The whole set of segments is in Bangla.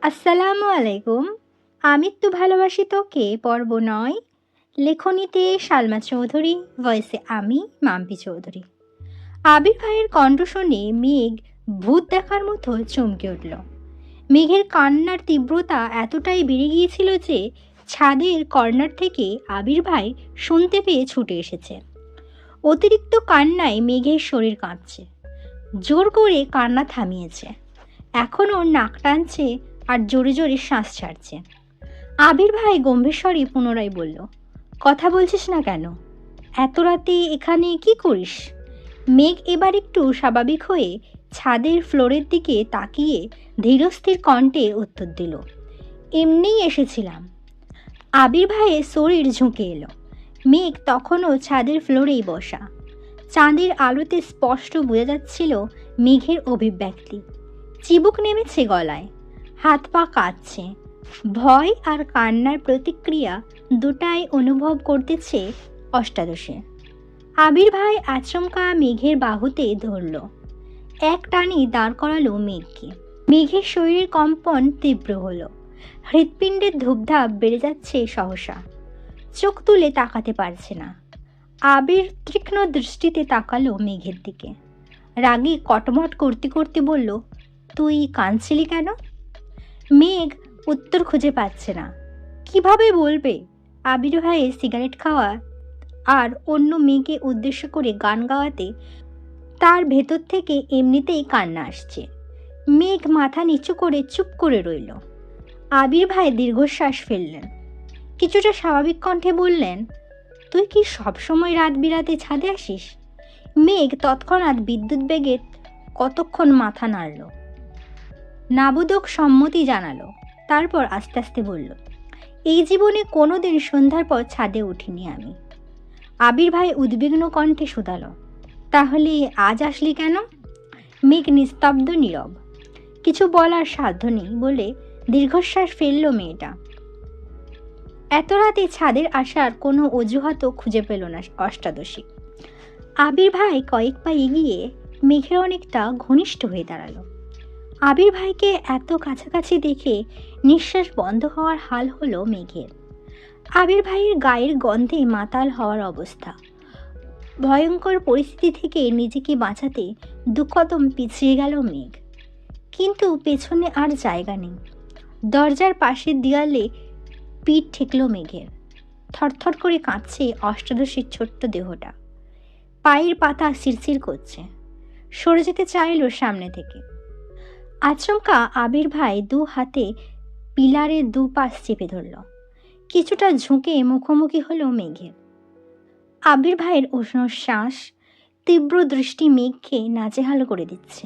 আসসালামু আলাইকুম। আমি তো ভালোবাসি তোকে পর্ব ৯। লেখনীতে সালমা চৌধুরী, ভয়েসে আমি মাম্পি চৌধুরী। আবির ভাইয়ের কণ্ঠ শুনে মেঘ ভূত দেখার মতো চমকে উঠল। মেঘের কান্নার তীব্রতা এতটাই বেড়ে গিয়েছিল যে ছাদের কর্নার থেকে আবির ভাই শুনতে পেয়ে ছুটে এসেছে। অতিরিক্ত কান্নায় মেঘের শরীর কাঁপছে। জোর করে কান্না থামিয়েছে, এখনও নাক টানছে আর জোরে জোরে শ্বাস ছাড়ছে। আবির ভাই গম্ভীর স্বরে পুনরায় বলল, কথা বলছিস না কেন? এত রাতে এখানে কি করিস? মেঘ এবার একটু স্বাভাবিক হয়ে ছাদের ফ্লোরের দিকে তাকিয়ে ধীরস্থির কণ্ঠে উত্তর দিল, এমনিই এসেছিলাম। আবির ভাইয়ের শরীর ঝুঁকে এলো। মেঘ তখনও ছাদের ফ্লোরেই বসা। চাঁদের আলোতে স্পষ্ট বোঝা যাচ্ছিল মেঘের অভিব্যক্তি। চিবুক নেমেছে গলায়, হাত পা কাঁপছে। ভয় আর কান্নার প্রতিক্রিয়া দুটাই অনুভব করতেছে অষ্টাদশে। আবির ভাই আচমকা মেঘের বাহুতে ধরল, এক টানে দাঁড় করালো মেঘকে। মেঘের শরীরের কম্পন তীব্র হলো, হৃৎপিণ্ডের ধূপধাপ বেড়ে যাচ্ছে সহসা। চোখ তুলে তাকাতে পারছে না। আবির তীক্ষ্ণ দৃষ্টিতে তাকালো মেঘের দিকে। রাগে কটমট করতে করতে বলল, তুই কাঁদছিলি কেন? মেঘ উত্তর খুঁজে পাচ্ছে না, কিভাবে বলবে? আবির ভাইয়ের সিগারেট খাওয়া আর অন্য মেয়েকে উদ্দেশ্য করে গান গাওয়াতে তার ভেতর থেকে এমনিতেই কান্না আসছে। মেঘ মাথা নিচু করে চুপ করে রইল। আবির ভাই দীর্ঘশ্বাস ফেললেন, কিছুটা স্বাভাবিক কণ্ঠে বললেন, তুই কি সবসময় রাত বিরাতে ছাদে আসিস? মেঘ তৎক্ষণাৎ বিদ্যুৎ বেগে কতক্ষণ মাথা নাড়ল, নাবোধক সম্মতি জানালো। তারপর আস্তে আস্তে বলল, এই জীবনে কোনোদিন সন্ধ্যার পর ছাদে উঠিনি আমি। আবির ভাই উদ্বিগ্ন কণ্ঠে শুধালো, তাহলে আজ আসলি কেন? মেঘ নিস্তব্ধ নীরব, কিছু বলার সাধ্য নেই বলে দীর্ঘশ্বাস ফেলল মেয়েটা। এত রাতে ছাদের আসার কোনো অজুহাতও খুঁজে পেল না অষ্টাদশী। আবির ভাই কয়েক পা এগিয়ে মেঘের অনেকটা ঘনিষ্ঠ হয়ে দাঁড়ালো। আবির ভাইকে এত কাছাকাছি দেখে নিঃশ্বাস বন্ধ হওয়ার হাল হলো মেঘের। আবির ভাইয়ের গায়ের গন্ধে মাতাল হওয়ার অবস্থা। ভয়ঙ্কর পরিস্থিতি থেকে নিজেকে বাঁচাতে দুকদম পিছিয়ে গেল মেঘ, কিন্তু পেছনে আর জায়গা নেই। দরজার পাশের দেয়ালে পিঠ ঠেকল মেঘের। থরথর করে কাঁপছে অষ্টাদশীর ছোট্ট দেহটা। পায়ের পাতা শিরশির করছে, সরে যেতে চাইল সামনে থেকে। আচমকা আবির ভাই দু হাতে পিলারের দুপাশ চেপে ধরল। কিছুটা ঝুঁকে মুখোমুখি হলো মেঘের। আবির ভাইয়ের উষ্ণ শ্বাস, তীব্র দৃষ্টি মেঘকে নাজেহাল করে দিচ্ছে।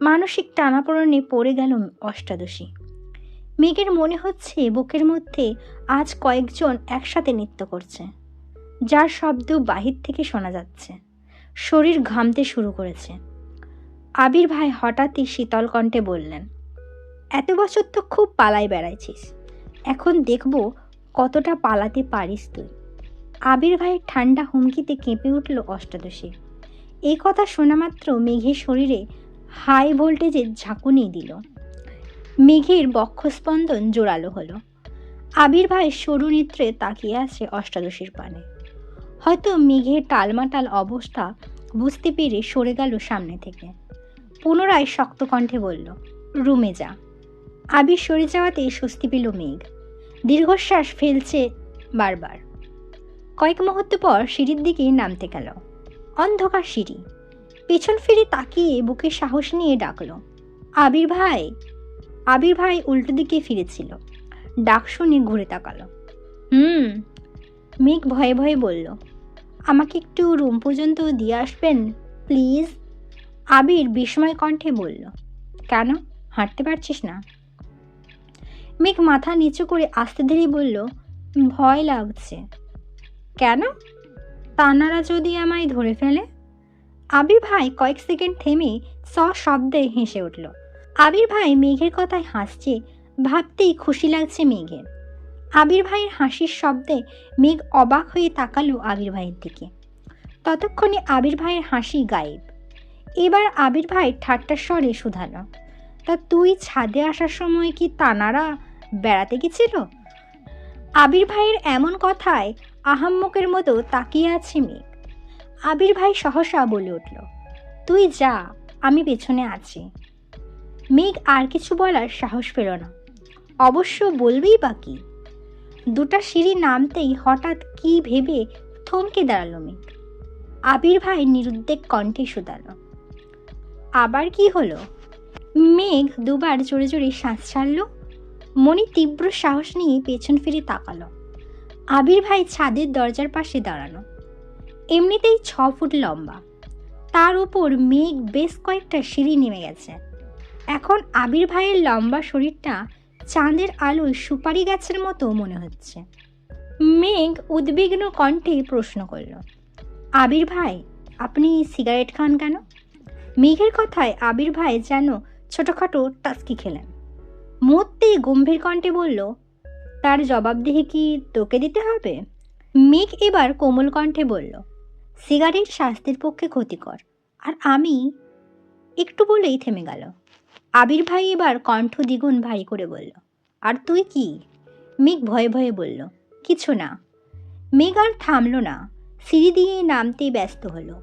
মানসিক টানাপোড়েনে পড়ে গেল অষ্টাদশী। মেঘের মনে হচ্ছে বুকের মধ্যে আজ কয়েকজন একসাথে নৃত্য করছে, যার শব্দ বাহির থেকে শোনা যাচ্ছে। শরীর ঘামতে শুরু করেছে। আবির ভাই হঠাৎই শীতল কণ্ঠে বললেন, এত বছর তো খুব পালায় বেড়াইছিস, এখন দেখব কতটা পালাতে পারিস তুই। আবির ভাইয়ের ঠান্ডা হুমকিতে কেঁপে উঠল অষ্টাদশী। এই কথা শোনা মাত্র মেঘের শরীরে হাই ভোল্টেজের ঝাঁকুনি দিল। মেঘের বক্ষস্পন্দন জোরালো হলো। আবির ভাই সরু নেত্রে তাকিয়ে আছে অষ্টাদশীর পানে। হয়তো মেঘের টালমাটাল অবস্থা বুঝতে পেরে সরে গেল সামনে থেকে। পুনরায় শক্ত কণ্ঠে বলল, রুমে যা। আবির সরে যাওয়াতে স্বস্তি পেল মেঘ। দীর্ঘশ্বাস ফেলছে বারবার। কয়েক মুহূর্ত পর সিঁড়ির দিকে নামতে গেল। অন্ধকার সিঁড়ি। পেছন ফিরে তাকিয়ে বুকে সাহস নিয়ে ডাকল, আবির ভাই। আবির ভাই উল্টো দিকে ফিরেছিল। ডাক শুনে ঘুরে তাকালো। মেঘ ভয়ে ভয়ে বলল, আমাকে একটু রুম পর্যন্ত দিয়ে আসবেন প্লিজ। আবির বিস্ময় কণ্ঠে বলল, কেন, হাঁটতে পারছিস না? মেঘ মাথা নিচু করে আস্তে ধীরে বলল, ভয় লাগছে। কেন? তানারা যদি আমায় ধরে ফেলে? আবির ভাই কয়েক সেকেন্ড থেমে সশব্দে হেসে উঠল। আবির ভাই মেঘের কথায় হাসছে ভাবতেই খুশি লাগছে মেঘের। আবির ভাইয়ের হাসির শব্দে মেঘ অবাক হয়ে তাকালো আবির ভাইয়ের দিকে। ততক্ষণে আবির ভাইয়ের হাসি গায়েব। এবার আবির ভাই ঠাট্টার স্বরে শুধালো, তা তুই ছাদে আসার সময় কি তানারা বেড়াতে গেছিল? আবির ভাইয়ের এমন কথায় আহাম্মকের মতো তাকিয়ে আছে মেঘ। আবির ভাই সহসা বলে উঠল, তুই যা, আমি পেছনে আছি। মেঘ আর কিছু বলার সাহস পেল না। অবশ্য বলবেই বা কি? দুটা সিঁড়ি নামতেই হঠাৎ কি ভেবে থমকে দাঁড়ালো মেঘ। আবির ভাই নিরুদ্বেগ কণ্ঠে শুধালো, আবার কি হলো? মেঘ দুবার জোরে জোরে শ্বাস ছাড়ল। মনি তীব্র সাহস নিয়ে পেছন ফিরে তাকালো। আবির ভাই ছাদের দরজার পাশে দাঁড়ানো। এমনিতেই 6 ফুট লম্বা, তার উপর মেঘ বেশ কয়েকটা সিঁড়ি নেমে গেছে। এখন আবির ভাইয়ের লম্বা শরীরটা চাঁদের আলোয় সুপারি গাছের মতো মনে হচ্ছে। মেঘ উদ্বিগ্ন কণ্ঠে প্রশ্ন করল, আবির ভাই, আপনি সিগারেট খান কেন? মেঘের কথায় আবির ভাই যেন ছোটোখাটো টাস্কি খেলেন। মুহূর্তেই গম্ভীর কণ্ঠে বলল, তার জবাবদিহি কি তোকে দিতে হবে? মেঘ এবার কোমল কণ্ঠে বলল, সিগারেট স্বাস্থ্যের পক্ষে ক্ষতিকর, আর আমি। একটু বলেই থেমে গেল। আবির ভাই এবার কণ্ঠ দ্বিগুণ ভারী করে বলল, আর তুই কি? মেঘ ভয়ে ভয়ে বলল, কিছু না। মেঘ আর থামল না, সিঁড়ি দিয়ে নামতে ব্যস্ত হলো।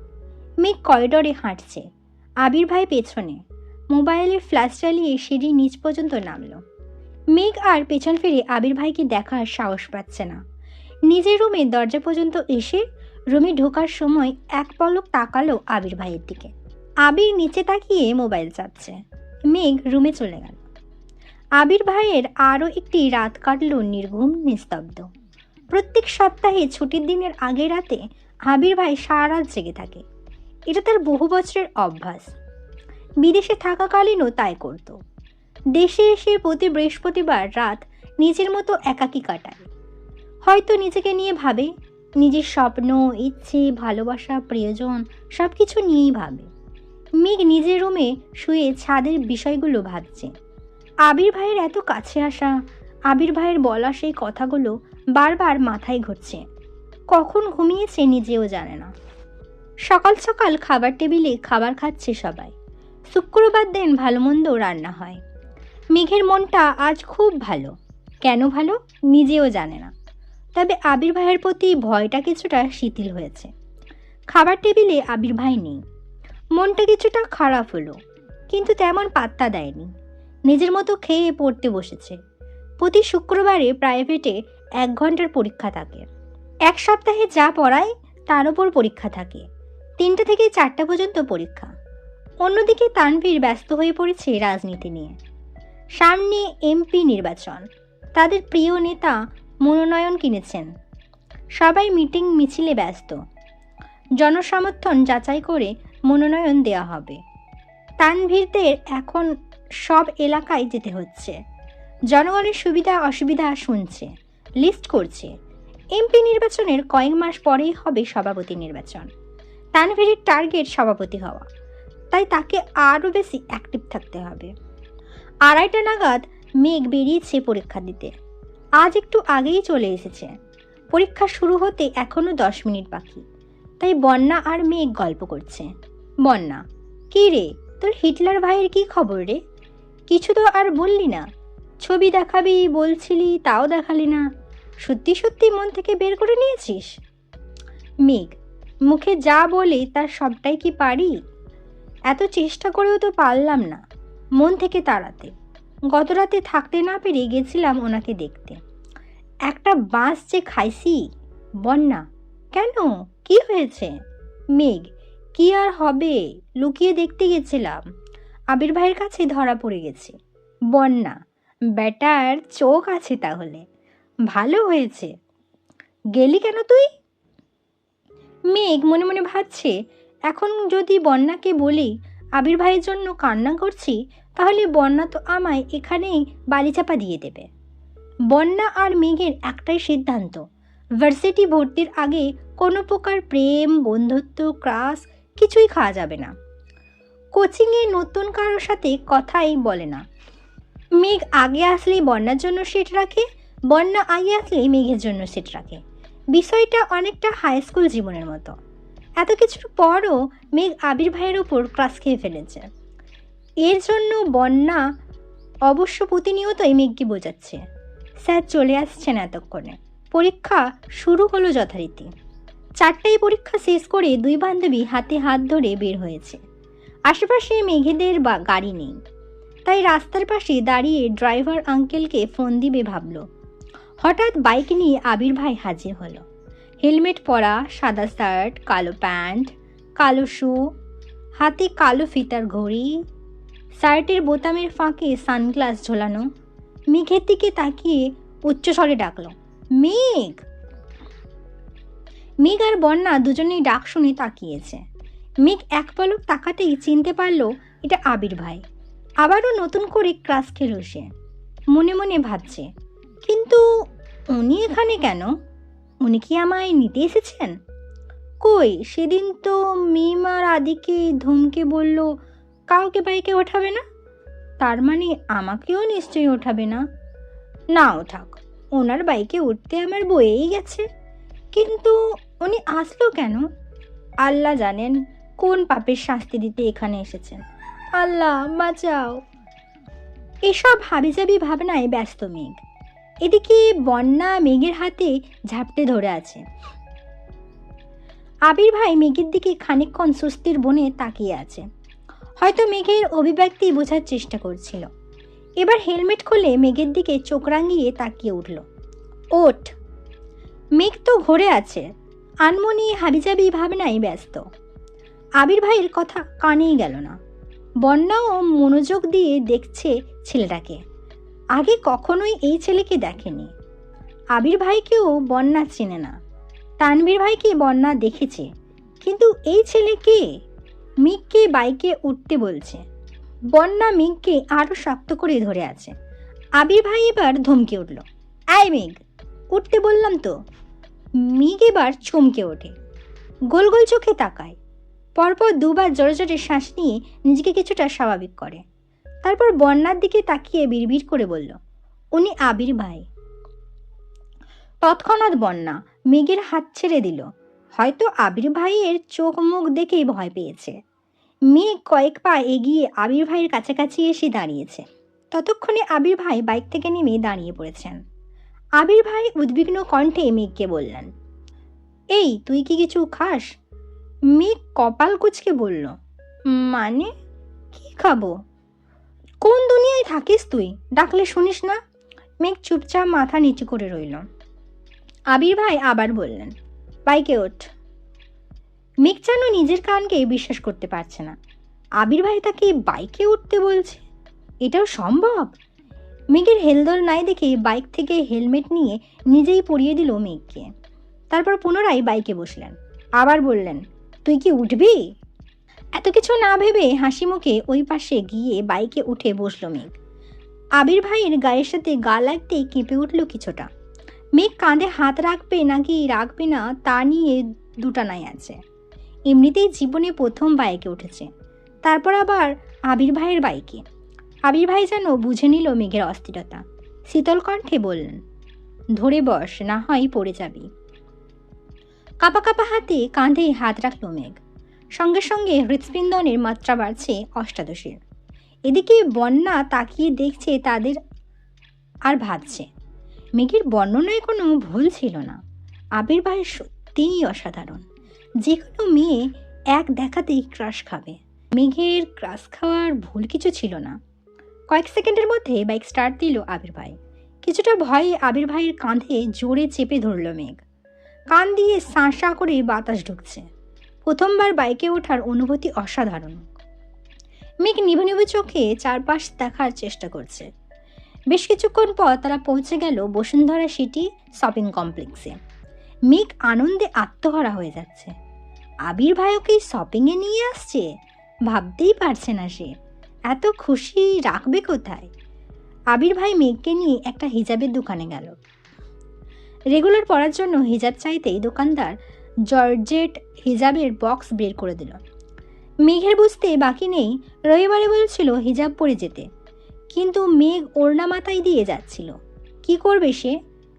মেঘ করিডরে হাঁটছে, আবির ভাই পেছনে। মোবাইলে ফ্ল্যাশ চালিয়ে সিঁড়ি নিচ পর্যন্ত নামলো। মেঘ আর পেছন ফিরে আবির ভাইকে দেখার সাহস পাচ্ছে না। নিজের রুমে দরজা পর্যন্ত এসে রুমে ঢোকার সময় এক পলক তাকালো আবির ভাইয়ের দিকে। আবির নিচে তাকিয়ে মোবাইল চাপছে। মেঘ রুমে চলে গেল। আবির ভাইয়ের আরও একটি রাত কাটল নির্ঘুম নিস্তব্ধ। প্রত্যেক সপ্তাহে ছুটির দিনের আগের রাতে আবির ভাই সারা রাত জেগে থাকে। এটা তার বহু বছরের অভ্যাস। বিদেশে থাকাকালীনও তাই করত। দেশে এসে প্রতি বৃহস্পতিবার রাত নিজের মতো একাকী কাটায়। হয়তো নিজেকে নিয়ে ভাবে, নিজের স্বপ্ন, ইচ্ছে, ভালোবাসা, প্রিয়জন সব কিছু নিয়েই ভাবে। মেঘ নিজের রুমে শুয়ে ছাদের বিষয়গুলো ভাবছে। আবির ভাইয়ের এত কাছে আসা, আবির ভাইয়ের বলা সেই কথাগুলো বারবার মাথায় ঘুরছে। কখন ঘুমিয়েছে নিজেও জানে না। সকাল সকাল খাবার টেবিলে খাবার খাচ্ছে সবাই। শুক্রবার দিন ভালো মন্দ রান্না হয়। মেঘের মনটা আজ খুব ভালো। কেন ভালো নিজেও জানে না, তবে আবির ভাইয়ের প্রতি ভয়টা কিছুটা শিথিল হয়েছে। খাবার টেবিলে আবির ভাই নেই। মনটা কিছুটা খারাপ হলো, কিন্তু তেমন পাত্তা দেয়নি। নিজের মতো খেয়ে পড়তে বসেছে। প্রতি শুক্রবারে প্রাইভেটে 1 ঘন্টার পরীক্ষা থাকে। এক সপ্তাহে যা পড়ায় তার উপর পরীক্ষা থাকে। 3টে থেকে 4টা পর্যন্ত পরীক্ষা। অন্যদিকে তানভীর ব্যস্ত হয়ে পড়েছে রাজনীতি নিয়ে। সামনে এমপি নির্বাচন। তাদের প্রিয় নেতা মনোনয়ন কিনেছেন। সবাই মিটিং মিছিলে ব্যস্ত। জনসমর্থন যাচাই করে মনোনয়ন দেওয়া হবে। তানভীরদের এখন সব এলাকায় যেতে হচ্ছে। জনগণের সুবিধা অসুবিধা শুনছে, লিস্ট করছে। এমপি নির্বাচনের কয়েক মাস পরেই হবে সভাপতি নির্বাচন। তানভীরের টার্গেট সভাপতি হওয়া, তাই তাকে আরও বেশি অ্যাক্টিভ থাকতে হবে। 2:30টা নাগাদ মেঘ বেরিয়েছে পরীক্ষা দিতে। আজ একটু আগেই চলে এসেছে। পরীক্ষা শুরু হতে এখনও 10 মিনিট বাকি। তাই বন্যা আর মেঘ গল্প করছে। বন্যা, কী রে, তোর হিটলার ভাইয়ের কি খবর রে? কিছু তো আর বললি না। ছবি দেখাবি বলছিলি, তাও দেখালি না। সত্যি সত্যি মন থেকে বের করে নিয়েছিস? মেঘ, মুখে যা বলি তার সবটাই কি পারি? এত চেষ্টা করেও তো পারলাম না মন থেকে তাড়াতে। গত রাতে থাকতে না পেরে গেছিলাম ওনাকে দেখতে। একটা বাঁশ যে খাইছি। বন্যা, কেন, কি হয়েছে? মেঘ, কি আর হবে, লুকিয়ে দেখতে গেছিলাম। আবির ভাইয়ের কাছে ধরা পড়ে গেছে। বন্যা, বেটার চোখ আছে তাহলে। ভালো হয়েছে। গেলি কেন তুই? মেঘ মনে মনে ভাবছে, এখন যদি বন্যাকে বলি আবির ভাইয়ের জন্য কান্না করছি, তাহলে বন্যা তো আমায় এখানেই বালিচাপা দিয়ে দেবে। বন্যা আর মেঘের একটাই সিদ্ধান্ত, ভার্সিটি ভর্তির আগে কোনো প্রকার প্রেম, বন্ধুত্ব, ক্রাশ কিছুই খাওয়া যাবে না। কোচিংয়ে নতুন কারোর সাথে কথাই বলে না। মেঘ আগে আসলেই বন্যার জন্য সিট রাখে, বন্যা আগে আসলেই মেঘের জন্য সিট রাখে। বিষয়টা অনেকটা হাই স্কুল জীবনের মতো। এত কিছুর পরও মেঘ আবির ভাইয়ের ওপর ক্রাশ খেয়ে ফেলেছে। এর জন্য বন্যা অবশ্য প্রতিনিয়তই মেঘকে বোঝাচ্ছে, স্যার চলে আসছেন এতক্ষণে, পরীক্ষা শুরু হলো যথারীতি। 4টায় পরীক্ষা শেষ করে দুই বান্ধবী হাতে হাত ধরে বের হয়েছে। আশেপাশে মেঘেদের বা গাড়ি নেই, তাই রাস্তার পাশে দাঁড়িয়ে ড্রাইভার আঙ্কেলকে ফোন দিবে ভাবল। হঠাৎ বাইক নিয়ে আবির ভাই হাজির হলো। হেলমেট পরা, সাদা শার্ট, কালো প্যান্ট, কালো শু, হাতে কালো ফিতার ঘড়ি, শার্টের বোতামের ফাঁকে সানগ্লাস ঝোলানো। মেঘের দিকে তাকিয়ে উচ্চস্বরে ডাকল, মেঘ। মেঘ আর বন্যা দুজনেই ডাক শুনে তাকিয়েছে। মেঘ এক পলক তাকাতেই চিনতে পারল এটা আবির ভাই। আবারও নতুন করে ক্রাশ খেল সে। মনে মনে ভাবছে, কিন্তু উনি এখানে কেন? উনি কি আমায় নিতে এসেছেন? কই সেদিন তো মিম আর আদিকে ধমকে বলল কাউকে বাইকে ওঠাবে না, তার মানে আমাকেও নিশ্চয়ই ওঠাবে না। না ওঠাক, ওনার বাইকে উঠতে আমার বয়েই গেছে, কিন্তু উনি আসলো কেন? আল্লাহ জানেন কোন পাপের শাস্তি দিতে এখানে এসেছেন। আল্লাহ বাঁচাও। এসব হাবিজাবি ভাবনায় ব্যস্ত মেঘ। এদিকে বন্যা মেঘের হাতে ঝাপটে ধরে আছে। আবির ভাই মেঘের দিকে খানিকক্ষণ সুস্থির বনে তাকিয়ে আছে, হয়তো মেঘের অভিব্যক্তি বোঝার চেষ্টা করছিল। এবার হেলমেট খুলে মেঘের দিকে চোখ রাঙিয়ে তাকিয়ে উঠল। ওঠ। মেঘ তো ঘরে আছে, আনমনি হাবিজাবি ভাবনায় ব্যস্ত। আবির ভাইয়ের কথা কানেই গেল না। বন্যাও মনোযোগ দিয়ে দেখছে ছেলেটাকে। আগে কখনোই এই ছেলেকে দেখেনি। আবির ভাইকেও বন্যা চেনে না। তানভীর ভাইকে বন্যা দেখেছে, কিন্তু এই ছেলে কে? মিককে বাইকে উঠতে বলছে। বন্যা মিককে আরো শক্ত করে ধরে আছে। আবির ভাই এবার ধমকে উঠল, আয় মেঘ, উঠতে বললাম তো। মিক এবার চমকে ওঠে, গোল গোল চোখে তাকায়, পরপর দুবার জোরে জোরে শ্বাস নিয়ে নিজেকে কিছুটা স্বাভাবিক করে। তারপর বন্যার দিকে তাকিয়ে বিড়বিড় করে বলল, উনি আবির ভাই। তৎক্ষণাৎ বন্যা মেঘের হাত ছেড়ে দিল। হয়তো আবির ভাইয়ের চোখ মুখ দেখেই ভয় পেয়েছে। মেঘ কয়েক পা এগিয়ে আবির ভাইয়ের কাছাকাছি এসে দাঁড়িয়েছে। ততক্ষণে আবির ভাই বাইক থেকে নেমে দাঁড়িয়ে পড়েছেন। আবির ভাই উদ্বিগ্ন কণ্ঠে মেঘকে বললেন, এই তুই কি কিছু খাস? মেঘ কপাল কুঁচকে বলল, মানে কি খাবো? কোন দুনিয়ায় থাকিস তুই, ডাকলে শুনিস না? মেঘ চুপচাপ মাথা নিচু করে রইল। আবির ভাই আবার বললেন, বাইকে ওঠ। মেঘ যেন নিজের কানকে বিশ্বাস করতে পারছে না। আবির ভাই তাকে বাইকে উঠতে বলছে, এটাও সম্ভব? মেঘের হেলদোল নাই দেখে বাইক থেকে হেলমেট নিয়ে নিজেই পরিয়ে দিল মেঘকে। তারপর পুনরায় বাইকে বসলেন। আবার বললেন, তুই কি উঠবি? এত কিছু না ভেবে হাসি মুখে ওই পাশে গিয়ে বাইকে উঠে বসলো মেঘ। আবির ভাইয়ের গায়ের সাথে গা লাগতেই কেঁপে উঠল কিছুটা। মেঘ কাঁধে হাত রাখবে নাকি রাখবে না তা নিয়ে দুটানাই আছে। এমনিতেই জীবনে প্রথম বাইকে উঠেছে, তারপর আবার আবির ভাইয়ের বাইকে। আবির ভাই যেন বুঝে নিল মেঘের অস্থিরতা। শীতল কণ্ঠে বললেন, ধরে বস, না হয় পড়ে যাবি। কাপা কাপা হাতে কাঁধে হাত রাখল মেঘ। সঙ্গে সঙ্গে হৃৎস্পন্দনের মাত্রা বাড়ছে অষ্টাদশের। এদিকে বন্যা তাকিয়ে দেখছে তাদের আর ভাবছে, মেঘের বর্ণনায় কোনো ভুল ছিল না। আবির ভাই সত্যিই অসাধারণ। যে কোনো মেয়ে এক দেখাতেই ক্রাশ খাবে। মেঘের ক্রাশ খাওয়ার ভুল কিছু ছিল না। কয়েক সেকেন্ডের মধ্যে বাইক স্টার্ট দিল আবির ভাই। কিছুটা ভয়ে আবির ভাইয়ের কাঁধে জোরে চেপে ধরল মেঘ। কান দিয়ে শাঁসা করে বাতাস ঢুকছে। প্রথমবার বাইকে ওঠার অনুভূতি অসাধারণ। মেঘ নিভু নিভু চোখে চারপাশ দেখার চেষ্টা করছে। বেশ কিছুক্ষণ পর তারা পৌঁছে গেল বসুন্ধরা সিটি শপিং কমপ্লেক্সে। মেঘ আনন্দে আত্মহারা হয়ে যাচ্ছে। আবির ভাই ওকে শপিংয়ে নিয়ে আসছে, ভাবতেই পারছে না সে। এত খুশি রাখবে কোথায়? আবির ভাই মেঘকে নিয়ে একটা হিজাবের দোকানে গেল। রেগুলার পরার জন্য হিজাব চাইতেই দোকানদার জর্জেট হিজাবের বক্স বের করে দিল। মেঘের বুঝতে বাকি নেই, রবিবারে বলছিল হিজাব পরে যেতে, কিন্তু মেঘ ওড়না মাথায় দিয়ে যাচ্ছিল। কি করবে সে?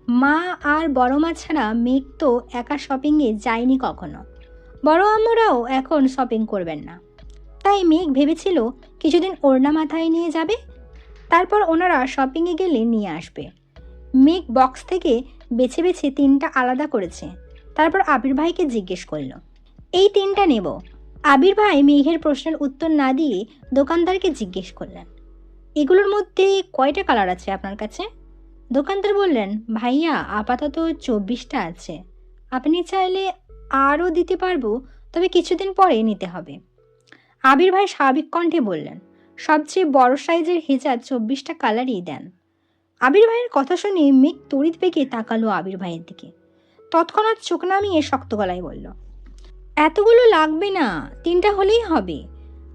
মা আর বড় মা ছাড়া মেঘ তো একা শপিংয়ে যায়নি কখনো। বড় আম্মুরাও এখন শপিং করবেন না। তাই মেঘ ভেবেছিল কিছুদিন ওড়না মাথায় নিয়ে যাবে, তারপর ওনারা শপিংয়ে গেলে নিয়ে আসবে। মেঘ বক্স থেকে বেছে বেছে 3টা আলাদা করেছে, তারপর আবির ভাইকে জিজ্ঞেস করলো, এই 3টা নেব? আবির ভাই মেঘের প্রশ্নের উত্তর না দিয়ে দোকানদারকে জিজ্ঞেস করলেন, এগুলোর মধ্যে কয়টা কালার আছে আপনার কাছে? দোকানদার বললেন, ভাইয়া আপাতত 24টা আছে, আপনি চাইলে আরও দিতে পারবো, তবে কিছুদিন পরে নিতে হবে। আবির ভাই স্বাভাবিক কণ্ঠে বললেন, সবচেয়ে বড় সাইজের হিজাব 24টা কালারই দেন। আবির ভাইয়ের কথা শুনে মেঘ তড়িৎ বেগে তাকালো আবির ভাইয়ের দিকে। তৎক্ষণাৎ চোখ নামিয়ে শক্ত গলায় বলল, এতগুলো লাগবে না, 3টা হলেই হবে।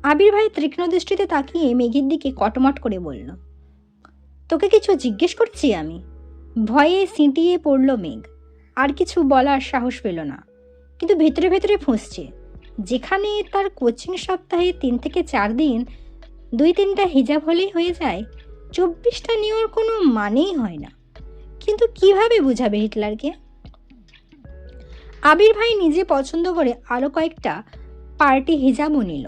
আবির ভাই তীক্ষ্ণ দৃষ্টিতে তাকিয়ে মেঘের দিকে কটমট করে বলল, তোকে কিছু জিজ্ঞেস করছি আমি? ভয়ে সিঁটিয়ে পড়ল মেঘ, আর কিছু বলার সাহস পেল না, কিন্তু ভেতরে ভেতরে ফুঁসছে। যেখানে তার কোচিং সপ্তাহে 3 থেকে 4 দিন 2-3টা হিজাব হলেই হয়ে যায়, 24টা নেওয়ার কোনো মানেই হয় না। কিন্তু কিভাবে বুঝাবে হিটলারকে? আবির ভাই নিজে পছন্দ করে আরও কয়েকটা পার্টি হিজাবও নিল।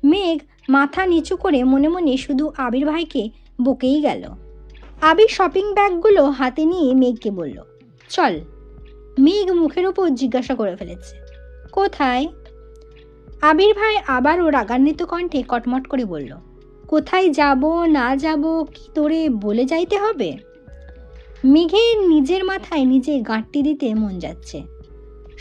মেঘ মাথা নিচু করে মনে মনে শুধু আবির ভাইকে বকেই গেল। আবির শপিং ব্যাগগুলো হাতে নিয়ে মেঘকে বলল, চল। মেঘ মুখের ওপর জিজ্ঞাসা করে ফেলেছে, কোথায়? আবির ভাই আবারও রাগান্বিত কণ্ঠে কটমট করে বলল, কোথায় যাব না যাব কি তোরে বলে যাইতে হবে? মেঘের নিজের মাথায় নিজে গাঁটটি দিতে মন যাচ্ছে।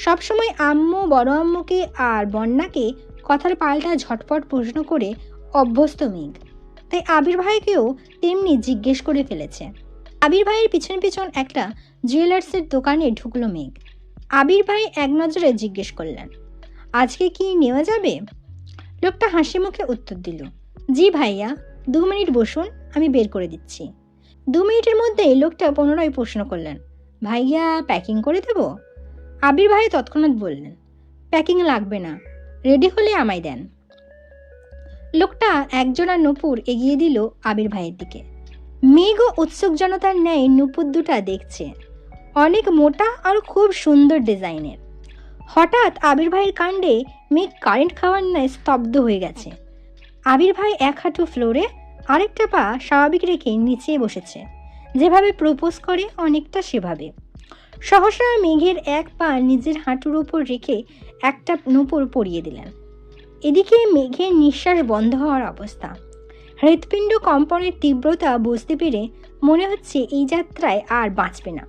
সবসময় আম্মু, বড় আম্মুকে আর বন্যাকে কথার পাল্টা ঝটপট প্রশ্ন করে অভ্যস্ত মেঘ, তাই আবির ভাইকেও তেমনি জিজ্ঞেস করে ফেলেছে। আবির ভাইয়ের পিছন পিছন একটা জুয়েলার্সের দোকানে ঢুকলো মেঘ। আবির ভাই এক নজরে জিজ্ঞেস করলেন, আজকে কি নেওয়া যাবে? লোকটা হাসি মুখে উত্তর দিল, জি ভাইয়া, 2 মিনিট বসুন, আমি বের করে দিচ্ছি। 2 মিনিটের মধ্যেই লোকটা পুনরায় প্রশ্ন করলেন, ভাইয়া প্যাকিং করে দেব? আবির ভাই তৎক্ষণাৎ বললেন, প্যাকিং লাগবে না, রেডি হলে আমায় দেন। লোকটা একজোড়া নূপুর এগিয়ে দিল আবির ভাইয়ের দিকে। মেঘও উৎসুক জনতার ন্যায় নূপুর দুটা দেখছে, অনেক মোটা আর খুব সুন্দর ডিজাইনের। হঠাৎ আবির ভাইয়ের কাণ্ডে মেঘ কারেন্ট খাওয়ার ন্যায় স্তব্ধ হয়ে গেছে। আবির ভাই এক হাঁটু ফ্লোরে, আরেকটা পা স্বাভাবিক রেখে নিচে বসেছে, যেভাবে প্রপোজ করে অনেকটা সেভাবে। সহসা মেঘের এক পা নিজের হাঁটুর উপর রেখে একটা নূপুর পরিয়ে দিলেন। এদিকে মেঘের নিঃশ্বাস বন্ধ হওয়ার অবস্থা। হৃৎপিণ্ড কম্পনের তীব্রতা বুঝতে পেরে মনে হচ্ছে এই যাত্রায় আর বাঁচবে না।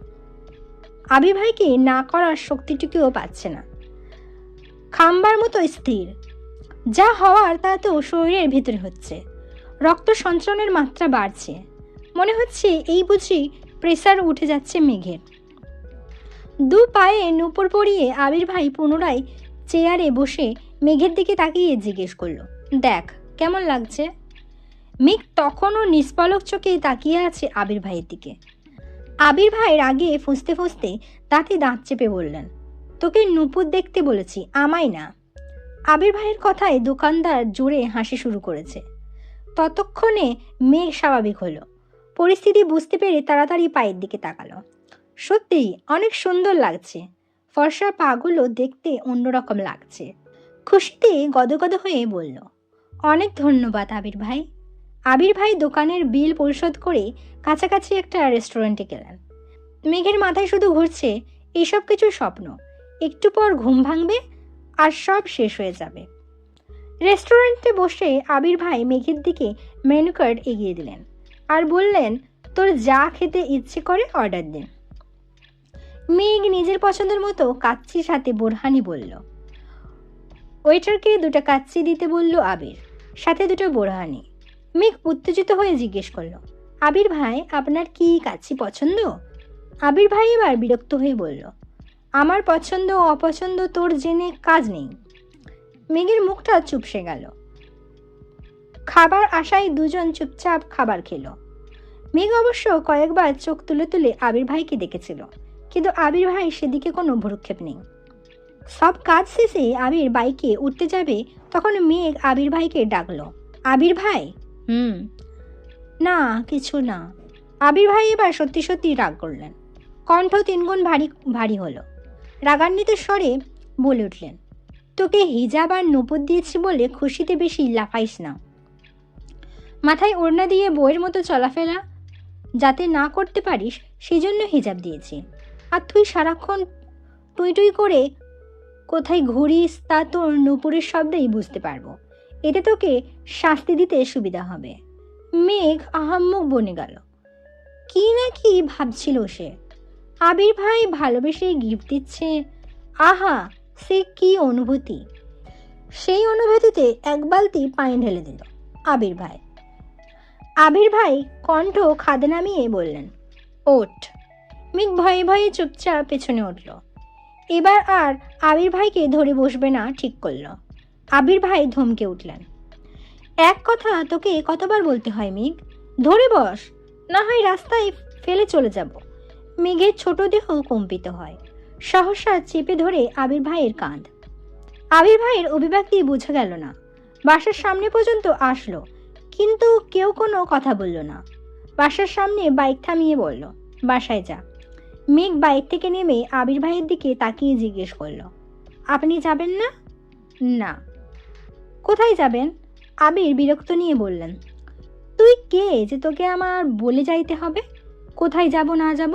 আবির ভাইকে না করার শক্তিটুকুও পাচ্ছে না। খাম্বার মতো স্থির, যা হওয়ার তা তো শরীরের ভিতরে হচ্ছে। রক্ত সঞ্চালনের মাত্রা বাড়ছে, মনে হচ্ছে এই বুঝি প্রেসার উঠে যাচ্ছে মেঘের। 2 পায়ে নূপুর পরিয়ে আবির ভাই পুনরায় চেয়ারে বসে মেঘের দিকে তাকিয়ে জিজ্ঞেস করলো, দেখ কেমন লাগছে? মেঘ তখনও নিষ্পলক চোখে তাকিয়ে আছে আবির ভাইয়ের দিকে। আবির ভাই রাগে ফুঁসতে ফুঁসতে দাঁতে দাঁত চেপে বললেন, তোকে নূপুর দেখতে বলেছি, আমায় না। আবির ভাইয়ের কথায় দোকানদার জোরে হাসি শুরু করেছে। ততক্ষণে মেঘ স্বাভাবিক হলো, পরিস্থিতি বুঝতে পেরে তাড়াতাড়ি পায়ের দিকে তাকালো। সত্যি অনেক সুন্দর লাগছে, ফর্সা পাগুলো দেখতে অন্যরকম লাগছে। খুশিতে গদগদ হয়ে বলল, অনেক ধন্যবাদ আবির ভাই। আবির ভাই দোকানের বিল পরিশোধ করে কাছাকাছি একটা রেস্টুরেন্টে গেলেন। মেঘের মাথায় শুধু ঘুরছে এইসব কিছু স্বপ্ন, একটু পর ঘুম ভাঙবে আর সব শেষ হয়ে যাবে। রেস্টুরেন্টে বসে আবির ভাই মেঘের দিকে মেনু কার্ড এগিয়ে দিলেন আর বললেন, তোর যা খেতে ইচ্ছে করে অর্ডার দিন। মেঘ নিজের পছন্দের মতো কাচ্চির সাথে বোরহানি বলল। ওয়েটারকে 2টা কাচ্চি দিতে বলল আবির, সাথে 2টো বোরহানি। মেঘ উত্তেজিত হয়ে জিজ্ঞেস করলো, আবির ভাই আপনার কি কাচ্চি পছন্দ? আবির ভাই এবার বিরক্ত হয়ে বলল, আমার পছন্দ অপছন্দ তোর জেনে কাজ নেই। মেঘের মুখটা চুপসে গেল। খাবার আশায় দুজন চুপচাপ খাবার খেলো। মেঘ অবশ্য কয়েকবার চোখ তুলে তুলে আবির ভাইকে দেখেছিল, কিন্তু আবির ভাই সেদিকে কোনো ভ্রুক্ষেপ নেই। সব কাজ শেষে আবির বাইকে উঠতে যাবে, তখন মেঘ আবির ভাইকে ডাকলো, আবির ভাই। না কিছু না। আবির ভাই এবার সত্যি সত্যি রাগ করলেন, কণ্ঠ 3 গুণ ভারী ভারী হলো। রাগান্বিত স্বরে বলে উঠলেন, তোকে হিজাব আর নূপুর দিয়েছি বলে খুশিতে বেশি লাফাইস না। মাথায় ওড়না দিয়ে বইয়ের মতো চলাফেরা যাতে না করতে পারিস সেজন্য হিজাব দিয়েছি। আর তুই সারাক্ষণ টুই টুই করে কোথায় ঘুরিস তা তোর নূপুরের শব্দেই বুঝতে পারবো। এতে তোকে শাস্তি দিতে সুবিধা হবে। মেঘ আহাম্মক বনে গেল। কি না কি ভাবছিল সে। আবির ভাই ভালোবেসে গিফট দিচ্ছে, আহা সে কি অনুভূতি। সেই অনুভূতিতে এক বালতি পানি ঢেলে দিল আবির ভাই। আবির ভাই কণ্ঠ খাদে নামিয়ে বললেন, ওঠ। মেঘ ভয়ে ভয়ে চুপচাপ পেছনে উঠল। এবার আর আবির ভাইকে ধরে বসবে না ঠিক করল। আবির ভাই ধমকে উঠলেন, এক কথা তোকে কতবার বলতে হয় মেঘ, ধরে বস, না হয় রাস্তায় ফেলে চলে যাব। মেঘের ছোট দেহ কম্পিত হয়। সহসা চেপে ধরে আবির ভাইয়ের কাঁধ। আবির ভাইয়ের অভিব্যক্তি বোঝা গেল না। বাসার সামনে পর্যন্ত আসলো, কিন্তু কেউ কোনো কথা বলল না। বাসার সামনে বাইক থামিয়ে বলল, বাসায় যা। মেঘ বাইক থেকে নেমে আবির ভাইয়ের দিকে তাকিয়ে জিজ্ঞেস করলো, আপনি যাবেন না? না। কোথায় যাবেন? আবির বিরক্ত নিয়ে বললেন, তুই কে যে তোকে আমার বলে যাইতে হবে কোথায় যাব না যাব?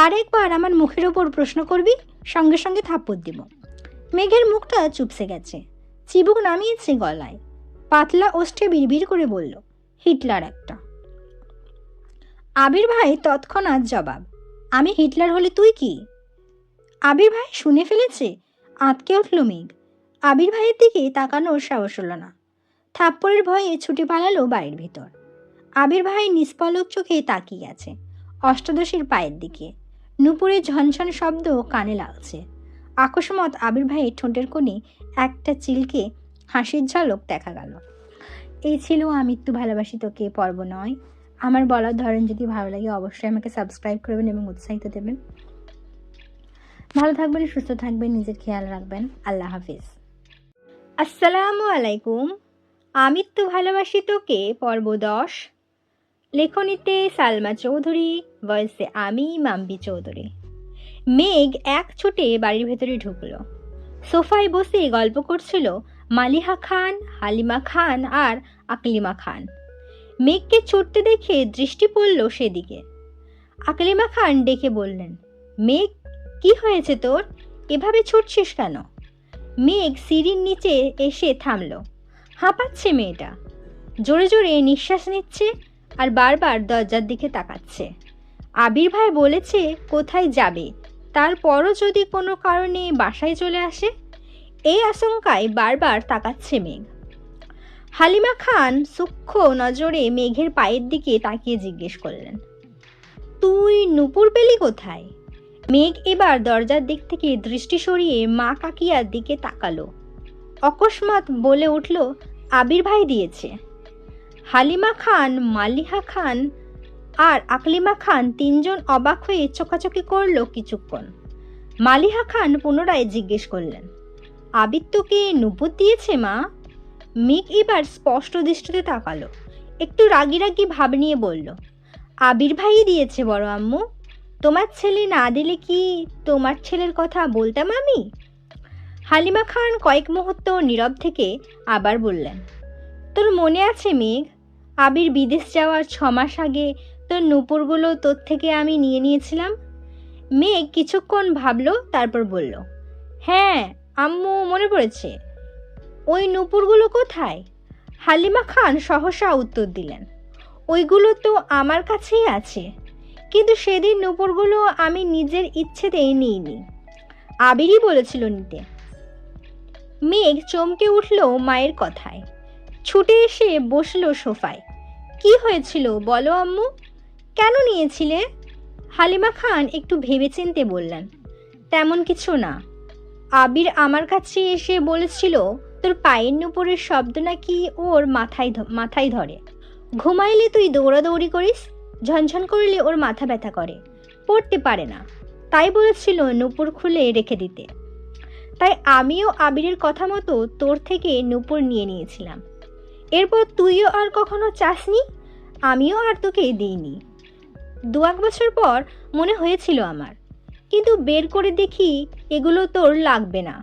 আরেকবার আমার মুখের ওপর প্রশ্ন করবি, সঙ্গে সঙ্গে থাপ্পড় দিব। মেঘের মুখটা চুপসে গেছে, চিবুক নামিয়েছে গলায়। পাতলা ওষ্ঠে বিড়বিড় করে বলল, হিটলার একটা। আবির ভাই তৎক্ষণাৎ জবাব, আমি হিটলার হলে তুই কি? আবির ভাই শুনে ফেলেছে। আঁতকে উঠল মেঘ। আবির ভাইয়ের দিকে তাকানোর সাহস হলো না। থাপ্পড়ের ভয়ে ছুটে পালালো বাড়ির ভিতর। আবির ভাই নিষ্পলক চোখে তাকিয়ে আছে অষ্টাদশীর পায়ের দিকে। নুপুরের ঝনঝন শব্দ কানে লাগছে। আকস্মাৎ আবির ভাইয়ের ঠোঁটের কোণে একটা চিলকে হাসির ঝলক দেখা গেল। এই ছিল আমি একটু ভালোবাসি তোকে পর্ব 9। আমার বলার ধরন যদি ভালো লাগে অবশ্যই আমাকে সাবস্ক্রাইব করবেন এবং উৎসাহিত দেবেন। ভালো থাকবেন, সুস্থ থাকবেন, নিজের খেয়াল রাখবেন। আল্লাহ হাফিজ। আসসালামু আলাইকুম। আমি একটু ভালোবাসি তোকে পর্ব 10। লেখনীতে সালমা চৌধুরী, ভয়েসে আমি মাম্পি চৌধুরী। মেঘ এক ছুটে বাড়ির ভেতরে ঢুকলো। সোফায় বসে গল্প করছিল মালিহা খান, হালিমা খান আর আকলিমা খান। মেঘকে ছুটতে দেখে দৃষ্টি পড়ল সেদিকে। আকলিমা খান ডেকে বললেন, মেঘ কি হয়েছে তোর, এভাবে ছুটছিস কেন? মেঘ সিঁড়ির নিচে এসে থামল। হাঁপাচ্ছে মেয়েটা, জোরে জোরে নিঃশ্বাস নিচ্ছে আর বারবার দরজার দিকে তাকাচ্ছে। আবির ভাই বলেছে কোথায় যাবে, তারপরও যদি কোনো কারণে বাসায় চলে আসে, এই আশঙ্কায় বারবার তাকাচ্ছে মেঘ। হালিমা খান সূক্ষ্ম নজরে মেঘের পায়ের দিকে তাকিয়ে জিজ্ঞেস করলেন, তুই নূপুর পেলি কোথায়? মেঘ এবার দরজার দিক থেকে দৃষ্টি সরিয়ে মা কাকিয়ার দিকে তাকালো। অকস্মাৎ বলে উঠল, আবির ভাই দিয়েছে। হালিমা খান, মালিহা খান আর আকলিমা খান তিনজন অবাক হয়ে চোখাচোখি করল কিছুক্ষণ। মালিহা খান পুনরায় জিজ্ঞেস করলেন, আবির তোকে নূপুর দিয়েছে মা? মেঘ এবার স্পষ্ট দৃষ্টিতে তাকালো। একটু রাগি রাগি ভাব নিয়ে বলল, আবির ভাই দিয়েছে বড় আম্মু। তোমার ছেলে না দিলে কি তোমার ছেলের কথা বলতাম আমি? হালিমা খান কয়েক মুহূর্ত নীরব থেকে আবার বললেন, তোর মনে আছে মেঘ, আবির বিদেশ যাওয়ার 6 মাস আগে তোর নূপুরগুলো তোর থেকে আমি নিয়ে নিয়েছিলাম? মেঘ কিছুক্ষণ ভাবলো, তারপর বলল, হ্যাঁ আম্মু, মনে পড়েছে। ওই নূপুরগুলো কোথায়? হালিমা খান সহসা উত্তর দিলেন, ওইগুলো তো আমার কাছেই আছে, কিন্তু সেদিন নূপুরগুলো আমি নিজের ইচ্ছেতেই নিইনি, আবিরই বলেছিল নিতে। মেঘ চমকে উঠল মায়ের কথায়, ছুটে এসে বসলো সোফায়। কি হয়েছিল বলো আম্মু, কেন নিয়েছিলে? হালিমা খান একটু ভেবেচিন্তে বললেন, তেমন কিছু না। আবির আমার কাছে এসে বলেছিল তোর পায়ের নুপুরের শব্দ নাকি ওর মাথায় ধরে। ঘুমাইলে তুই দৌড়াদৌড়ি করিস, ঝনঝন করলে ওর মাথা ব্যথা করে, পড়তে পারে না, তাই বলেছিল নুপুর খুলে রেখে দিতে। তাই আমিও আবিরের কথা মতো তোর থেকে নুপুর নিয়ে নিয়েছিলাম। এরপর তুইও আর কখনো চাসনি, আমিও আর তোকে দিইনি। 2-1 বছর পর মনে হয়েছিল আমার, কিন্তু বের করে দেখি এগুলো তোর লাগবে না।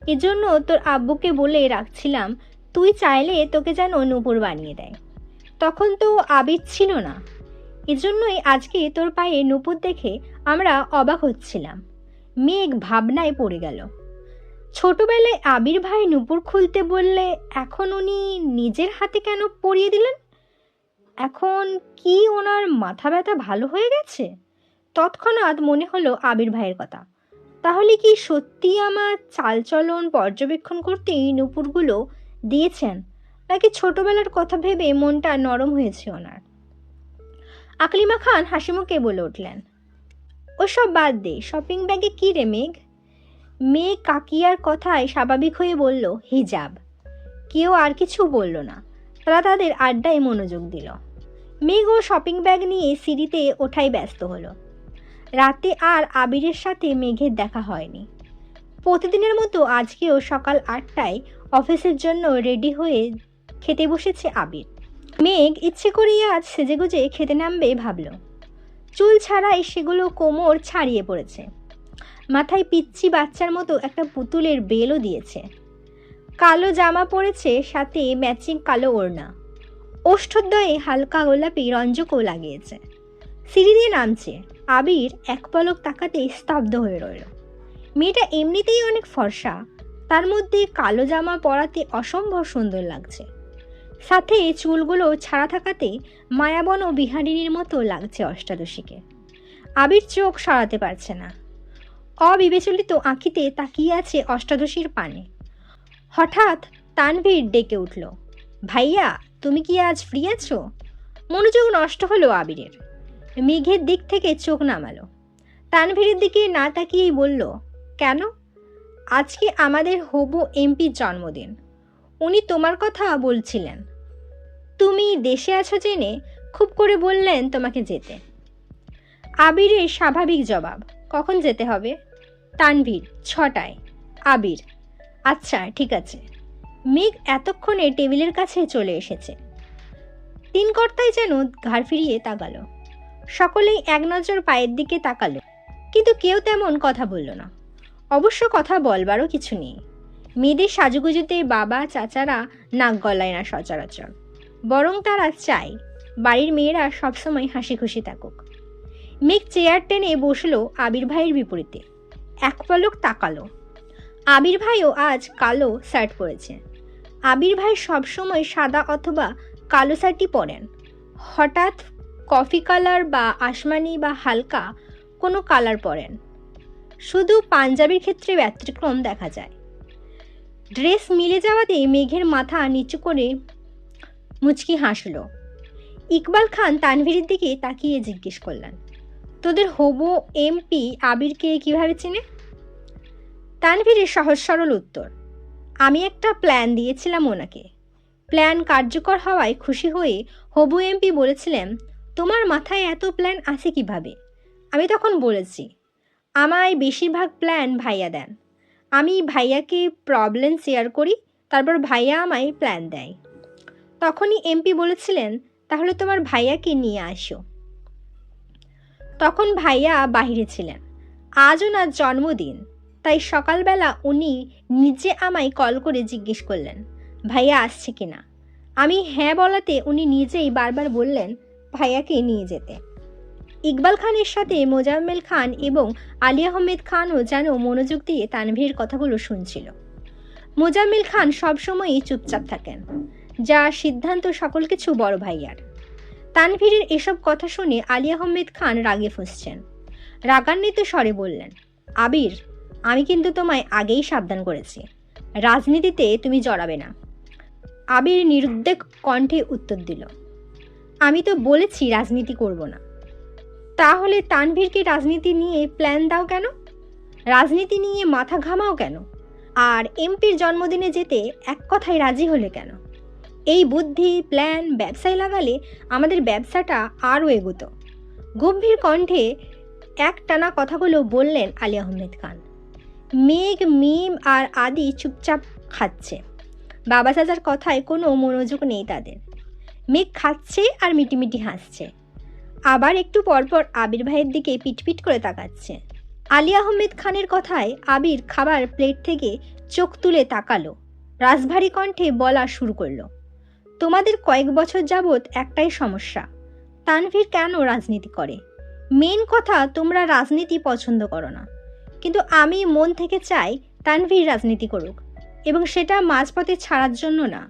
এজন্য তোর আব্বুকে বলে রাখছিলাম তুই চাইলে তোকে যেন নূপুর বানিয়ে দেয়। তখন তো আবির ছিল না, এজন্যই আজকে তোর পায়ে নূপুর দেখে আমরা অবাক হচ্ছিলাম। মেঘ ভাবনায় পড়ে গেল। ছোটবেলায় আবির ভাই নূপুর খুলতে বললে এখন উনি নিজের হাতে কেন পরিয়ে দিলেন? এখন কি ওনার মাথা ব্যথা ভালো হয়ে গেছে? তৎক্ষণাৎ মনে হলো আবির ভাইয়ের কথা। তাহলে কি সত্যি আমার চালচলন পর্যবেক্ষণ করতেই নূপুরগুলো দিয়েছেন, নাকি ছোটবেলার কথা ভেবে মনটা নরম হয়েছে ওনার? আকলিমা খান হাসিমুখে বলে উঠলেন, ওসব বাদ দে, শপিং ব্যাগে কি রে মেঘ? মেয়ে কাকিয়ার কথায় স্বাভাবিক হয়ে বলল, হিজাব। কেউ আর কিছু বলল না, তারা তাদের আড্ডায় মনোযোগ দিল। মেঘও শপিং ব্যাগ নিয়ে সিঁড়িতে ওঠাই ব্যস্ত হলো। রাতে আর আবিরের সাথে মেঘের দেখা হয়নি। প্রতিদিনের মতো আজকেও সকাল 8টায় অফিসের জন্য রেডি হয়ে খেতে বসেছে আবির। মেঘ ইচ্ছে করেই আজ সেজেগুজে খেতে নামবে ভাবল। চুল ছাড়াই সেগুলো কোমর ছাড়িয়ে পড়েছে। মাথায় পিচ্চি বাচ্চার মতো একটা পুতুলের বেলও দিয়েছে। কালো জামা পরেছে, সাথে ম্যাচিং কালো ওড়না। ওষ্ঠদ্বয়ে হালকা গোলাপি রঞ্জকও লাগিয়েছে। সিঁড়ি দিয়ে নামছে। আবির এক পলক তাকাতেই স্তব্ধ হয়ে রইল। মেয়েটা এমনিতেই অনেক ফর্সা, তার মধ্যে কালো জামা পরাতে অসম্ভব সুন্দর লাগছে। সাথে চুলগুলো ছাড়া থাকাতে মায়াবন ও বিহারিনীর মতো লাগছে অষ্টাদশীকে। আবির চোখ সরাতে পারছে না। অবিবেচলিত আঁখিতে তাকিয়ে আছে অষ্টাদশীর পানে। হঠাৎ তানভীর ডেকে উঠল, ভাইয়া তুমি কি আজ ফ্রি আছো? মনোযোগ নষ্ট হলো আবিরের। মেঘের দিক থেকে চোখ নামালো। তানভীরের দিকে না তাকিয়েই বলল, কেন? আজকে আমাদের হবু এমপির জন্মদিন, উনি তোমার কথা বলছিলেন। তুমি দেশে আছো জেনে খুব করে বললেন তোমাকে যেতে। আবিরের স্বাভাবিক জবাব, কখন যেতে হবে? তানভীর, 6টায়। আবির, আচ্ছা ঠিক আছে। মেঘ এতক্ষণে টেবিলের কাছে চলে এসেছে। তিন কর্তাই যেন ঘাড় ফিরিয়ে তাকালো। সকলেই এক নজর পায়ের দিকে তাকালো, কিন্তু কেউ তেমন কথা বলল না। অবশ্য কথা বলবারও কিছু নেই। মেয়েদের সাজুগুজুতে বাবা চাচারা নাক গলায় না সচরাচর, বরং তারা চায় বাড়ির মেয়েরা সবসময় হাসি খুশি থাকুক। মেঘ চেয়ার টেনে বসলো আবির ভাইয়ের বিপরীতে। এক পলক তাকালো। আবির ভাইও আজ কালো শার্ট পরেছে। আবির ভাই সবসময় সাদা অথবা কালো শার্টই পরেন। হঠাৎ কফি কালার বা আসমানি বা হালকা কোনো কালার পরেন। শুধু পাঞ্জাবির ক্ষেত্রে ব্যতিক্রম দেখা যায়। ড্রেস মিলে যাওয়াতেই মেঘের মাথা নিচু করে মুচকি হাসল। ইকবাল খান তানভীরের দিকে তাকিয়ে জিজ্ঞেস করলেন, তোদের হবু এমপি আবিরকে কিভাবে চেনে? তানভীরের সহজ সরল উত্তর, আমি একটা প্ল্যান দিয়েছিলাম ওনাকে। প্ল্যান কার্যকর হওয়ায় খুশি হয়ে হবু এমপি বলেছিলেন, তোমার মাথায় এত প্ল্যান আছে কিভাবে? আমি তখন বলেছি, আমায় বেশিরভাগ প্ল্যান ভাইয়া দেন। আমি ভাইয়াকে প্রবলেম শেয়ার করি, তারপর ভাইয়া আমায় প্ল্যান দেয়। তখনই এমপি বলেছিলেন, তাহলে তোমার ভাইয়াকে নিয়ে আসো। তখন ভাইয়া বাহিরে ছিলেন। আজ ওনার জন্মদিন, তাই সকালবেলা উনি নিজে আমায় কল করে জিজ্ঞেস করলেন ভাইয়া আসছে কিনা। আমি হ্যাঁ বলাতে উনি নিজেই বারবার বললেন ভাইয়াকে নিয়ে যেতে। ইকবাল খানের সাথে মোজাম্মেল খান এবং আলী আহমেদ খানও যেন মনোযোগ দিয়ে তানভীরের কথাগুলো শুনছিল। মোজাম্মেল খান সবসময়ই চুপচাপ থাকেন, যা সিদ্ধান্ত সকল কিছু বড় ভাইয়ার। তানভীরের এসব কথা শুনে আলী আহমেদ খান রাগে ফুঁসছেন। রাগান্বিত স্বরে বললেন, আবির, আমি কিন্তু তোমায় আগেই সাবধান করেছি, রাজনীতিতে তুমি জড়াবে না। আবির নিরুদ্বেগ কণ্ঠে উত্তর দিল, আমি তো বলেছি রাজনীতি করব না। তাহলে তানভীরকে রাজনীতি নিয়ে প্ল্যান দাও কেন? রাজনীতি নিয়ে মাথা ঘামাও কেন? আর এমপির জন্মদিনে যেতে এক কথায় রাজি হলে কেন? এই বুদ্ধি প্ল্যান ব্যবসায় লাগালে আমাদের ব্যবসাটা আরও এগোতো। গম্ভীর কণ্ঠে একটানা কথাগুলো বললেন আলী আহমেদ খান। মেঘ, মিম আর আদি চুপচাপ খাচ্ছে। বাবা চাচার কথায় কোনো মনোযোগ নেই তাদের। মেঘ খাচ্ছে আর মিটিমিটি হাসছে। আবার একটু পরপর আবির ভাইয়ের দিকে পিটপিট করে তাকাচ্ছে। আলী আহমেদ খানের কথায় আবির খাবার প্লেট থেকে চোখ তুলে তাকালো, রাশভারী কণ্ঠে বলা শুরু করলো, তোমাদের কয়েক বছর যাবৎ একটাই সমস্যা, তানভীর কেন রাজনীতি করে। মেন কথা, তোমরা রাজনীতি পছন্দ করো না, কিন্তু আমি মন থেকে চাই তানভীর রাজনীতি করুক, এবং সেটা মাঝপথে ছাড়ার জন্য না।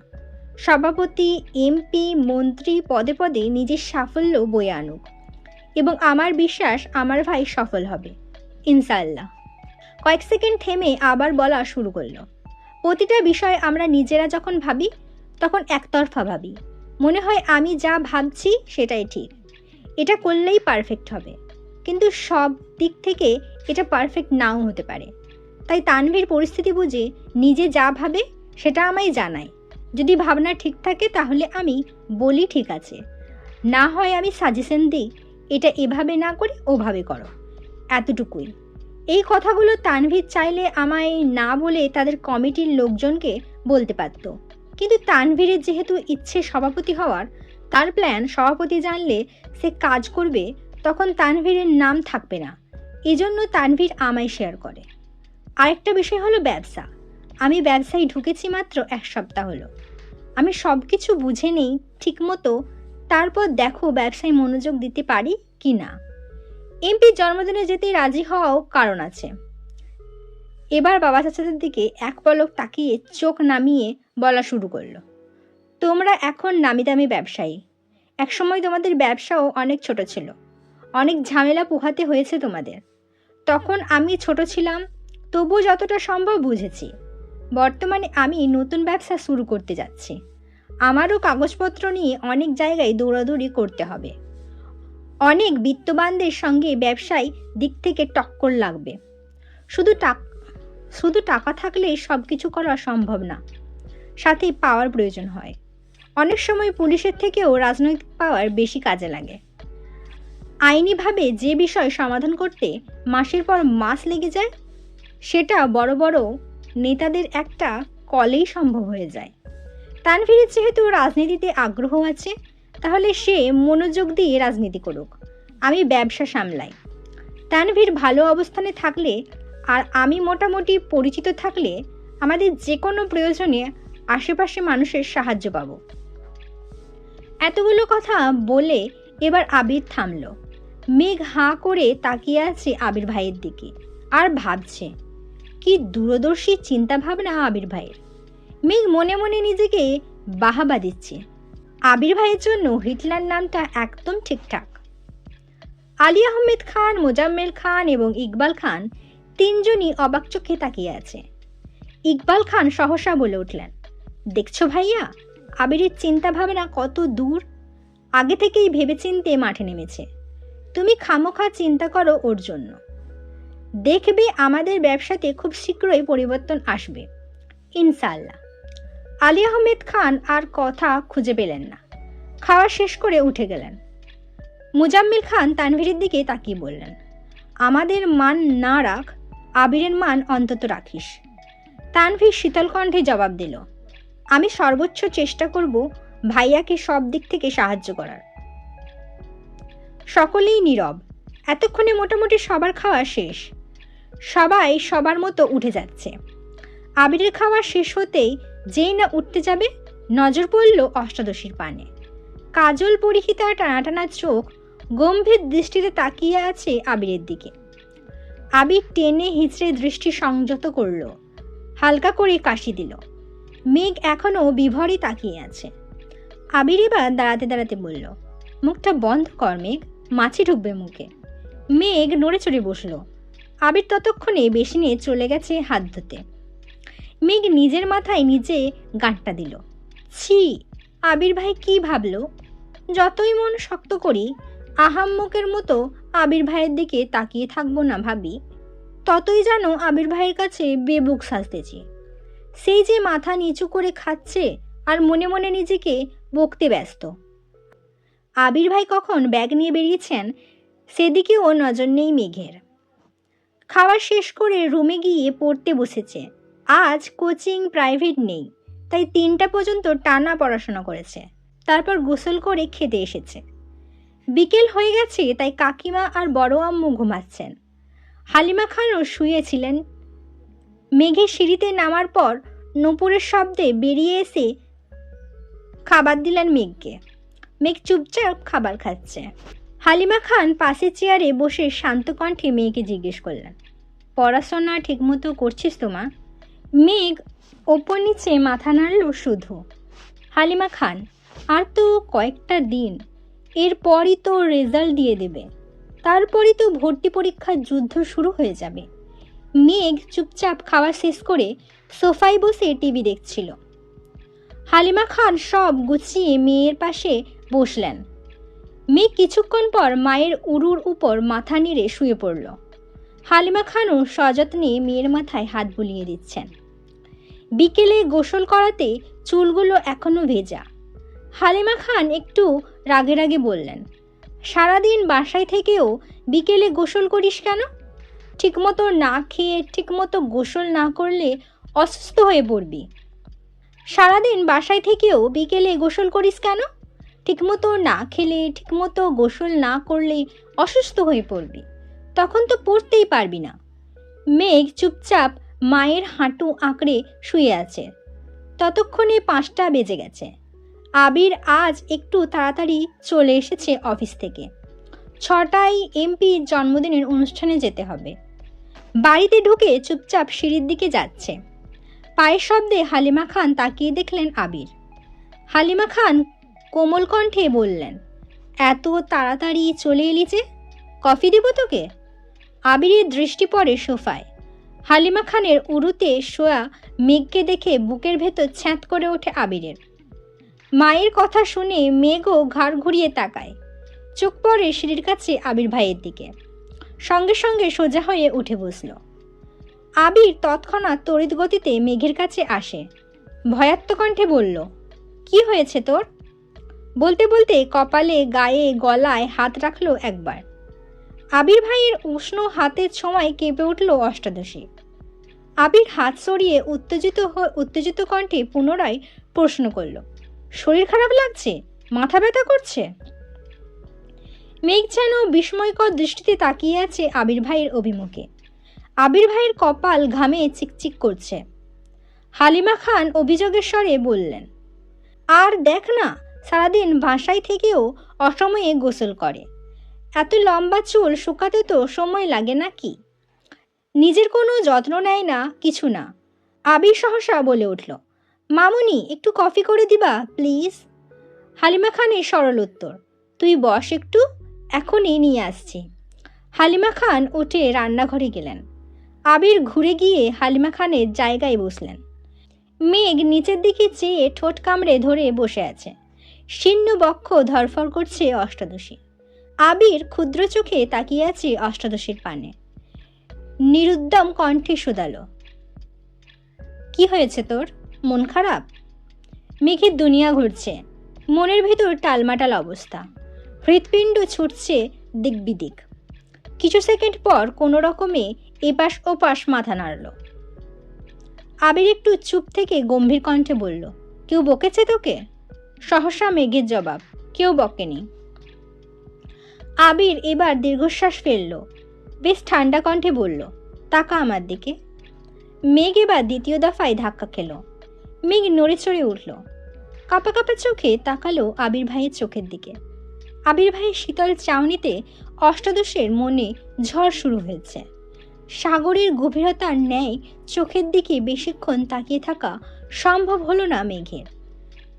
সভাপতি, এমপি, মন্ত্রী পদে পদে নিজের সাফল্য বয়ে আনুক, এবং আমার বিশ্বাস আমার ভাই সফল হবে, ইনশাআল্লাহ। কয়েক সেকেন্ড থেমে আবার বলা শুরু করলো, প্রতিটা বিষয় আমরা নিজেরা যখন ভাবি তখন একতরফা ভাবি। মনে হয় আমি যা ভাবছি সেটাই ঠিক, এটা করলেই পারফেক্ট হবে, কিন্তু সব দিক থেকে এটা পারফেক্ট নাও হতে পারে। তাই তানভীর পরিস্থিতি বুঝে নিজে যা ভাবে সেটা আমায় জানায়। যদি ভাবনা ঠিক থাকে তাহলে আমি বলি ঠিক আছে, না হয় আমি সাজেশন দিই, এটা এভাবে না করে ওভাবে করো, এতটুকুই। এই কথাগুলো তানভীর চাইলে আমায় না বলে তাদের কমিটির লোকজনকে বলতে পারত, কিন্তু তানভীরের যেহেতু ইচ্ছে সভাপতি হওয়ার, তার প্ল্যান সভাপতি জানলে সে কাজ করবে, তখন তানভীরের নাম থাকবে না। এজন্য তানভীর আমায় শেয়ার করে। আরেকটা বিষয় হলো ব্যবসা। আমি ব্যবসায় ঢুকেছি মাত্র 1 সপ্তাহ হলো। আমি সব কিছু বুঝে নেই ঠিক মতো, তারপর দেখো ব্যবসায় মনোযোগ দিতে পারি কি না। এমপির জন্মদিনে যেতে রাজি হওয়াও কারণ আছে। এবার বাবা চাচাদের দিকে এক পলক তাকিয়ে চোখ নামিয়ে বলা শুরু করলো, তোমরা এখন নামি দামি ব্যবসায়ী। একসময় তোমাদের ব্যবসাও অনেক ছোট ছিল, অনেক ঝামেলা পোহাতে হয়েছে তোমাদের। তখন আমি ছোট ছিলাম, তবু যতটা সম্ভব বুঝেছি। বর্তমানে আমি নতুন ব্যবসা শুরু করতে যাচ্ছি। আমারও কাগজপত্র নিয়ে অনেক জায়গায় দৌড়াদৌড়ি করতে হবে। অনেক বিত্তবানদের সঙ্গে ব্যবসায় দিক থেকে টক্কর লাগবে। শুধু টাকা থাকলে সব কিছু করা সম্ভব না, সাথে পাওয়ার প্রয়োজন হয়। অনেক সময় পুলিশের থেকেও রাজনৈতিক পাওয়ার বেশি কাজে লাগে। আইনিভাবে যে বিষয় সমাধান করতে মাসের পর মাস লেগে যায়, সেটা বড় বড় নেতাদের একটা কলেই সম্ভব হয়ে যায়। তানভীরের যেহেতু রাজনীতিতে আগ্রহ আছে, তাহলে সে মনোযোগ দিয়ে রাজনীতি করুক, আমি ব্যবসা সামলাই। তানভীর ভালো অবস্থানে থাকলে আর আমি মোটামুটি পরিচিত থাকলে আমাদের যে কোনো প্রয়োজনে আশেপাশে মানুষের সাহায্য পাবো। এতগুলো কথা বলে এবার আবির থামল। মেঘ হাঁ করে তাকিয়ে আছে আবির ভাইয়ের দিকে আর ভাবছে, কি দূরদর্শী চিন্তা ভাবনা আবির ভাইয়ের। মেঘ মনে মনে নিজেকে বাহাবা দিচ্ছে। আবির ভাইয়ের জন্য হিটলার নামটা একদম ঠিকঠাক। আলী আহমেদ খান, মোজাম্মেল খান এবং ইকবাল খান তিনজনই অবাক চোখে তাকিয়ে আছে। ইকবাল খান সহসা বলে উঠলেন, দেখছো ভাইয়া, আবিরের চিন্তা ভাবনা কত দূর। আগে থেকেই ভেবেচিন্তে মাঠে নেমেছে। তুমি খামোখা চিন্তা করো ওর জন্য। দেখবে আমাদের ব্যবসাতে খুব শীঘ্রই পরিবর্তন আসবে, ইনশাআল্লাহ। আলী আহমেদ খান আর কথা খুঁজে পেলেন না, খাওয়া শেষ করে উঠে গেলেন। মুজাম্মিল খান তানভীরের দিকে তাকিয়ে বললেন, আমাদের মান না রাখ, আবিরের মান অন্তত রাখিস। তানভীর শীতল কণ্ঠে জবাব দিল, আমি সর্বোচ্চ চেষ্টা করব ভাইয়াকে সব দিক থেকে সাহায্য করার। সকলেই নীরব। এতক্ষণে মোটামুটি সবার খাওয়া শেষ। সবাই সবার মতো উঠে যাচ্ছে। আবিরের খাওয়া শেষ হতেই যেই না উঠতে যাবে, নজর পড়ল অষ্টাদশীর পানে। কাজল পরিহিতা টানা টানা চোখ গম্ভীর দৃষ্টিতে তাকিয়ে আছে আবিরের দিকে। আবির টেনে হিঁচড়ে দৃষ্টি সংযত করল, হালকা করে কাশি দিল। মেঘ এখনো বিভরে তাকিয়ে আছে। আবির এবার দাঁড়াতে দাঁড়াতে বলল, মুখটা বন্ধ কর মেঘ, মাছি ঢুকবে মুখে। মেঘ নড়ে চড়ে বসল। আবির ততক্ষণে বেসিনে চলে গেছে হাত ধুতে। মেঘ নিজের মাথায় নিজে গাঁটটা দিল। ছি, আবির ভাই কি ভাবলো। যতই মন শক্ত করি, আহাম্মকের মতো আবির ভাইয়ের দিকে তাকিয়ে থাকবো না ভাবি, ততই যেন আবির ভাইয়ের কাছে বেবুক সাজতেছি। সেই যে মাথা নিচু করে খাচ্ছে আর মনে মনে নিজেকে বকতে ব্যস্ত। আবির ভাই কখন ব্যাগ নিয়ে বেরিয়েছেন সেদিকেও নজর নেই মেঘের। খাওয়া শেষ করে রুমে গিয়ে পড়তে বসেছে। আজ কোচিং প্রাইভেট নেই, তাই 3টা পর্যন্ত টানা পড়াশোনা করেছে। তারপর গোসল করে খেতে এসেছে। বিকেল হয়ে গেছে, তাই কাকিমা আর বড় আম্মু ঘুমাচ্ছেন। হালিমা খানও শুয়েছিলেন। মেঘের সিঁড়িতে নামার পর নূপুরের শব্দে বেরিয়ে এসে খাবার দিলেন মেঘকে। মেঘ চুপচাপ খাবার খাচ্ছে। হালিমা খান পাশের চেয়ারে বসে শান্ত কণ্ঠে মেয়েকে জিজ্ঞেস করলেন, পড়াশোনা ঠিকমতো করছিস তো মা? মেঘ ওপর নিচে মাথা নাড়ল শুধু। হালিমা খান, আর তো কয়েকটা দিন, এরপরই তো রেজাল্ট দিয়ে দেবে, তারপরই তো ভর্তি পরীক্ষার যুদ্ধ শুরু হয়ে যাবে। মেঘ চুপচাপ খাওয়া শেষ করে সোফায় বসে টিভি দেখছিল। হালিমা খান সব গুছিয়ে মেয়ের পাশে বসলেন। মেয়ে কিছুক্ষণ পর মায়ের উরুর উপর মাথা নেড়ে শুয়ে পড়ল। হালিমা খানও সযত্নে মেয়ের মাথায় হাত বুলিয়ে দিচ্ছেন। বিকেলে গোসল করাতে চুলগুলো এখনো ভেজা। হালিমা খান একটু রাগে রাগে বললেন, সারাদিন বাসায় থেকেও বিকেলে গোসল করিস কেন? ঠিকমতো না খেয়ে ঠিকমতো গোসল না করলে অসুস্থ হয়ে পড়বি। সারাদিন বাসায় থেকেও বিকেলে গোসল করিস কেন? ঠিকমতো না খেলে ঠিকমতো গোসল না করলে অসুস্থ হয়ে পড়বি, তখন তো পড়তেই পারবি না। মেঘ চুপচাপ মায়ের হাঁটু আঁকড়ে শুয়ে আছে। ততক্ষণে 5টা বেজে গেছে। আবির আজ একটু তাড়াতাড়ি চলে এসেছে অফিস থেকে। 6টায় এমপির জন্মদিনের অনুষ্ঠানে যেতে হবে। বাড়িতে ঢুকে চুপচাপ সিঁড়ির দিকে যাচ্ছে। পায়ের শব্দে হালিমা খান তাকিয়ে দেখলেন আবির। হালিমা খান কোমল কণ্ঠে বললেন, এত তাড়াতাড়ি চলে এলি যে, কফি দিব তোকে? আবিরের দৃষ্টি পড়ে সোফায়। হালিমা খানের উরুতে শোয়া মেঘকে দেখে বুকের ভেতর ছ্যাঁত করে ওঠে আবিরের। মায়ের কথা শুনে মেঘও ঘাড় ঘুরিয়ে তাকায়। চোখ পড়ে সিঁড়ির কাছে আবির ভাইয়ের দিকে। সঙ্গে সঙ্গে সোজা হয়ে উঠে বসল। আবির তৎক্ষণাৎ তড়িৎ গতিতে মেঘের কাছে আসে। ভয়াত্ম কণ্ঠে বলল, কি হয়েছে তোর? বলতে বলতে কপালে, গায়ে, গলায় হাত রাখলো একবার। আবির ভাইয়ের উষ্ণ হাতের ছোঁয়ায় কেঁপে উঠল অষ্টাদশী। আবির হাত সরিয়ে উত্তেজিত কণ্ঠে পুনরায় প্রশ্ন করল, শরীর খারাপ লাগছে? মাথা ব্যথা করছে? মেঘ যেন বিস্ময়কর দৃষ্টিতে তাকিয়ে আছে আবির ভাইয়ের অভিমুখে। আবির ভাইয়ের কপাল ঘামে চিকচিক করছে। হালিমা খান অভিযোগের স্বরে বললেন, আর দেখ না, সারাদিন বাসায় থেকেও অসময়ে গোসল করে। এত লম্বা চুল শুকাতে তো সময় লাগে নাকি? নিজের কোনো যত্ন নেয় না, কিছু না। আবির সহসা বলে উঠল, মামুনি একটু কফি করে দিবা প্লিজ? হালিমা খানের সরল উত্তর, তুই বস একটু, এখনই নিয়ে আসছি। হালিমা খান উঠে রান্নাঘরে গেলেন। আবির ঘুরে গিয়ে হালিমা খানের জায়গায় বসলেন। মেঘ নিচের দিকে চেয়ে ঠোঁট কামড়ে ধরে বসে আছে। শীর্ণ বক্ষ ধরফর করছে অষ্টাদশী। আবির ক্ষুদ্র চোখে তাকিয়ে আছে অষ্টাদশীর পানে। নিরুদ্যম কণ্ঠে শোধালো, কি হয়েছে তোর? মন খারাপ? মেঘের দুনিয়া ঘুরছে। মনের ভেতর টালমাটাল অবস্থা। হৃৎপিণ্ড ছুটছে দিক বিদিক। কিছু সেকেন্ড পর কোনো রকমে এপাশ ওপাশ মাথা নাড়ল। আবির একটু চুপ থেকে গম্ভীর কণ্ঠে বলল, কেউ বকেছে তোকে? সহসা মেঘের জবাব, কেউ বকেনি। আবির এবার দীর্ঘশ্বাস ফেলল। বেশ ঠান্ডা কণ্ঠে বলল, তাকা আমার দিকে। মেঘ এবার দ্বিতীয় দফায় ধাক্কা খেল। মেঘ নড়ে চড়ে উঠল। কাঁপা কাঁপা চোখে তাকালো আবির ভাইয়ের চোখের দিকে। আবির ভাইয়ের শীতল চাউনিতে অষ্টাদশের মনে ঝড় শুরু হয়েছে। সাগরের গভীরতার ন্যায় চোখের দিকে বেশিক্ষণ তাকিয়ে থাকা সম্ভব হলো না মেঘের।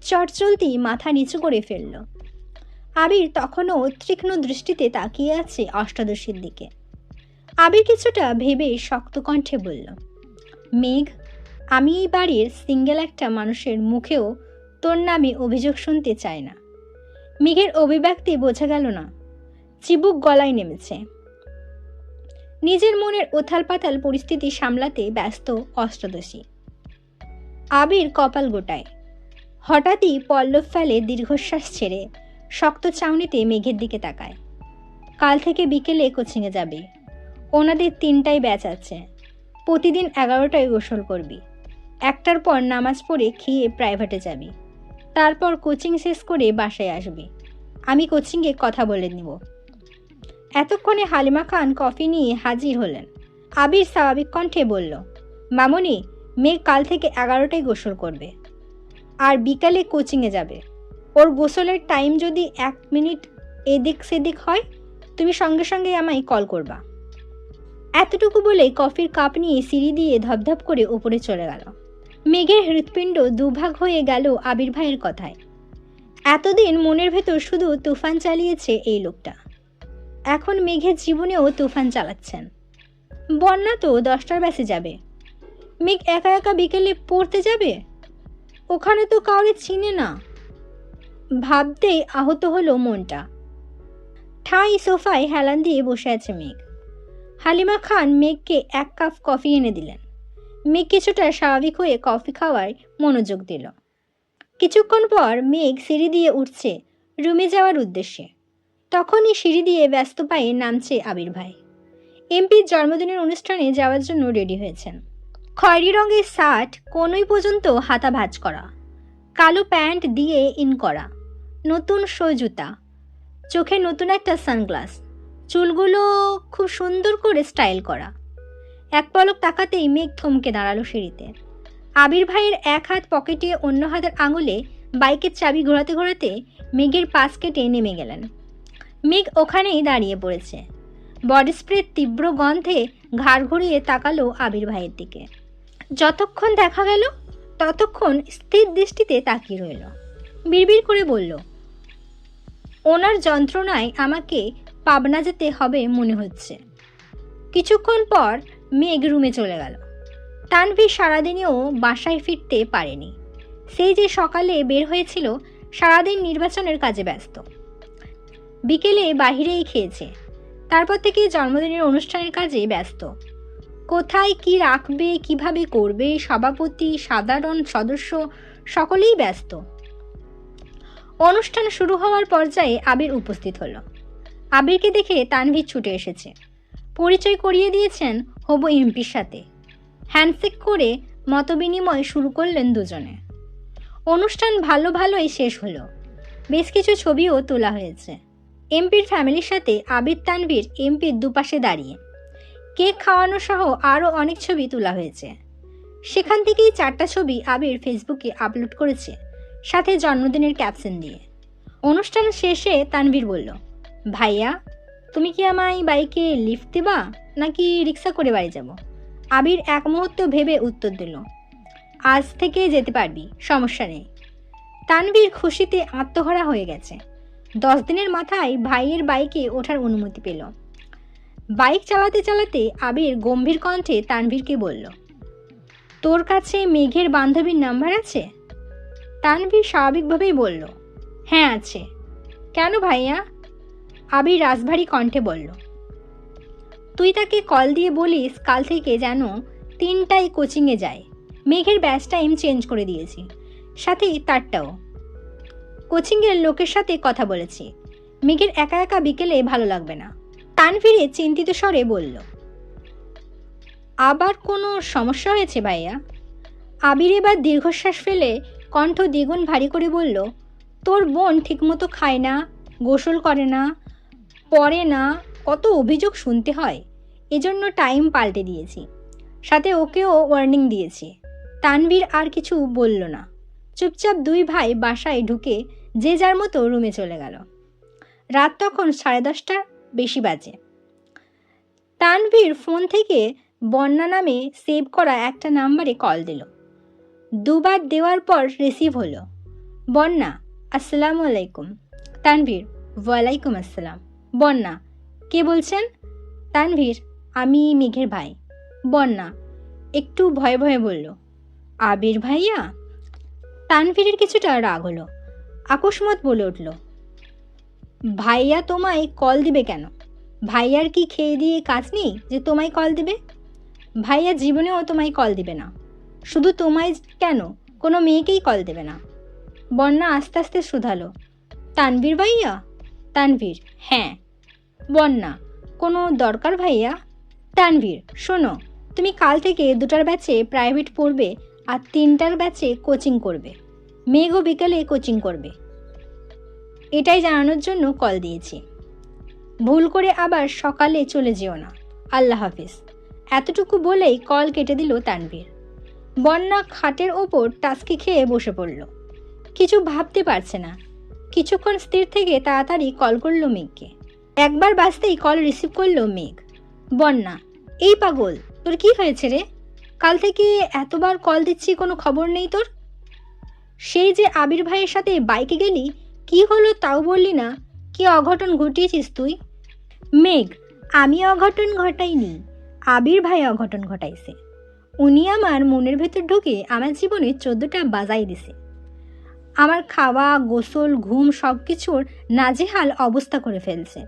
চটচলতি মাথা নিচু করে ফেলল। আবির তখনও তীক্ষ্ণ দৃষ্টিতে তাকিয়ে আছে অষ্টাদশীর দিকে। আবির কিছুটা ভেবে শক্ত কণ্ঠে বলল, মেঘ, আমি এই বাড়ির সিঙ্গেল একটা মানুষের মুখেও তোর নামে অভিযোগ শুনতে চাই না। মেঘের অভিব্যক্তি বোঝা গেল না। চিবুক গলায় নেমেছে। নিজের মনের উথাল পাতাল পরিস্থিতি সামলাতে ব্যস্ত অষ্টাদশী। আবির কপাল গোটায়। হঠাৎই পল্লব ফেলে দীর্ঘশ্বাস ছেড়ে শক্ত চাউনিতে মেঘের দিকে তাকায়। কাল থেকে বিকেলে কোচিংয়ে যাবে। ওনাদের 3টায় ব্যাচ আছে। প্রতিদিন 11টায় গোসল করবি। 1টার পর নামাজ পড়ে খেয়ে প্রাইভেটে যাবি। তারপর কোচিং শেষ করে বাসায় আসবি। আমি কোচিংয়ে কথা বলে নিব। এতক্ষণে হালিমা খান কফি নিয়ে হাজির হলেন। আবির স্বাভাবিক কণ্ঠে বলল, মামনি, মেঘ কাল থেকে 11টায় গোসল করবে আর বিকালে কোচিংয়ে যাবে। ওর গোসলের টাইম যদি 1 মিনিট এদিক সেদিক হয়, তুমি সঙ্গে সঙ্গে আমায় কল করবা। এতটুকু বলে কফির কাপ নিয়ে সিঁড়ি দিয়ে ধপধপ করে ওপরে চলে গেল। মেঘের হৃৎপিণ্ড দুভাগ হয়ে গেল আবির ভাইয়ের কথায়। এতদিন মনের ভেতর শুধু তুফান চালিয়েছে এই লোকটা, এখন মেঘের জীবনেও তুফান চালাচ্ছেন। বন্যা তো 10টার ব্যাচে যাবে, মেঘ একা একা বিকেলে পড়তে যাবে, ওখানে তো কাউরে চিনে না। ভাবতেই আহত হলো মনটা। ঠাই সোফায় হেলান দিয়ে বসে আছে মেঘ। হালিমা খান মেঘকে 1 কাপ কফি এনে দিলেন। মেঘ কিছুটা স্বাভাবিক হয়ে কফি খাওয়ার মনোযোগ দিল। কিছুক্ষণ পর মেঘ সিঁড়ি দিয়ে উঠছে রুমে যাওয়ার উদ্দেশ্যে। তখনই সিঁড়ি দিয়ে ব্যস্ত পায়ে নামছে আবির ভাই। এমপির জন্মদিনের অনুষ্ঠানে যাওয়ার জন্য রেডি হয়েছেন। খয়েরি রঙের শার্ট কোনই পর্যন্ত হাতা ভাঁজ করা, কালো প্যান্ট দিয়ে ইন করা, নতুন শো জুতা, চোখে নতুন একটা সানগ্লাস, চুলগুলো খুব সুন্দর করে স্টাইল করা। এক পলক তাকাতেই মেঘ থমকে দাঁড়ালো সিঁড়িতে। আবির ভাইয়ের এক হাত পকেটে, অন্য হাতের আঙুলে বাইকের চাবি ঘোরাতে ঘোরাতে মেঘের পাশ কেটে নেমে গেলেন। মেঘ ওখানেই দাঁড়িয়ে পড়েছে। বডি স্প্রের তীব্র গন্ধে ঘাড় ঘুরিয়ে তাকালো আবির ভাইয়ের দিকে। যতক্ষণ দেখা গেল ততক্ষণ স্থির দৃষ্টিতে তাকিয়ে রইল। বিড়বিড় করে বলল, ওনার যন্ত্রণায় আমাকে পাবনা যেতে হবে মনে হচ্ছে। কিছুক্ষণ পর মেঘ রুমে চলে গেল। তানভীর সারাদিনেও বাসায় ফিরতে পারেনি। সেই যে সকালে বের হয়েছিল, সারাদিন নির্বাচনের কাজে ব্যস্ত। বিকেলে বাহিরেই খেয়েছে, তারপর থেকে জন্মদিনের অনুষ্ঠানের কাজে ব্যস্ত। কোথায় কি রাখবে, কিভাবে করবে, সভাপতি, সাধারণ সদস্য সকলেই ব্যস্ত। অনুষ্ঠান শুরু হওয়ার পর্যায়ে আবির উপস্থিত হলো। আবিরকে দেখে তানভীর ছুটে এসেছে। পরিচয় করিয়ে দিয়েছেন হবু এমপির সাথে। হ্যান্ডশেক করে মতবিনিময় শুরু করলেন দুজনে। অনুষ্ঠান ভালোই শেষ হলো। বেশ কিছু ছবিও তোলা হয়েছে। এমপির ফ্যামিলির সাথে আবির, তানভীর এমপির দুপাশে দাঁড়িয়ে। কেক খাওয়ানো সহ আরও অনেক ছবি তোলা হয়েছে। সেখান থেকেই 4টা ছবি আবির ফেসবুকে আপলোড করেছে, সাথে জন্মদিনের ক্যাপশন দিয়ে। অনুষ্ঠান শেষে তানভীর বলল, ভাইয়া, তুমি কি আমায় বাইকে লিফট দেবা নাকি রিক্সা করে বাড়ি যাব? আবির এক মুহূর্ত ভেবে উত্তর দিল, আজ থেকে যেতে পারবি, সমস্যা নেই। তানভীর খুশিতে আত্মহারা হয়ে গেছে। 10 দিনের মাথায় ভাইয়ের বাইকে ওঠার অনুমতি পেল। বাইক চালাতে চালাতে আবির গম্ভীর কণ্ঠে তানভীরকে বলল, তোর কাছে মেঘের বান্ধবীর নাম্বার আছে? তানভীর স্বাভাবিকভাবেই বলল, হ্যাঁ আছে। কেন ভাইয়া? আবির রাজভারী কণ্ঠে বলল, তুই তাকে কল দিয়ে বলিস কাল থেকে যেন 3টায় কোচিংয়ে যায়। মেঘের ব্যাচ টাইম চেঞ্জ করে দিয়েছি, সাথে তারটাও। কোচিংয়ের লোকের সাথে কথা বলেছি, মেঘের একা একা বিকেলে ভালো লাগবে না। তানভীরে চিন্তিত স্বরে বলল, আবার কোনো সমস্যা হয়েছে ভাইয়া? আবির এবার দীর্ঘশ্বাস ফেলে কণ্ঠ দ্বিগুণ ভারী করে বলল, তোর বোন ঠিকমতো খায় না, গোসল করে না, পড়ে না, কত অভিযোগ শুনতে হয়। এজন্য টাইম পাল্টে দিয়েছি, সাথে ওকেও ওয়ার্নিং দিয়েছি। তানভীর আর কিছু বলল না। চুপচাপ 2 ভাই বাসায় ঢুকে যে যার মতো রুমে চলে গেল। রাত তখন 10:30টার বেশি বাজে। তানভীর ফোন থেকে বন্যা নামে সেভ করা একটা নাম্বারে কল দিল। 2 বার দেওয়ার পর রিসিভ হলো। বন্যা, আসসালামু আলাইকুম। তানভীর, ওয়ালাইকুম আসসালাম। বন্যা, কে বলছেন? তানভীর, আমি মেঘের ভাই। বন্যা একটু ভয়ে ভয়ে বলল, আবির ভাইয়া? তানভীরের কিছুটা রাগ হলো। আকস্মাত বলে উঠল, ভাইয়া তোমায় কল দিবে কেন? ভাইয়ার কি খেয়ে দিয়ে কাজ নেই যে তোমায় কল দিবে? ভাইয়া জীবনেও তোমায় কল দিবে না। শুধু তোমায় কেন, কোনো মেয়েকেই কল দেবে না। বন্যা আস্তে আস্তে শুধালো, তানভীর ভাইয়া? তানভীর, হ্যাঁ। বন্যা, কোনো দরকার ভাইয়া? তানভীর, শোনো, তুমি কাল থেকে 2টার ব্যাচে প্রাইভেট পড়বে আর 3টার ব্যাচে কোচিং করবে। মেঘও বিকালে কোচিং করবে, এটাই জানানোর জন্য কল দিয়েছি। ভুল করে আবার সকালে চলে যেও না। আল্লাহ হাফিজ। এতটুকু বলেই কল কেটে দিল তানভীর। বন্যা খাটের ওপর টাস্কি খেয়ে বসে পড়ল। কিছু ভাবতে পারছে না। কিছুক্ষণ স্থির থেকে তাড়াতাড়ি কল করলো মেঘকে। একবার বাজতেই কল রিসিভ করলো মেঘ। বন্যা, এই পাগল, তোর কি হয়েছে রে? কাল থেকে এতবার কল দিচ্ছি, কোনো খবর নেই তোর? সেই যে আবির ভাইয়ের সাথে বাইকে গেলি, কি হলো তাও বললি না। কি অঘটন ঘটিয়েছিস তুই? মেঘ, আমি অঘটন ঘটাইনি, আবির ভাই অঘটন ঘটাইছে। উনি আমার মনের ভেতর ঢুকে আমার জীবনে 14টা বাজাই দিছে। আমার খাওয়া, গোসল, ঘুম সব কিছুর নাজেহাল অবস্থা করে ফেলছে।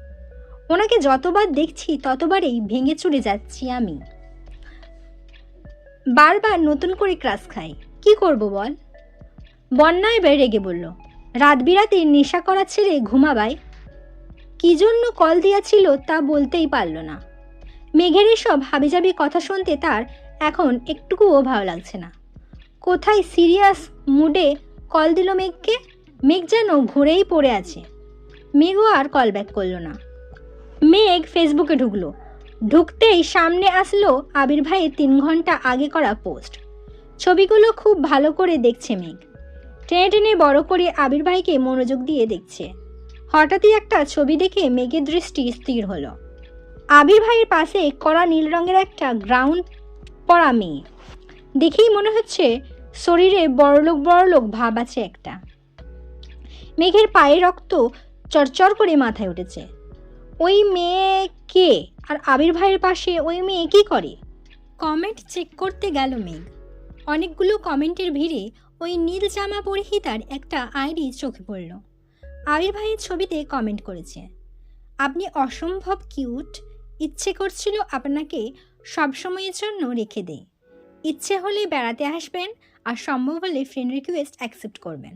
ওনাকে যতবার দেখছি ততবারই ভেঙে চুরে যাচ্ছি আমি। বারবার নতুন করে ক্রাশ খাই, কি করব বল? বন্যা এবার রেগে বলল, রাত বিরাতে নেশা করা ছেড়ে ঘুমাবাই। কি জন্য কল দিয়াছিল তা বলতেই পারল না। মেঘের এসব হাবিজাবি কথা শুনতে তার এখন একটুকুও ভালো লাগছে না। কোথায় সিরিয়াস মুডে কল দিল মেঘকে। মেঘ যেন ঘুরেই পড়ে আছে। মেঘও আর কল ব্যাক করলো না। মেঘ ফেসবুকে ঢুকলো। ঢুকতেই সামনে আসলো আবির ভাইয়ের 3 ঘন্টা আগে করা পোস্ট। ছবিগুলো খুব ভালো করে দেখছে মেঘ। টেনে টেনে বড় করে আবির ভাইকে মনোযোগ দিয়ে দেখছে। হঠাৎই একটা ছবি দেখে মেঘের দৃষ্টি স্থির হলো। আবির ভাইয়ের পাশে কড়া নীল রঙের একটা গ্রাউন্ড পরা মেয়ে। দেখেই মনে হচ্ছে শরীরে বড়লোক বড়লোক ভাব আছে একটা। মেঘের পায়ে রক্ত চরচর করে মাথায় উঠেছে। ওই মেয়ে কে? আর আবির ভাইয়ের পাশে ওই মেয়ে কি করে? কমেন্ট চেক করতে গেল মেঘ। অনেকগুলো কমেন্টের ভিড়ে ওই নীল জামা পরিহিতার একটা আইডি চোখে পড়ল। আবির ভাইয়ের ছবিতে কমেন্ট করেছে, আপনি অসম্ভব কিউট, ইচ্ছে করছিল আপনাকে সবসময়ের জন্য রেখে দেই। ইচ্ছে হলে বেড়াতে আসবেন, আর সম্ভব হলে ফ্রেন্ড রিকোয়েস্ট অ্যাকসেপ্ট করবেন।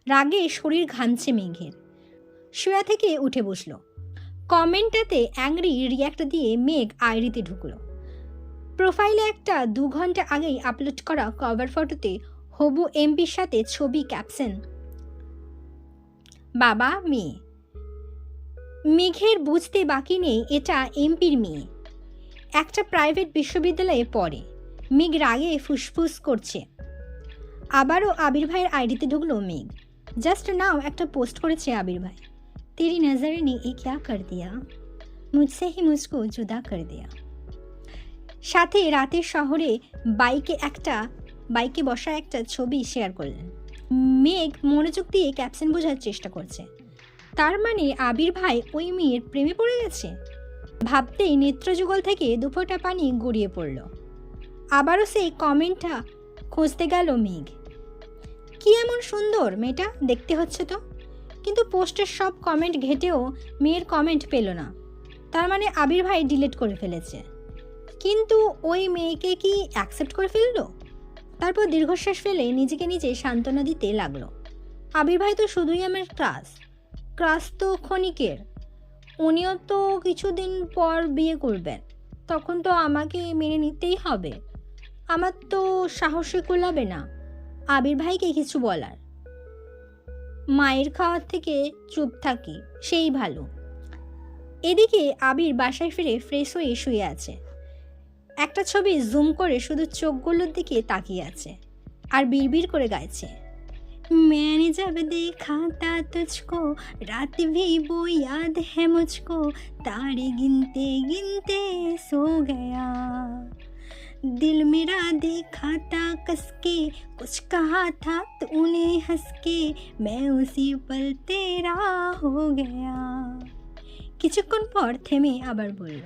রাগে শরীর ঘামছে মেঘের। শোয়া থেকে উঠে বসল। কমেন্টটাতে অ্যাংরি রিয়াক্ট দিয়ে মেঘ আইডিতে ঢুকলো। প্রোফাইলে একটা 2 ঘন্টা আগেই আপলোড করা কভার ফটোতে হবু এমপির সাথে ছবি, ক্যাপশন বাবা মেয়ে। মেঘের বুঝতে বাকি নেই এটা এমপির মেয়ে, একটা প্রাইভেট বিশ্ববিদ্যালয়ে পড়ে। মেঘ রাগে ফুসফুস করছে। আবারও আবির ভাইয়ের আইডিতে ঢুকলো মেঘ। জাস্ট নাও একটা পোস্ট করেছে আবির ভাই, তেরি নজরে নে এ ক্যা কর দিয়া, মুঝসে হি মুঝকো জুদা কর দিয়া। সাথে রাতের শহরে বাইকে বসা একটা ছবি শেয়ার করলেন। মেঘ মনোযোগ দিয়ে ক্যাপশন বোঝার চেষ্টা করছে। তার মানে আবির ভাই ওই মেয়ের প্রেমে পড়ে গেছে। ভাবতেই নেত্রযুগল থেকে 2 ফোঁটা পানি গড়িয়ে পড়ল। আবারও সেই কমেন্টটা খুঁজতে গেল মেঘ। কি এমন সুন্দর মেয়েটা দেখতে হচ্ছে তো, কিন্তু পোস্টের সব কমেন্ট ঘেটেও মেয়ের কমেন্ট পেল না। তার মানে আবির ভাই ডিলিট করে ফেলেছে। কিন্তু ওই মেয়েকে কি অ্যাকসেপ্ট করে ফেললো? তারপর দীর্ঘশ্বাস ফেলে নিজেকে নিজে সান্ত্বনা দিতে লাগলো। আবির ভাই তো শুধুই আমার ক্রাশ তো ক্ষণিকের। উনিও তো কিছুদিন পর বিয়ে করবেন, তখন তো আমাকে মেনে নিতেই হবে। আমার তো সাহসে কুলাবে না আবির ভাইকে কিছু বলার। মায়ের খাওয়ার থেকে চুপ থাকি সেই ভালো। এদিকে আবির বাসায় ফিরে ফ্রেশ হয়ে শুয়ে আছে। একটা ছবি জুম করে শুধু চোখগুলোর দিকে তাকিয়ে আছে আর বিড়বিড় করে গাইছে, मैंने जब देखा था तुझको रात भी वो याद है मुझको, तारे गिनते गिनते सो गया, दिल मेरा देखा था कसके, कुछ कहा था तूने हंस के, मैं उसी पल तेरा हो गया। কিছুক্ষণ পর থেমে আবার বলল,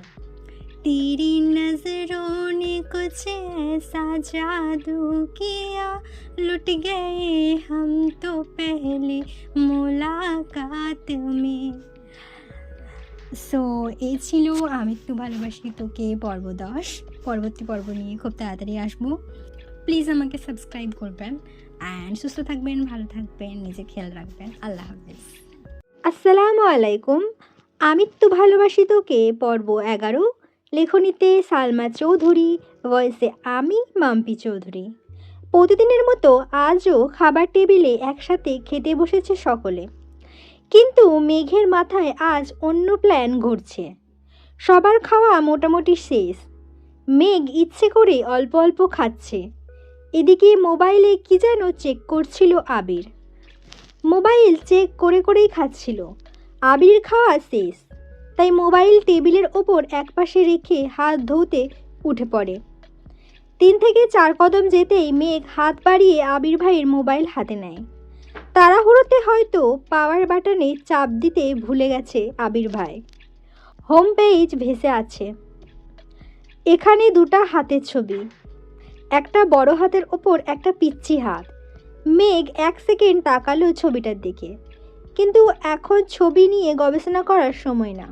तेरी नजरों ने कुछ ऐसा जादू किया, लुट गए हम तो पहले मुलाकात में। সো এই ছিল আমি একটু ভালোবাসি তোকে পর্ব 10। পরবর্তী পর্ব নিয়ে খুব তাড়াতাড়ি আসবো। প্লিজ আমাকে সাবস্ক্রাইব করবেন অ্যান্ড সুস্থ থাকবেন, ভালো থাকবেন, নিজে খেয়াল রাখবেন। আল্লাহ হাফেজ। আসসালামু আলাইকুম। আমি একটু ভালোবাসি তোকে পর্ব 11। লেখনীতে সালমা চৌধুরী, ভয়েসে আমি মাম্পি চৌধুরী। প্রতিদিনের মতো আজও খাবার টেবিলে একসাথে খেতে বসেছে সকলে, কিন্তু মেঘের মাথায় আজ অন্য প্ল্যান ঘুরছে। সবার খাওয়া মোটামুটি শেষ। মেঘ ইচ্ছে করে অল্প অল্প খাচ্ছে। এদিকে মোবাইলে কি যেন চেক করছিল আবির। মোবাইল চেক করে করেই খাচ্ছিল। আবির খাওয়া শেষ, তাই মোবাইল টেবিলের ওপর একপাশে রেখে হাত ধুতে উঠে পড়ে। 3 থেকে 4 কদম যেতেই মেঘ হাত বাড়িয়ে আবির ভাইয়ের মোবাইল হাতে নেয়। তাড়াহুড়োতে হয়তো পাওয়ার বাটনে চাপ দিতে ভুলে গেছে আবির ভাই। হোম পেজ ভেসে আছে। এখানে 2টা হাতের ছবি, একটা বড় হাতের ওপর একটা পিচ্চি হাত। মেঘ 1 সেকেন্ড তাকালো ছবিটার দিকে, কিন্তু এখন ছবি নিয়ে গবেষণা করার সময় না,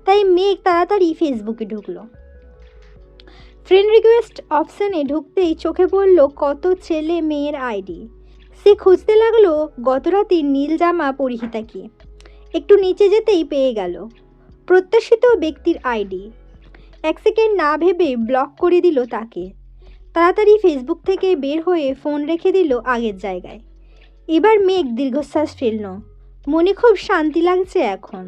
তাই মেঘ তাড়াতাড়ি ফেসবুকে ঢুকলো। ফ্রেন্ড রিকোয়েস্ট অপশানে ঢুকতেই চোখে পড়ল কত ছেলে মেয়ের আইডি। সে খুঁজতে লাগলো গত রাতে নীল জামা পরিহিতাকে। একটু নিচে যেতেই পেয়ে গেল প্রত্যাশিত ব্যক্তির আইডি। 1 সেকেন্ড না ভেবে ব্লক করে দিল তাকে। তাড়াতাড়ি ফেসবুক থেকে বের হয়ে ফোন রেখে দিল আগের জায়গায়। এবার মেঘ দীর্ঘশ্বাস ফেলল। মনে খুব শান্তি লাগছে এখন।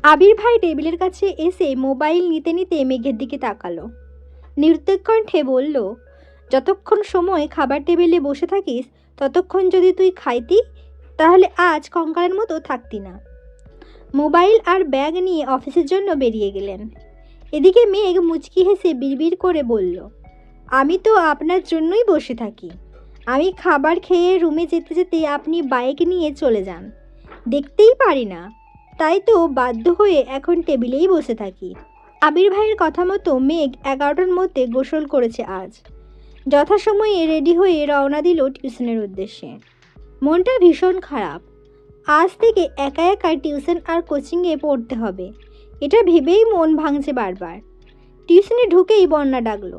আবির ভাই টেবিলের কাছে এসে মোবাইল নিতে নিতে মেঘের দিকে তাকালো। নির্তেক কণ্ঠে বলল, যতক্ষণ সময় খাবার টেবিলে বসে থাকিস ততক্ষণ যদি তুই খাইতি তাহলে আজ কঙ্কালের মতো থাকতি না। মোবাইল আর ব্যাগ নিয়ে অফিসের জন্য বেরিয়ে গেলেন। এদিকে মেঘ মুচকি হেসে বিড়বিড় করে বলল, আমি তো আপনার জন্যই বসে থাকি। আমি খাবার খেয়ে রুমে যেতে যেতে আপনি বাইক নিয়ে চলে যান, দেখতেই পারি না, তাই তো বাধ্য হয়ে এখন টেবিলেই বসে থাকি। আবির ভাইয়ের কথা মতো মেঘ 11টার মধ্যে গোসল করেছে আজ। যথাসময়ে রেডি হয়ে রওনা দিল টিউশনের উদ্দেশ্যে। মনটা ভীষণ খারাপ। আজ থেকে একা একা টিউশন আর কোচিংয়ে পড়তে হবে, এটা ভেবেই মন ভাঙছে বারবার। টিউশনে ঢুকেই বন্যা ডাকলো,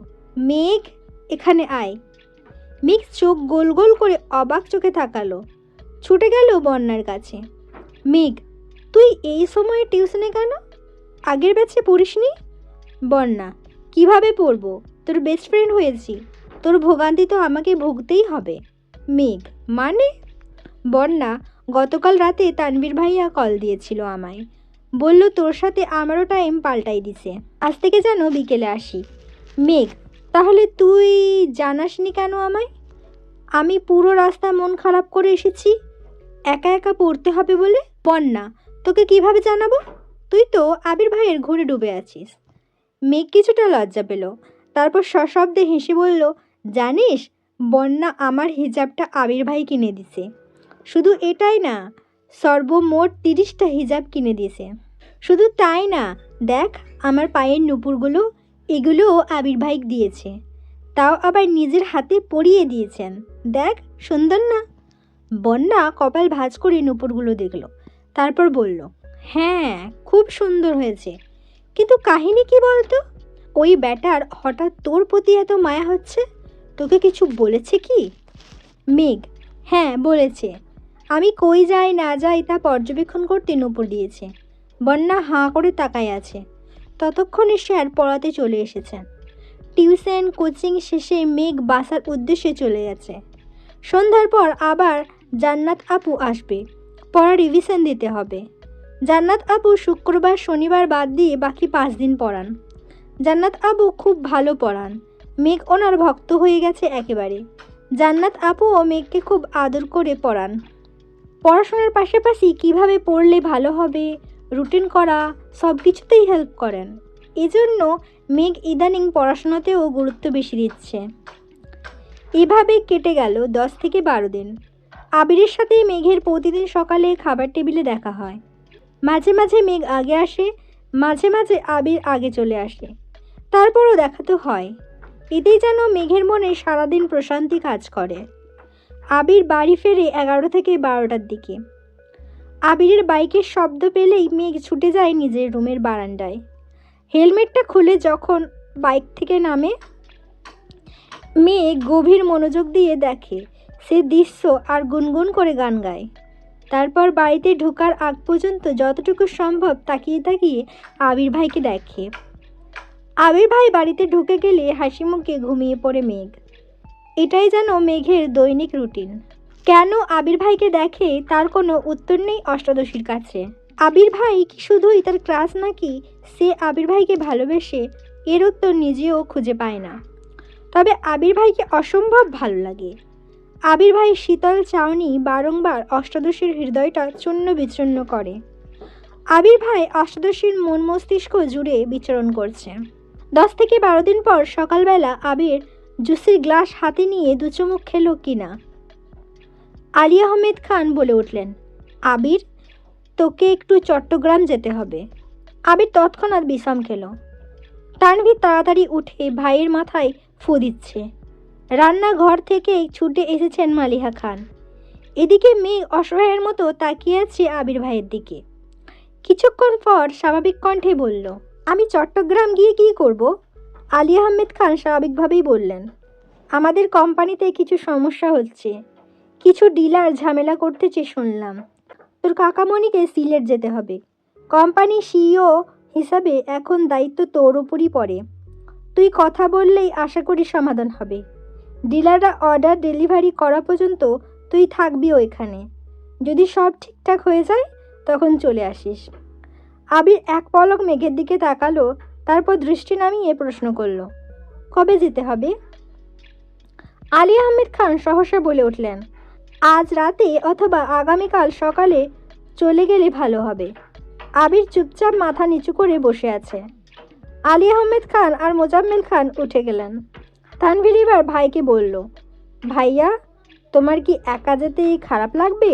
মেঘ এখানে আয়। মেঘ চোখ গোল গোল করে অবাক চোখে তাকালো। ছুটে গেল বন্যার কাছে। মেঘ, তুই এই সময়ে টিউশনে কেন? আগের ব্যাচে পড়িসনি? বন্যা, কিভাবে পড়বো? তোর বেস্ট ফ্রেন্ড হয়েছি, তোর ভোগান্তি তো আমাকে ভুগতেই হবে। মেঘ, মানে? বন্যা, গতকাল রাতে তানবীর ভাইয়া কল দিয়েছিল আমায়, বলল তোর সাথে আমারও টাইম পাল্টাই দিছে, আজ থেকে যেন বিকেলে আসি। মেঘ, তাহলে তুই জানাসনি কেন আমায়? আমি পুরো রাস্তা মন খারাপ করে এসেছি একা একা পড়তে হবে বলে। বন্যা, তোকে কিভাবে জানাবো? তুই তো আবির ভাইয়ের ঘুরে ডুবে আছিস। মেঘ কিছুটা লজ্জা পেল, তারপর সশব্দে হেসে বলল, জানিস বন্যা আমার হিজাবটা আবির ভাই কিনে দিছে। শুধু এটাই না, সর্বমোট 30টা হিজাব কিনে দিয়েছে। শুধু তাই না, দেখ আমার পায়ের নুপুরগুলো, এগুলোও আবির ভাই দিয়েছে, তাও আবার নিজের হাতে পরিয়ে দিয়েছেন। দেখ সুন্দর না? বন্যা কপাল ভাঁজ করে নুপুরগুলো দেখল, তারপর বলল, হ্যাঁ খুব সুন্দর হয়েছে, কিন্তু কাহিনী কি বলতো? ওই ব্যাটার হঠাৎ তোর প্রতি এত মায়া হচ্ছে, তোকে কিছু বলেছে কি? মেঘ, হ্যাঁ বলেছে, আমি কই যাই না যাই তা পর্যবেক্ষণ করতে নুপুর দিয়েছে। বন্যা হাঁ করে তাকায় আছে। ততক্ষণে স্যার পড়াতে চলে এসেছেন। টিউশন কোচিং শেষে মেঘ বাসার উদ্দেশ্যে চলে গেছে। সন্ধ্যার পর আবার জান্নাত আপু আসবে, পড়া রিভিশন দিতে হবে। জান্নাত আপু শুক্রবার শনিবার বাদ দিয়ে বাকি 5 দিন পড়ান। জান্নাত আপু খুব ভালো পড়ান। মেঘ ওনার ভক্ত হয়ে গেছে একেবারে। জান্নাত আপুও মেঘকে খুব আদর করে পড়ান। পড়াশোনার পাশাপাশি কিভাবে পড়লে ভালো হবে, রুটিন করা, সব কিছুতেই হেল্প করেন। এজন্য মেঘ ইদানিং পড়াশোনাতেও গুরুত্ব বেশি দিচ্ছে। এভাবে কেটে গেল 10 থেকে 12 দিন। আবিরের সাথে মেঘের প্রতিদিন সকালে খাবার টেবিলে দেখা হয়। মাঝে মাঝে মেঘ আগে আসে, মাঝে মাঝে আবির আগে চলে আসে, তারপরও দেখা তো হয়। এতেই যেন মেঘের মনে সারাদিন প্রশান্তি কাজ করে। আবির বাড়ি ফেরে 11 থেকে 12টার দিকে। আবিরের বাইকের শব্দ পেলেই মেঘ ছুটে যায় নিজের রুমের বারান্দায়। হেলমেটটা খুলে যখন বাইক থেকে নামে, মেঘ গভীর মনোযোগ দিয়ে দেখে সে দৃশ্য আর গুনগুন করে গান গায়। তারপর বাড়িতে ঢোকার আগ পর্যন্ত যতটুকু সম্ভব তাকিয়ে তাকিয়ে আবির ভাইকে দেখে। আবির ভাই বাড়িতে ঢুকে গেলে হাসি মুখে ঘুমিয়ে পড়ে মেঘ। এটাই যেন মেঘের দৈনিক রুটিন। কেন আবির ভাইকে দেখে তার কোনো উত্তর নেই অষ্টাদশীর কাছে। আবির ভাই কি শুধুই তার ক্রাশ নাকি সে আবির ভাইকে ভালোবেসে, এর উত্তর নিজেও খুঁজে পায় না। তবে আবির ভাইকে অসম্ভব ভালো লাগে। আবির ভাই শীতল চাউনি বারংবার অষ্টাদশীর হৃদয়টা চূর্ণ বিচূর্ণ করে। আবির ভাই অষ্টাদশীর মন মস্তিষ্ক জুড়ে বিচরণ করছে। 10 থেকে 12 দিন পর সকালবেলা আবির জুসের গ্লাস হাতে নিয়ে দু চুমুক খেলো কিনা। আলী আহমেদ খান বলে উঠলেন, আবির, তোকে একটু চট্টগ্রাম যেতে হবে। আবির তৎক্ষণাৎ বিশ্রাম খেল। তানভীর তাড়াতাড়ি উঠে ভাইয়ের মাথায় ফু দিচ্ছে। রান্নাঘর থেকে ছুটে এসেছেন মালিহা খান। এদিকে মেয়ে অসহায়ের মতো তাকিয়ে আছে আবির ভাইয়ের দিকে। কিছুক্ষণ পর স্বাভাবিক কণ্ঠে বলল, আমি চট্টগ্রাম গিয়ে কী করব? আলী আহমেদ খান স্বাভাবিকভাবেই বললেন, আমাদের কোম্পানিতে কিছু সমস্যা হচ্ছে, কিছু ডিলার ঝামেলা করতেছে শুনলাম। তোর কাকামণিকে সিলেট যেতে হবে। কোম্পানি সিইও হিসাবে এখন দায়িত্ব তোর উপরই পড়ে। তুই কথা বললেই আশা করি সমাধান হবে। ডিলাররা অর্ডার ডেলিভারি করা পর্যন্ত তুই থাকবি ওইখানে। যদি সব ঠিকঠাক হয়ে যায় তখন চলে আসিস। আবির এক পলক মেঘের দিকে তাকালো, তারপর দৃষ্টি নামিয়ে প্রশ্ন করলো, কবে যেতে হবে? আলী আহমেদ খান সহসা বলে উঠলেন, আজ রাতে অথবা আগামীকাল সকালে চলে গেলে ভালো হবে। আবির চুপচাপ মাথা নিচু করে বসে আছে। আলী আহমেদ খান আর মোজাম্মেল খান উঠে গেলেন। তানভীর এবার ভাইকে বলল, ভাইয়া, তোমার কি একা যেতে খারাপ লাগবে?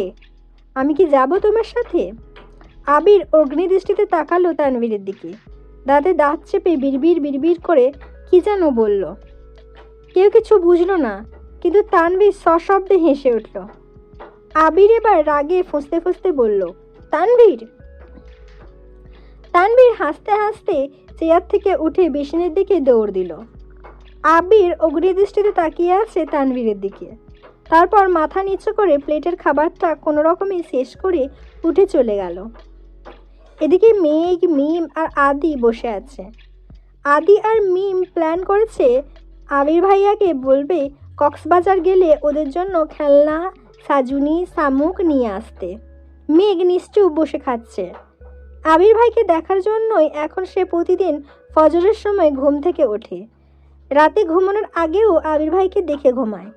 আমি কি যাব তোমার সাথে? আবির অগ্নিদৃষ্টিতে তাকালো তানভীরের দিকে। দাঁতে দাঁত চেপে বিড়বিড় বিড়বিড় করে কি যেন বলল। কেউ কিছু বুঝলো না, কিন্তু তানভীর সশব্দে হেসে উঠল। আবির এবার রাগে ফুঁসতে ফুঁসতে বলল, তানভীর। তানভীর হাসতে হাসতে চেয়ার থেকে উঠে বেসিনের দিকে দৌড় দিল। আবির অগ্নিদৃষ্টিতে তাকিয়ে আছে তানভীরের দিকে। তারপর মাথা নিচু করে প্লেটের খাবারটা কোনো রকমে শেষ করে উঠে চলে গেল। এদিকে মেঘ, মিম আর আদি বসে আছে। আদি আর মিম প্ল্যান করেছে আবির ভাইয়াকে বলবে কক্সবাজার গেলে ওদের জন্য খেলনা, সাজুনি, শামুক নিয়ে আসতে। মেঘ নিশ্চুপ বসে খাচ্ছে। আবির ভাইকে দেখার জন্যই এখন সে প্রতিদিন ফজরের সময় ঘুম থেকে ওঠে। রাতে ঘুমানোর আগেও আবির ভাইকে দেখে ঘুমায়।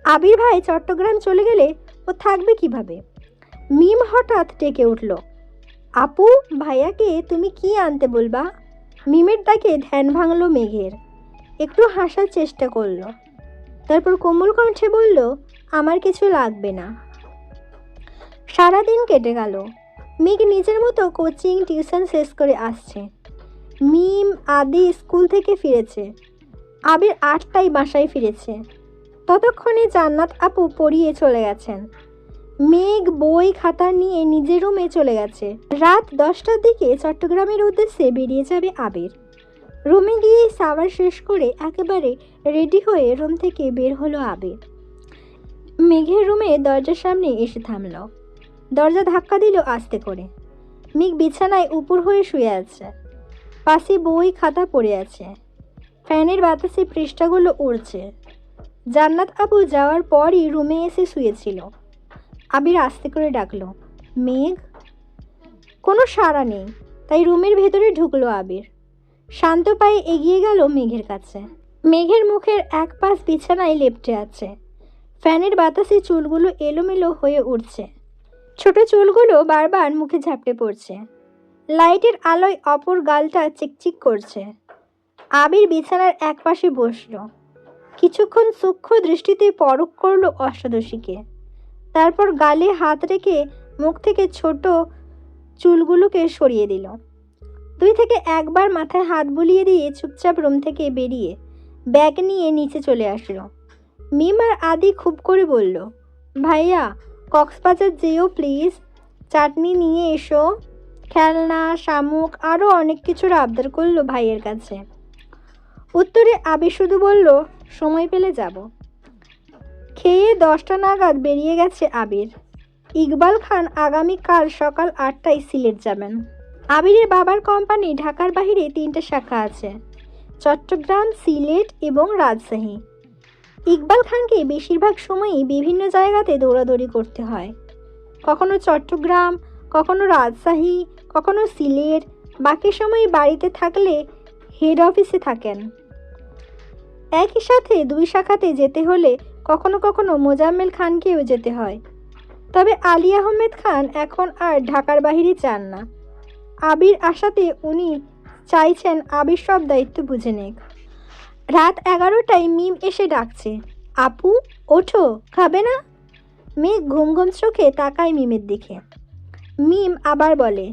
আবির ভাই চট্টগ্রাম চলে গেলে ও থাকবে কিভাবে? মিম হঠাৎ ডেকে উঠল, আপু, ভাইয়াকে তুমি কি আনতে বলবা? মিমের ডাকে ধ্যান ভাঙল মেঘের। একটু হাসার চেষ্টা করলো, তারপর কোমল কণ্ঠে বলল, আমার কিছু লাগবে না। সারাদিন কেটে গেল। মেঘ নিজের মতো কোচিং টিউশন শেষ করে আসছে। মিম, আদি স্কুল থেকে ফিরেছে। আবির 8টায় বাসায় ফিরেছে। ততক্ষণে জান্নাত আপু পড়িয়ে চলে গেছেন। মেঘ বই খাতা নিয়ে নিজের রুমে চলে গেছে। রাত 10টার দিকে চট্টগ্রামের উদ্দেশ্যে বেরিয়ে যাবে আবির। রুমে গিয়ে সাবার শেষ করে একেবারে রেডি হয়ে রুম থেকে বের হলো আবির। মেঘের রুমে দরজার সামনে এসে থামল। দরজা ধাক্কা দিল আস্তে করে। মেঘ বিছানায় উপর হয়ে শুয়ে আছে। পাশে বই খাতা পড়ে আছে। ফ্যানের বাতাসে পৃষ্ঠাগুলো উড়ছে। জান্নাত আপু যাওয়ার পরই রুমে এসে শুয়েছিল। আবির আস্তে করে ডাকলো, মেঘ। কোনো সাড়া নেই, তাই রুমের ভেতরে ঢুকলো আবির। শান্ত পায়ে এগিয়ে গেল মেঘের কাছে। মেঘের মুখের এক পাশ বিছানায় লেপ্টে আছে। ফ্যানের বাতাসে চুলগুলো এলোমেলো হয়ে উঠছে। ছোট চুলগুলো বারবার মুখে ঝাপটে পড়ছে। লাইটের আলোয় অপর গালটা চিকচিক করছে। আবির বিছানার এক পাশে বসল। কিছুক্ষণ সূক্ষ্ম দৃষ্টিতে পরখ করলো অষ্টাদশীকে। তারপর গালে হাত রেখে মুখ থেকে ছোট চুলগুলোকে সরিয়ে দিল। 2 থেকে 1 বার মাথায় হাত বুলিয়ে দিয়ে চুপচাপ রুম থেকে বেরিয়ে ব্যাগ নিয়ে নিচে চলে আসলো। মিম আর আদি খুব করে বলল, ভাইয়া, কক্সবাজার যেও প্লিজ, চাটনি নিয়ে এসো, খেলনা, শামুক আরও অনেক কিছুর আবদার করলো ভাইয়ের কাছে। উত্তরে আবির শুধু বলল, সময় পেলে যাব। খেয়ে 10টা নাগাদ বেরিয়ে গেছে আবির। ইকবাল খান আগামীকাল সকাল 8টায় সিলেট যাবেন। আবিরের বাবার কোম্পানি ঢাকার বাইরে 3টে শাখা আছে, চট্টগ্রাম, সিলেট এবং রাজশাহী। ইকবাল খানকে বেশিরভাগ সময়ই বিভিন্ন জায়গাতে দৌড়াদৌড়ি করতে হয়। কখনো চট্টগ্রাম, কখনো রাজশাহী, কখনো সিলেট, বাকি সময় বাড়িতে থাকলে হেড অফিসে থাকেন। একই সাথে 2 শাখাতে যেতে হলে কখনো কখনো মোজাম্মেল খানকেও যেতে হয়। তবে আলী আহমেদ খান এখন আর ঢাকার বাইরে চান না। আবির আসাতে উনি চাইছেন আবির সব দায়িত্ব বুঝে নেক। রাত 11টায় মিম এসে ডাকছে, আপু ওঠো, খাবে না? মেঘ ঘুম ঘুম চোখে তাকায় মিমের দিকে। মিম আবার বলে,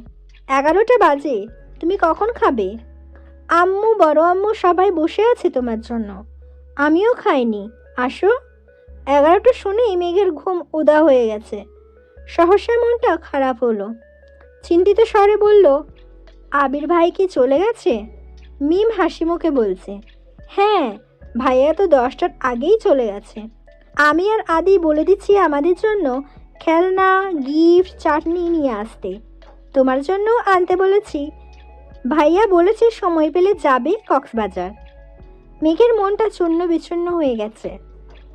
11টা বাজে, তুমি কখন খাবে? আম্মু, বড় আম্মু সবাই বসে আছে তোমার জন্য, আমিও খাইনি, আসো। 11টা শুনেই মেঘের ঘুম উদা হয়ে গেছে। সহসা মনটা খারাপ হলো। চিন্তিত স্বরে বলল, আবির ভাই কি চলে গেছে? মিম হাসি মুখে বলছে, হ্যাঁ, ভাইয়া তো 10টার আগেই চলে গেছে। আমি আর আদি বলে দিচ্ছি আমাদের জন্য খেলনা, গিফট, চাটনি নিয়ে আসতে। তোমার জন্য আনতে বলেছি। ভাইয়া বলেছে সময় পেলে যাবে কক্সবাজার। মেঘের মনটা চূর্ণ বিচূর্ণ হয়ে গেছে।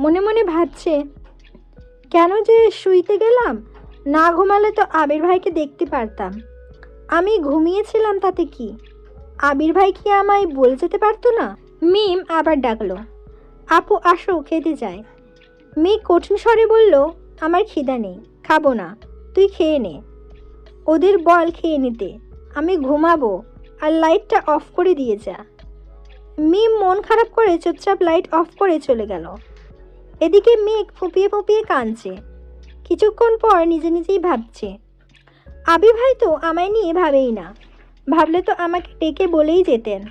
মনে মনে ভাবছে, কেন যে শুইতে গেলাম, না ঘুমালে তো আবির ভাইকে দেখতে পারতাম। আমি ঘুমিয়েছিলাম তাতে কি? আবির ভাই কি আমায় বলে যেতে পারতো না? মিম আবার ডাকলো, আপু আসো, খেতে যাই। মেঘ কঠিন স্বরে বলল, আমার খিদা নেই, খাবো না, তুই খেয়ে নে। ওদের বল খেয়ে নিতে, আমি ঘুমাবো, আর লাইটটা অফ করে দিয়ে যা। মিম মন খারাপ করে চুপচাপ লাইট অফ করে চলে গেল। এদিকে মেঘ ফুপিয়ে ফুপিয়ে কাঁদছে। কিছুক্ষণ পর নিজে নিজেই ভাবছে, আবির ভাই তো আমায় নিয়ে ভাবেই না, ভাবলে তো আমাকে ডেকে বলেই যেতেন।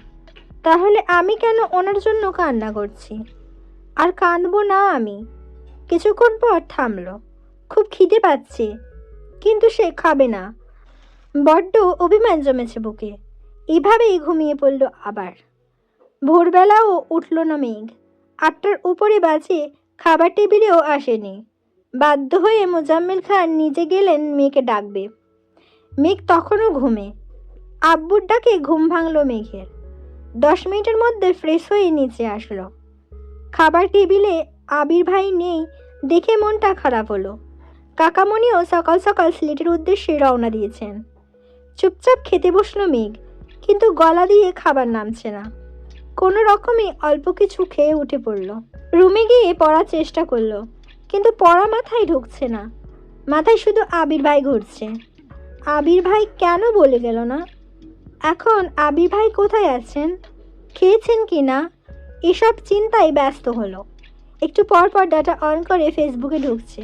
তাহলে আমি কেন ওনার জন্য কান্না করছি? আর কাঁদবো না আমি। কিছুক্ষণ পর থামলো। খুব খিদে পাচ্ছে, কিন্তু সে খাবে না। বড্ড অভিমান জমেছে বুকে। এভাবেই ঘুমিয়ে পড়ল আবার। ভোরবেলাও উঠল না মেঘ। 8টার উপরে বাজে, খাবার টেবিলেও আসেনি। বাধ্য হয়ে মোজাম্মেল খান নিজে গেলেন মেয়েকে ডাকবে। মেঘ তখনও ঘুমে। আব্বুর ডাকে ঘুম ভাঙল মেঘের। 10 মিনিটের মধ্যে ফ্রেশ হয়ে নিচে আসলো। খাবার টেবিলে আবির ভাই নেই দেখে মনটা খারাপ হলো। কাকামণিও সকাল সকাল সিলেটের উদ্দেশ্যে রওনা দিয়েছেন। চুপচাপ খেতে বসলো মেঘ, কিন্তু গলা দিয়ে খাবার নামছে না। কোনো রকমে অল্প কিছু খেয়ে উঠে পড়ল। রুমে গিয়ে পড়ার চেষ্টা করলো, কিন্তু পড়া মাথায় ঢুকছে না। মাথায় শুধু আবির ভাই ঘুরছে। আবির ভাই কেন বলে গেল না? এখন আবির ভাই কোথায় আছেন, খেয়েছেন কি না, এসব চিন্তায় ব্যস্ত হলো। একটু পর পর ডাটা অন করে ফেসবুকে ঢুকছে,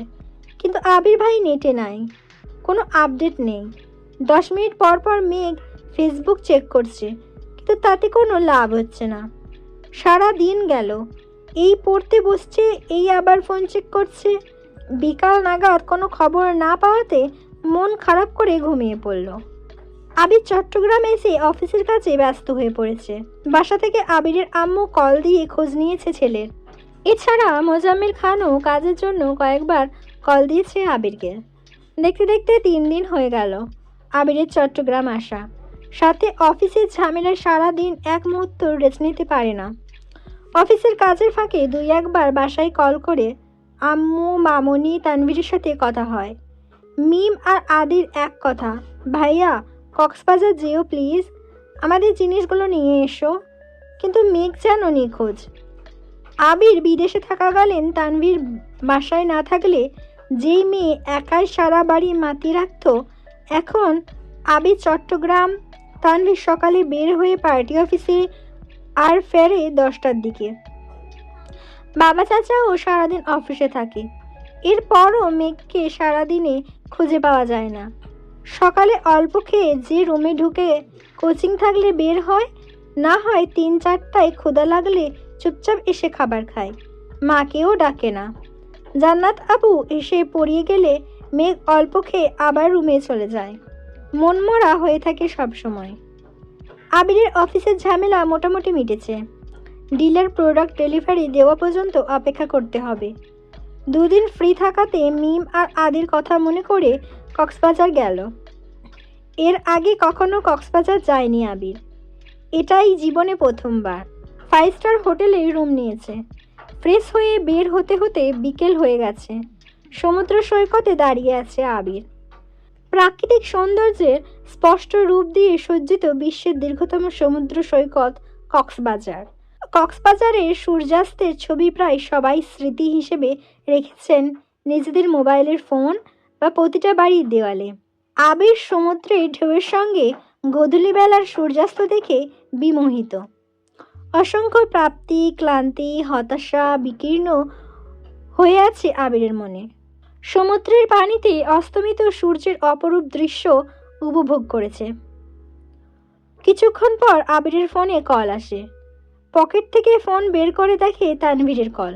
কিন্তু আবির ভাই নেটে নাই, কোনো আপডেট নেই। 10 মিনিট পর পর মেঘ ফেসবুক চেক করছে, কিন্তু তাতে কোনো লাভ হচ্ছে না। সারা দিন গেল, এই পড়তে বসছে, এই আবার ফোন চেক করছে। বিকাল নাগাদ কোনো খবর না পাওয়াতে মন খারাপ করে ঘুমিয়ে পড়ল। আবির চট্টগ্রামে এসে অফিসের কাজে ব্যস্ত হয়ে পড়েছে। বাসা থেকে আবিরের আম্মু কল দিয়ে খোঁজ নিয়েছে ছেলের। এছাড়া মোজাম্মেল খানও কাজের জন্য কয়েকবার কল দিয়েছে আবিরকে। দেখতে দেখতে 3 দিন হয়ে গেল আবিরের চট্টগ্রাম আসা। সাথে অফিসের ঝামেলায় সারাদিন এক মুহূর্ত রেস্ট নিতে পারে না। অফিসের কাজের ফাঁকে 2-1 বার বাসায় কল করে আম্মু, মামনি, তানভীরের সাথে কথা হয়। মিম আর আদির এক কথা, ভাইয়া কক্সবাজার যেও প্লিজ, আমাদের জিনিসগুলো নিয়ে এসো। কিন্তু মেঘ যেন নিখোঁজ। আবির বিদেশে থাকাকালীন তানভীর বাসায় না থাকলে যেই মেয়ে একাই সারা বাড়ি মাতিয়ে রাখত, এখন আবির চট্টগ্রাম, তানভীর সকালে বের হয়ে পার্টি অফিসে আর ফেরে 10টার দিকে। বাবা চাচাও সারাদিন অফিসে থাকে। এরপরও মেঘকে সারাদিনে খুঁজে পাওয়া যায় না। সকালে অল্প খেয়ে যে রুমে ঢুকে কোচিং থাকলে বের হয়, না হয় 3-4টায় ক্ষুধা লাগলে চুপচাপ এসে খাবার খায়। মাকেও ডাকে না। জান্নাত আপু এসে পড়িয়ে গেলে মেঘ অল্প খেয়ে আবার রুমে চলে যায়। মনমরা হয়ে থাকে সবসময়। আবিরের অফিসের ঝামেলা মোটামুটি মিটেছে। ডিলার প্রোডাক্ট ডেলিভারি দেওয়া পর্যন্ত অপেক্ষা করতে হবে। 2 দিন ফ্রি থাকাতে মিম আর আদির কথা মনে করে কক্সবাজার গেল। এর আগে কখনো কক্সবাজার যায়নি আবির। এটাই জীবনে প্রথমবার। 5 স্টার হোটেলে রুম নিয়েছে। ফ্রেশ হয়ে বের হতে হতে বিকেল হয়ে গেছে। সমুদ্র সৈকতে দাঁড়িয়ে আছে আবির। প্রাকৃতিক সৌন্দর্যের স্পষ্ট রূপ দিয়ে সজ্জিত বিশ্বের দীর্ঘতম সমুদ্র সৈকত কক্সবাজার। কক্সবাজারের সূর্যাস্তের ছবি প্রায় সবাই স্মৃতি হিসেবে রেখেছেন নিজেদের মোবাইলের ফোন বা প্রতিটা বাড়ির দেওয়ালে। আবির সমুদ্রের ঢেউয়ের সঙ্গে গোধূলিবেলার সূর্যাস্ত দেখে বিমোহিত। অসংখ্য প্রাপ্তি, ক্লান্তি, হতাশা বিকীর্ণ হয়ে আছে আবিরের মনে। সমুদ্রের পানিতে অস্তমিত সূর্যের অপরূপ দৃশ্য উপভোগ করেছে। কিছুক্ষণ পর আবিরের ফোনে কল আসে। পকেট থেকে ফোন বের করে দেখে তানভীরের কল।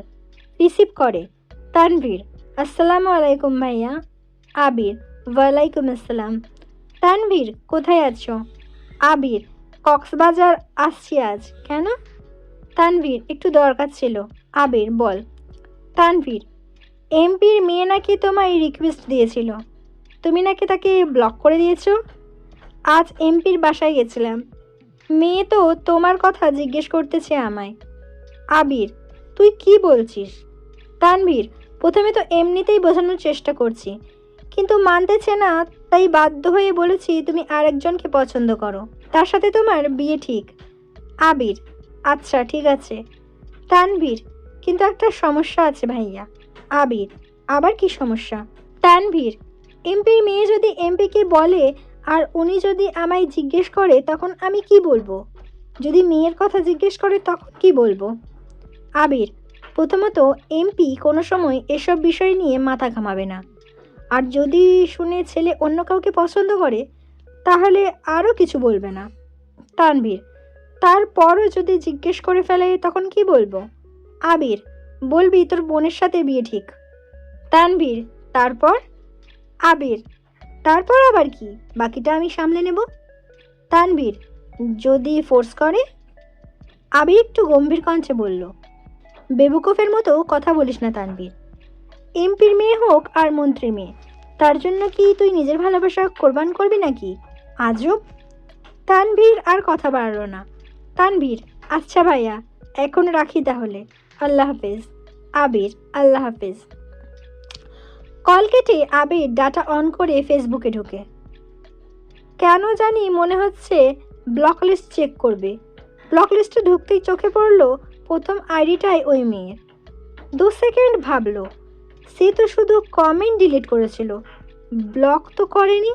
রিসিভ করে। তানভীর: আসসালামু আলাইকুম ভাইয়া। আবির: ওয়ালাইকুম আসসালাম। তানভীর: কোথায় আছো? আবির: কক্সবাজার আসছি আজ। কেন? তানভীর: একটু দরকার ছিল। আবির: বল। তানভীর: এমপির মেয়ে নাকি তোমায় রিকোয়েস্ট দিয়েছিল, তুমি নাকি তাকে ব্লক করে দিয়েছো। আজ এমপির বাসায় গেছিলাম, মেয়ে তো তোমার কথা জিজ্ঞেস করতেছে আমায়। আবির: তুই কি বলছিস? তানভীর: প্রথমে তো এমনিতেই বোঝানোর চেষ্টা করছি, কিন্তু মানতেছে না, তাই বাধ্য হয়ে বলেছি তুমি আরেকজনকে পছন্দ করো, তার সাথে তোমার বিয়ে ঠিক। আবির: আচ্ছা ঠিক আছে। তানভীর: কিন্তু একটা সমস্যা আছে ভাইয়া। আবির: আবার কি সমস্যা? তানভীর: এমপির মেয়ে যদি এমপিকে বলে আর উনি যদি আমায় জিজ্ঞেস করে তখন আমি কি বলবো? যদি মেয়ের কথা জিজ্ঞেস করে তখন কি বলবো? আবির: প্রথমত, এমপি কোনো সময় এসব বিষয় নিয়ে মাথা ঘামাবে না, আর যদি শুনে ছেলে অন্য কাউকে পছন্দ করে তাহলে আরও কিছু বলবে না। তানভীর: তারপরও যদি জিজ্ঞেস করে ফেলে তখন কি বলবো? আবির: বলবি তোর বোনের সাথে বিয়ে ঠিক। তানভীর: তারপর? আবির: তারপর আবার কি, বাকিটা আমি সামলে নেব। তানভীর: যদি ফোর্স করে? আবির একটু গম্ভীর কণ্ঠে বলল, বেবুকুফের মতো কথা বলিস না তানভীর। এমপির মেয়ে হোক আর মন্ত্রীর মেয়ে, তার জন্য কি তুই নিজের ভালোবাসা কোরবান করবি নাকি? আজব। তানভীর আর কথা বাড়ালো না। তানভীর: আচ্ছা ভাইয়া, এখন রাখি তাহলে, আল্লাহ হাফেজ। আবির: আল্লাহ হাফেজ। কল কেটে আবির ডাটা অন করে ফেসবুকে ঢোকে। কেন জানি মনে হচ্ছে ব্লক লিস্ট চেক করবে। ব্লক লিস্টে ঢুকতেই চোখে পড়ল প্রথম আইডিটাই ওই মেয়ের। 2 সেকেন্ড ভাবলো, সে তো শুধু কমেন্ট ডিলিট করেছিল, ব্লক তো করেনি।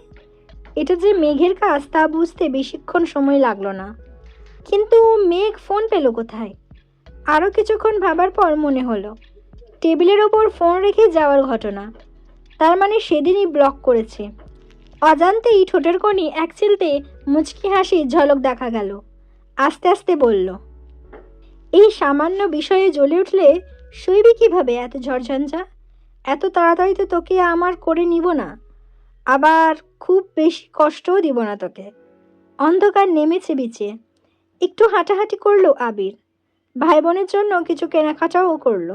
এটা যে মেঘের কাজ তা বুঝতে বেশিক্ষণ সময় লাগলো না। কিন্তু মেঘ ফোন পেল কোথায়? আরও কিছুক্ষণ ভাবার পর মনে হলো টেবিলের ওপর ফোন রেখে যাওয়ার ঘটনা। তার মানে সেদিনই ব্লক করেছে। অজান্তেই ঠোঁটের কোণে এক চিলতে মুচকি হাসির ঝলক দেখা গেল। আস্তে আস্তে বলল, এই সামান্য বিষয়ে জ্বলে উঠলে সইবি কিভাবে এত ঝড়ঝঞ্ঝা? এত তাড়াতাড়ি তো তোকে আমার করে নিব না, আবার খুব বেশি কষ্টও দিব না তোকে। অন্ধকার নেমেছে বিচে। একটু হাঁটাহাঁটি করলো আবির। ভাই বোনের জন্য কিছু কেনাকাটাও করলো।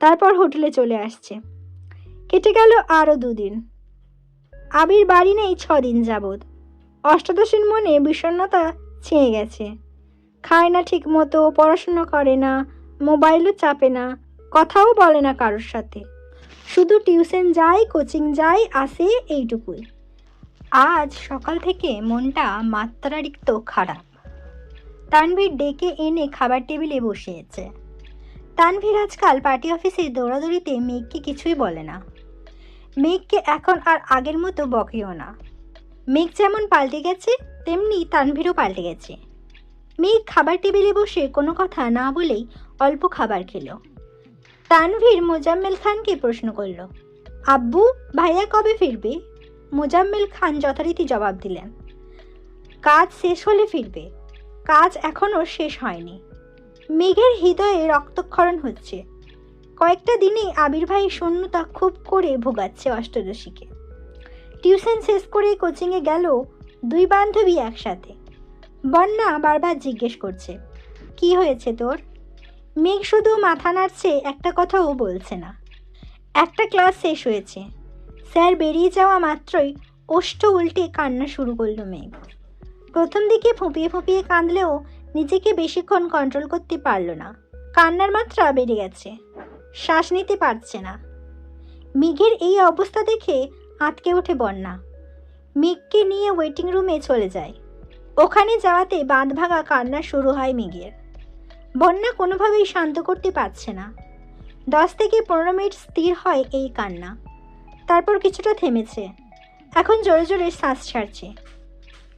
তারপর হোটেলে চলে আসছে। কেটে গেল আরও 2 দিন। আবির বাড়ি নেই 6 দিন যাবৎ। অষ্টাদশীর মনে বিষণ্ণতা ছেয়ে গেছে। খায় না ঠিক মতো, পড়াশুনো করে না, মোবাইলও চাপে না, কথাও বলে না কারোর সাথে। শুধু টিউশন যায়, কোচিং যায়, আসে, এইটুকুই। আজ সকাল থেকে মনটা মাত্রাতিরিক্ত খারাপ। তানভীর ডেকে এনে খাবার টেবিলে বসিয়েছে। তানভীর আজকাল পার্টি অফিসের দৌড়াদৌড়িতে মেঘকে কিছুই বলে না। মেঘকে এখন আর আগের মতো বকেও না। মেঘ যেমন পাল্টে গেছে তেমনি তানভীরও পাল্টে গেছে। মেঘ খাবার টেবিলে বসে কোনো কথা না বলেই অল্প খাবার খেল। তানভীর মোজাম্মেল খানকে প্রশ্ন করল, আব্বু, ভাইয়া কবে ফিরবে? মোজাম্মেল খান যথারীতি জবাব দিলেন, কাজ শেষ হলে ফিরবে, কাজ এখনও শেষ হয়নি। মেঘের হৃদয়ে রক্তক্ষরণ হচ্ছে। কয়েকটা দিনেই আবির ভাই শূন্যতা খুব করে ভোগাচ্ছে অষ্টাদশীকে। টিউশন শেষ করে কোচিংয়ে গেল 2 বান্ধবী একসাথে। বন্যা বারবার জিজ্ঞেস করছে, কি হয়েছে তোর? মেঘ শুধু মাথা নাড়ছে, একটা কথাও বলছে না। একটা ক্লাস শেষ হয়েছে। স্যার বেরিয়ে যাওয়া মাত্রই ওষ্ঠ উল্টে কান্না শুরু করলো মেঘ। প্রথম দিকে ফুঁপিয়ে ফুঁপিয়ে কাঁদলেও নিজেকে বেশিক্ষণ কন্ট্রোল করতে পারল না। কান্নার মাত্রা বেড়ে গেছে, শ্বাস নিতে পারছে না। মেঘের এই অবস্থা দেখে আটকে ওঠে বন্যা। মেঘকে নিয়ে ওয়েটিং রুমে চলে যায়। ওখানে যাওয়াতে বাঁধ ভাঙা কান্না শুরু হয় মেঘের। বন্যা কোনোভাবেই শান্ত করতে পারছে না। 10 থেকে 15 মিনিট স্থির হয় এই কান্না, তারপর কিছুটা থেমেছে। এখন জোরে জোরে শ্বাস ছাড়ছে।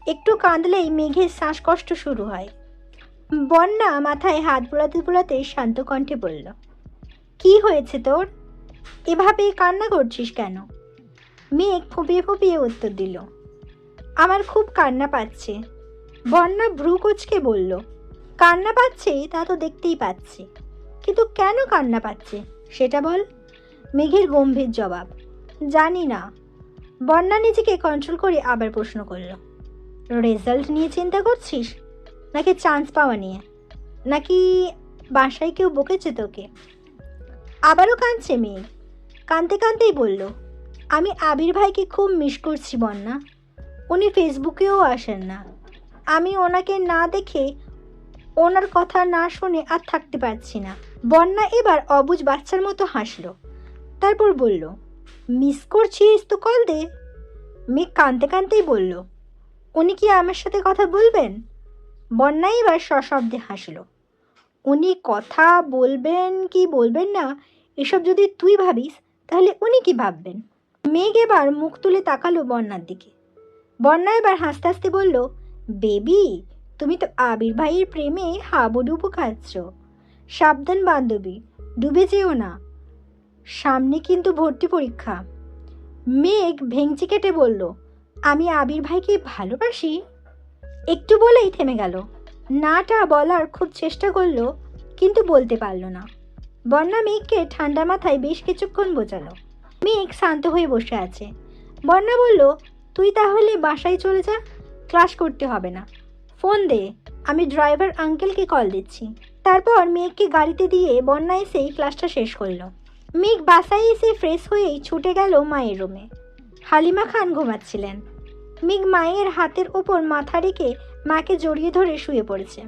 একটু কাঁদলেই মেঘের শ্বাসকষ্ট শুরু হয়। বন্যা মাথায় হাত বোলাতে বোলাতে শান্ত কণ্ঠে বলল, কি হয়েছে তোর? এভাবে কান্না করছিস কেন? মেঘ ফুঁপিয়ে ফুঁপিয়ে উত্তর দিল, আমার খুব কান্না পাচ্ছে। বন্যা ভ্রু কুঁচকে বলল, কান্না পাচ্ছে তা তো দেখতেই পাচ্ছি, কিন্তু কেন কান্না পাচ্ছে সেটা বল। মেঘের গম্ভীর জবাব, জানি না। বন্যা নিজেকে কন্ট্রোল করে আবার প্রশ্ন করল, রেজাল্ট নিয়ে চিন্তা করছিস, নাকি চান্স পাওয়া নিয়ে, নাকি বাসায় কেউ বকেছে তোকে? আবারও কাঁদছে মেঘ। কাঁদতে কাঁদতেই বলল, আমি আবির ভাইকে খুব মিস করছি বন্যা। উনি ফেসবুকেও আসেন না। আমি ওনাকে না দেখে, ওনার কথা না শুনে আর থাকতে পারছি না। বন্যা এবার অবুঝ বাচ্চার মতো হাসলো, তারপর বলল, মিস করছিস তো কল দে। মেঘ কাঁদতে কাঁদতেই বলল, উনি কি আমার সাথে কথা বলবেন? বন্যা এবার সশব্দে হাসলো। উনি কথা বলবেন কি বলবেন না এসব যদি তুই ভাবিস, তাহলে উনি কি ভাববেন? মেঘ এবার মুখ তুলে তাকালো বন্যার দিকে। বন্যা এবার হাসতে হাসতে বলল, বেবি, তুমি তো আবির ভাইয়ের প্রেমে হাবুডুবু খাচ্ছ। সাবধান বান্ধবী, ডুবে যেও না, সামনে কিন্তু ভর্তি পরীক্ষা। মেঘ ভেঙচি কেটে বলল, আমি আবির ভাইকে ভালোবাসি। একটু বলেই থেমে গেল। নাটা বলার খুব চেষ্টা করলো, কিন্তু বলতে পারল না। বন্যা মেঘকে ঠান্ডা মাথায় বেশ কিছুক্ষণ বোঝালো। মেঘ শান্ত হয়ে বসে আছে। বন্যা বলল, তুই তাহলে বাসায় চলে যা, ক্লাস করতে হবে না। ফোন দে, আমি ড্রাইভার আঙ্কেলকে কল দিচ্ছি। তারপর মেঘকে গাড়িতে দিয়ে বন্যা এসেই ক্লাসটা শেষ করলো। মেঘ বাসায় এসে ফ্রেশ হয়েই ছুটে গেল মায়ের রুমে। হালিমা খান ঘুমাচ্ছিলেন। মেঘ মায়ের হাতের ওপর মাথা রেখে মাকে জড়িয়ে ধরে শুয়ে পড়েছে।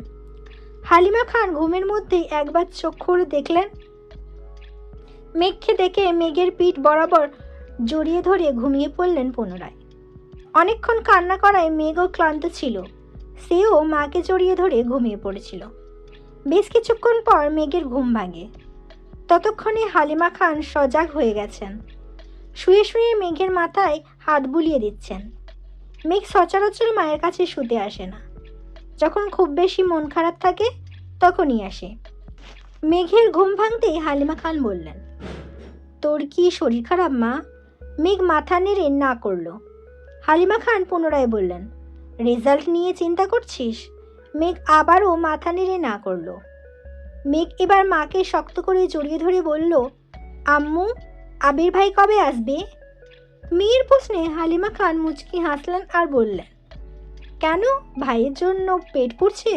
হালিমা খান ঘুমের মধ্যেই একবার চোখ খুলে দেখলেন। মেঘকে দেখে মেঘের পিঠ বরাবর জড়িয়ে ধরে ঘুমিয়ে পড়লেন পুনরায়। অনেকক্ষণ কান্না করায় মেঘও ক্লান্ত ছিল। সেও মাকে জড়িয়ে ধরে ঘুমিয়ে পড়েছিল। বেশ কিছুক্ষণ পর মেঘের ঘুম ভাঙে। ততক্ষণে হালিমা খান সজাগ হয়ে গেছেন। শুয়ে শুয়ে মেঘের মাথায় হাত বুলিয়ে দিচ্ছেন। মেঘ সচরাচর মায়ের কাছে শুতে আসে না। যখন খুব বেশি মন খারাপ থাকে তখনই আসে। মেঘের ঘুম ভাঙতেই হালিমা খান বললেন, তোর কি শরীর খারাপ মা? মেঘ মাথা নেড়ে না করল। হালিমা খান পুনরায় বললেন, রেজাল্ট নিয়ে চিন্তা করছিস? মেঘ আবারও মাথা নেড়ে না করল। মেঘ এবার মাকে শক্ত করে জড়িয়ে ধরে বলল, আম্মু, আবির ভাই কবে আসবে? মেয়ের প্রশ্নে হালিমা খান মুচকি হাসলেন আর বললেন, কেন, ভাইয়ের জন্য পেট পুড়ছে?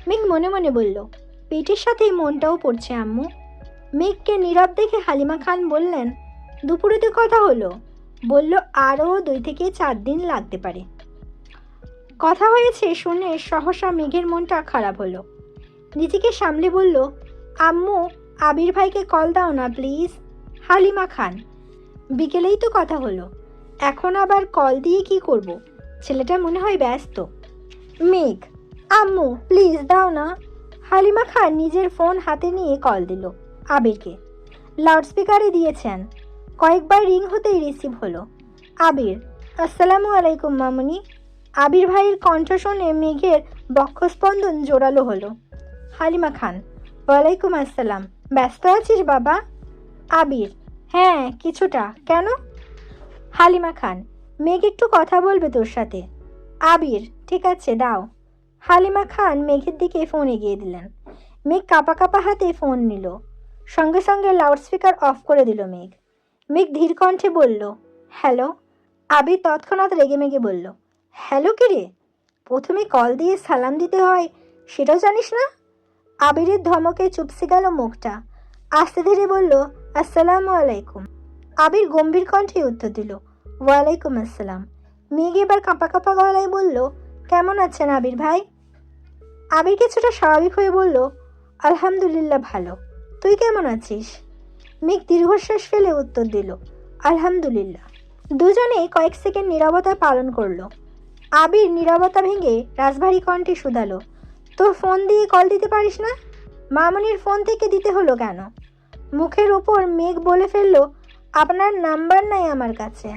মেঘ মনে মনে বলল, পেটের সাথে মনটাও পড়ছে আম্মু। মেঘকে নীরব দেখে হালিমা খান বললেন, দুপুরে তো কথা হলো, বলল আরও 2 থেকে 4 দিন লাগতে পারে। কথা হয়েছে শুনে সহসা মেঘের মনটা খারাপ হলো। নিজেকে সামলে বলল, আম্মু, আবির ভাইকে কল দাও না প্লিজ। হালিমা খান, বিকেলেই তো কথা হলো, এখন আবার কল দিয়ে কি করব? ছেলেটা মনে হয় ব্যস্ত। মেঘ, আম্মু প্লিজ দাও না। হালিমা খান নিজের ফোন হাতে নিয়ে কল দিল আবিরকে। লাউডস্পিকারে দিয়েছেন। কয়েকবার রিং হতেই রিসিভ হলো। আবির, আসসালামু আলাইকুম মামুনি। আবির ভাইয়ের কণ্ঠ শুনে মেঘের বক্ষস্পন্দন জোরালো হলো। হালিমা খান, ওয়ালাইকুম আসসালাম। ব্যস্ত আছিস বাবা? আবির, হ্যাঁ কিছুটা, কেন? হালিমা খান, মেঘ একটু কথা বলবে তোর সাথে। আবির, ঠিক আছে দাও। হালিমা খান মেঘের দিকে ফোন এগিয়ে দিলেন। মেঘ কাঁপা কাঁপা হাতে ফোন নিল। সঙ্গে সঙ্গে লাউডস্পিকার অফ করে দিল মেঘ। মেঘ ধীর কণ্ঠে বলল, হ্যালো। আবির তৎক্ষণাৎ রেগে মেগে বলল, হ্যালো কে রে? প্রথমে কল দিয়ে সালাম দিতে হয় সেটাও জানিস না? আবিরের ধমকে চুপসে গেল মুখটা। আস্তে ধীরে বলল, আসসালামু আলাইকুম। আবির গম্ভীর কণ্ঠে উত্তর দিল, ওয়ালাইকুম আসসালাম। মেঘ এবার কাঁপা কাঁপা গলায় বলল, কেমন আছেন আবির ভাই? আবির কিছুটা স্বাভাবিক হয়ে বলল, আলহামদুলিল্লাহ ভালো। তুই কেমন আছিস? মেঘ দীর্ঘশ্বাস ফেলে উত্তর দিল, আলহামদুলিল্লাহ। দুজনেই কয়েক সেকেন্ড নীরবতা পালন করলো। আবির নীরবতা ভেঙে রাজভারী কণ্ঠে শুধালো, তোর ফোন দিয়ে কল দিতে পারিস না? মামনির ফোন থেকে দিতে হলো কেন? মুখের ওপর মেঘ বলে ফেলল, আপনার নাম্বার নাই আমার কাছে।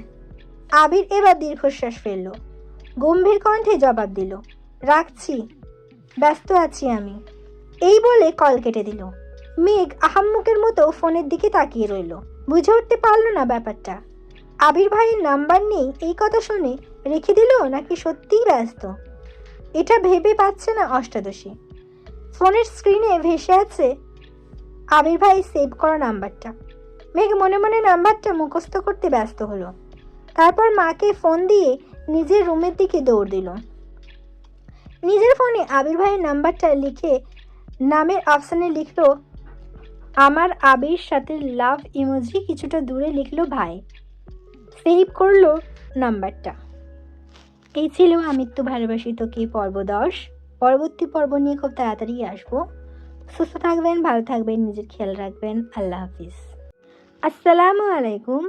আবির এবার দীর্ঘশ্বাস ফেলল, গম্ভীর কণ্ঠে জবাব দিল, রাখছি, ব্যস্ত আছি আমি। এই বলে কল কেটে দিল। মেঘ আহাম্মুকের মতো ফোনের দিকে তাকিয়ে রইল। বুঝে উঠতে পারল না ব্যাপারটা। আবির ভাইয়ের নাম্বার নেই এই কথা শুনে রেখে দিল নাকি সত্যিই ব্যস্ত, এটা ভেবে পাচ্ছে না অষ্টাদশী। ফোনের স্ক্রিনে ভেসে আছে আবির ভাই সেভ করা নাম্বারটা। মেঘ মনে মনে নাম্বারটা মুখস্থ করতে ব্যস্ত হলো। তারপর মাকে ফোন দিয়ে নিজের রুমের দিকে দৌড় দিল। নিজের ফোনে আবির ভাইয়ের নাম্বারটা লিখে নামের অপশানে লিখলো আমার আবির, সাথে লাভ ইমোজি কিছুটা দূরে লিখলো ভাই। সেভ করলো নাম্বারটা। এই ছিল আমি তো ভালোবাসি তোকে পর্ব 10। পরবর্তী পর্ব নিয়ে খুব তাড়াতাড়ি আসবো। সুস্থ থাকবেন, ভালো থাকবেন, নিজের খেয়াল রাখবেন। আল্লাহ হাফিজ। আসসালামু আলাইকুম।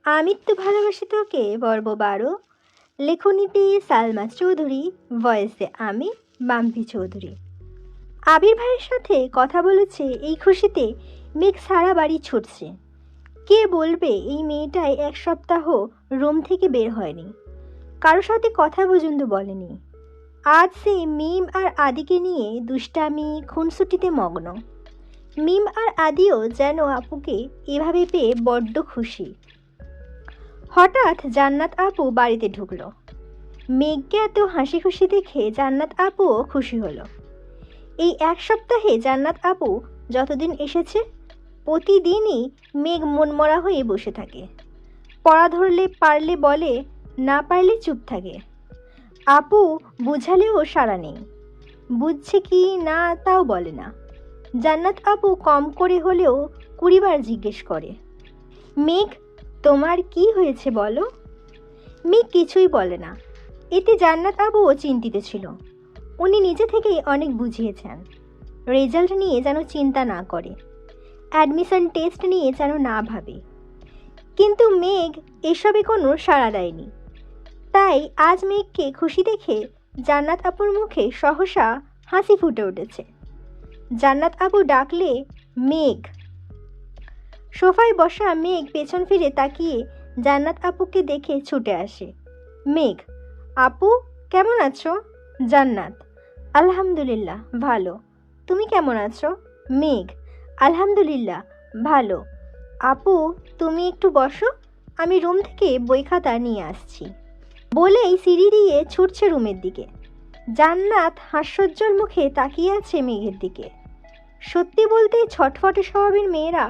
আমি তো ভালোবাসি তোকে পর্ব 12। লেখনীতে সালমা চৌধুরী, ভয়েসে আমি মাম্পি চৌধুরী। আবির ভাইয়ের সাথে কথা বলেছে এই খুশিতে মেঘ সারা বাড়ি ছুটছে। কে বলবে এই মেয়েটাই এক সপ্তাহ রুম থেকে বের হয়নি, কারো সাথে কথা পর্যন্ত বলেনি। আজ সে মিম আর আদিকে নিয়ে দুষ্টামি খুনসুটিতে মগ্ন। মিম আর আদিও যেন আপুকে এভাবে পেয়ে বড্ড খুশি। হঠাৎ জান্নাত আপু বাড়িতে ঢুকলো। মেঘকে এত হাসি খুশি দেখে জান্নাত আপুও খুশি হলো। এই এক সপ্তাহে জান্নাত আপু যতদিন এসেছে প্রতিদিনই মেঘ মনমরা হয়ে বসে থাকে। পড়া ধরলে পারলে বলে, না পারলে চুপ থাকে। আপু বুঝালেও সাড়া নেই, বুঝছে কি না তাও বলে না। জান্নাত আপু কম করে হলেও 20 বার জিজ্ঞেস করে, মেঘ তোমার কি হয়েছে বলো। মেঘ কিছুই বলে না। এতে জান্নাত আবুও চিন্তিত ছিল। উনি নিজে থেকেই অনেক বুঝিয়েছেন রেজাল্ট নিয়ে যেন চিন্তা না করে, অ্যাডমিশন টেস্ট নিয়ে যেন না ভাবে। কিন্তু মেঘ এসবে কোনো সাড়া দেয়নি। তাই আজ মেঘকে খুশি দেখে জান্নাত আপুর মুখে সহসা হাসি ফুটে উঠেছে। জান্নাত আপু ডাকলে, মেঘ। সোফায় বসা মেঘ পেছন ফিরে তাকিয়ে জান্নাত আপুকে দেখে ছুটে আসে। মেঘ, আপু কেমন আছো? জান্নাত, আলহামদুলিল্লাহ ভালো। তুমি কেমন আছো? মেঘ, আলহামদুলিল্লাহ ভালো। আপু তুমি একটু বসো, আমি রুম থেকে বই খাতা নিয়ে আসছি। বলেই সিঁড়ি দিয়ে ছুটছে রুমের দিকে। জান্নাত হাস্যোজ্জ্বল মুখে তাকিয়ে আছে মেঘের দিকে। সত্যি বলতে ছটফটে স্বভাবের মেয়েরা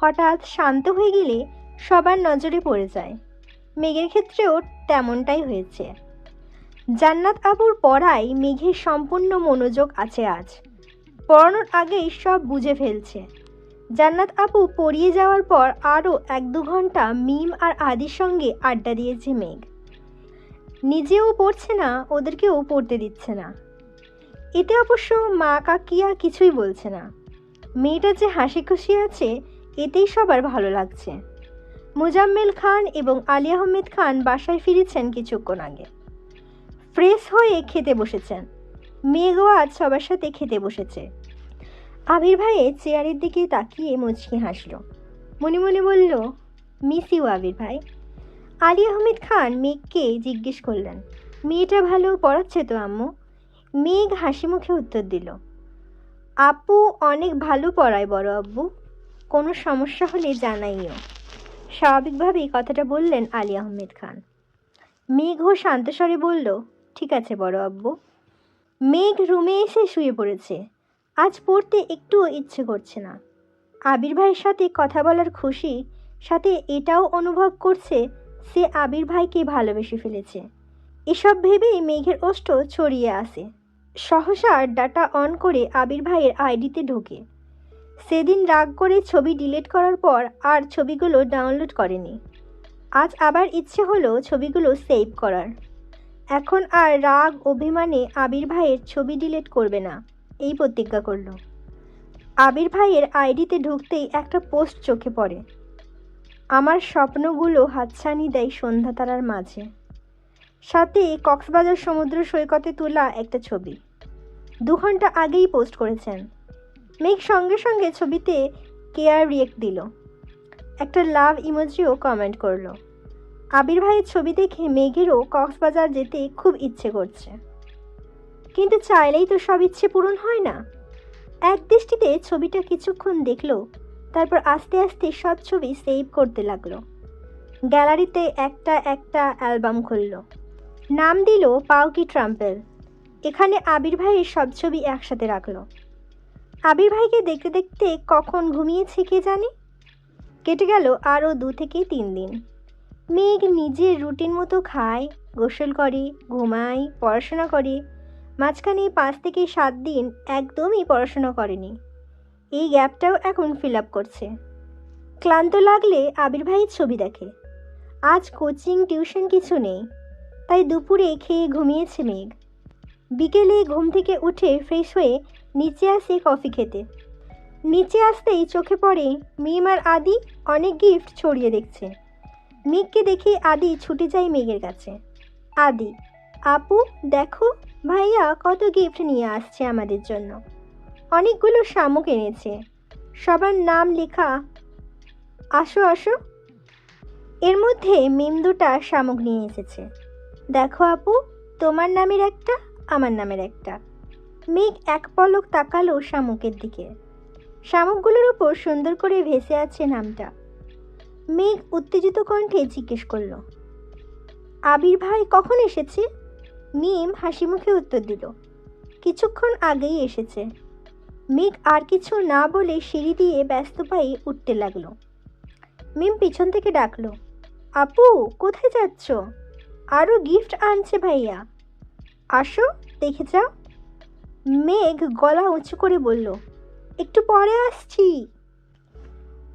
হঠাৎ শান্ত হয়ে গেলে সবার নজরে পড়ে যায়। মেঘের ক্ষেত্রেও তেমনটাই হয়েছে। জান্নাত আপুর পড়ায় মেঘের সম্পূর্ণ মনোযোগ আছে আজ। পড়ানোর আগেই সব বুঝে ফেলছে। জান্নাত আপু পড়িয়ে যাওয়ার পর আরও 1-2 ঘন্টা মিম আর আদির সঙ্গে আড্ডা দিয়েছে মেঘ। নিজেও পড়ছে না, ওদেরকেও পড়তে দিচ্ছে না। এতে অবশ্য মা কাকিয়া কিছুই বলছে না। মেয়েটা যে হাসি খুশি আছে এতেই সবার ভালো লাগছে। মুজাম্মেল খান এবং আলী আহমেদ খান বাসায় ফিরেছেন কিছুক্ষণ আগে। ফ্রেশ হয়ে খেতে বসেছেন। মেঘও আজ সবার সাথে খেতে বসেছে। আবির ভাইয়ের চেয়ারের দিকে তাকিয়ে মুচকি হাসল। মনে মনে বলল, মিস ইউ আবির ভাই। আলী আহমেদ খান মেঘকে জিজ্ঞেস করলেন, মেয়েটা ভালো পড়াচ্ছে তো আম্মু? মেঘ হাসি মুখে উত্তর দিল, আপু অনেক ভালো পড়ায় বড় আব্বু, কোনো সমস্যা হলে জানাইও। স্বাভাবিকভাবেই কথাটা বললেন আলী আহমেদ খান। মেঘও শান্ত স্বরে বলল, ঠিক আছে বড় আব্বু। মেঘ রুমে এসে শুয়ে পড়েছে। আজ পড়তে একটুও ইচ্ছে করছে না। আবির ভাইয়ের সাথে কথা বলার খুশি সাথে এটাও অনুভব করছে সে আবির ভাইকে ভালোবেসে ফেলেছে। এসব ভেবেই মেঘের ওষ্ঠ ছড়িয়ে আসে। সহসা ডাটা অন করে আবির ভাইয়ের আইডিতে ঢোকে। সেদিন রাগ করে ছবি ডিলিট করার পর আর ছবিগুলো ডাউনলোড করেনি। আজ আবার ইচ্ছে হলো ছবিগুলো সেভ করার। এখন আর রাগ অভিমানে আবির ভাইয়ের ছবি ডিলিট করবে না, এই প্রতিজ্ঞা করলো। আবির ভাইয়ের আইডিতে ঢুকতেই একটা পোস্ট চোখে পড়ে। আমার স্বপ্নগুলো হাতছানি দেয় সন্ধ্যা তারার মাঝে। সাথে কক্সবাজার সমুদ্র সৈকতে তোলা একটা ছবি। 2 ঘন্টা আগেই পোস্ট করেছেন। মেঘ সঙ্গে সঙ্গে ছবিতে কেয়ার রিয়েক্ট দিল, একটা লাভ ইমোজিও কমেন্ট করলো। আবির ভাইয়ের ছবি দেখে মেঘেরও কক্সবাজার যেতে খুব ইচ্ছে করছে, কিন্তু চাইলেই তো সব ইচ্ছে পূরণ হয় না। এক দৃষ্টিতে ছবিটা কিছুক্ষণ দেখলো, তারপর আস্তে আস্তে সব ছবি সেভ করতে লাগলো। গ্যালারিতে একটা একটা অ্যালবাম খুলল, নাম দিল পাউকি ট্রাম্পেল। এখানে আবির ভাইয়ের সব ছবি একসাথে রাখলো। আবির ভাইকে দেখতে দেখতে কখন ঘুমিয়েছে কে জানে। কেটে গেল আরও 2 থেকে 3 দিন। মেঘ নিজের রুটিন মতো খায়, গোসল করে, ঘুমায়, পড়াশোনা করে। মাঝখানে 5 থেকে 7 দিন একদমই পড়াশোনা করেনি। এই গ্যাপটাও এখন ফিল আপ করছে। ক্লান্ত লাগলে আবির ভাইয়ের ছবি দেখে। আজ কোচিং টিউশন কিছু নেই, তাই দুপুরে খেয়ে ঘুমিয়েছে মেঘ। বিকেলে ঘুম থেকে উঠে ফ্রেশ হয়ে নিচে আসে কফি খেতে। নিচে আসতেই চোখে পড়ে মিম আর আদি অনেক গিফট ছড়িয়ে দেখছে। মেঘকে দেখে আদি ছুটে যায় মেঘের কাছে। আদি, আপু দেখো, ভাইয়া কত গিফট নিয়ে আসছে আমাদের জন্য। অনেকগুলো শামুক এনেছে, সবার নাম লেখা। আসো আসো। এর মধ্যে মিম 2টা শামুক নিয়ে এসেছে। দেখো আপু, তোমার নামের একটা, আমার নামের একটা। মেঘ এক পলক তাকালো শামুকের দিকে। শামুকগুলোর উপর সুন্দর করে ভেসে আছে নামটা। মেঘ উত্তেজিত কণ্ঠে জিজ্ঞেস করল, আবির ভাই কখন এসেছে? মিম হাসি মুখে উত্তর দিল, কিছুক্ষণ আগেই এসেছে। মেঘ আর কিছু না বলে সিঁড়ি দিয়ে ব্যস্ত পায়ে উঠতে লাগলো। মিম পিছন থেকে ডাকলো, আপু কোথায় যাচ্ছ? আরও গিফট আনছে ভাইয়া, আসো দেখে যাও। মেঘ গলা উঁচু করে বলল, একটু পরে আসছি।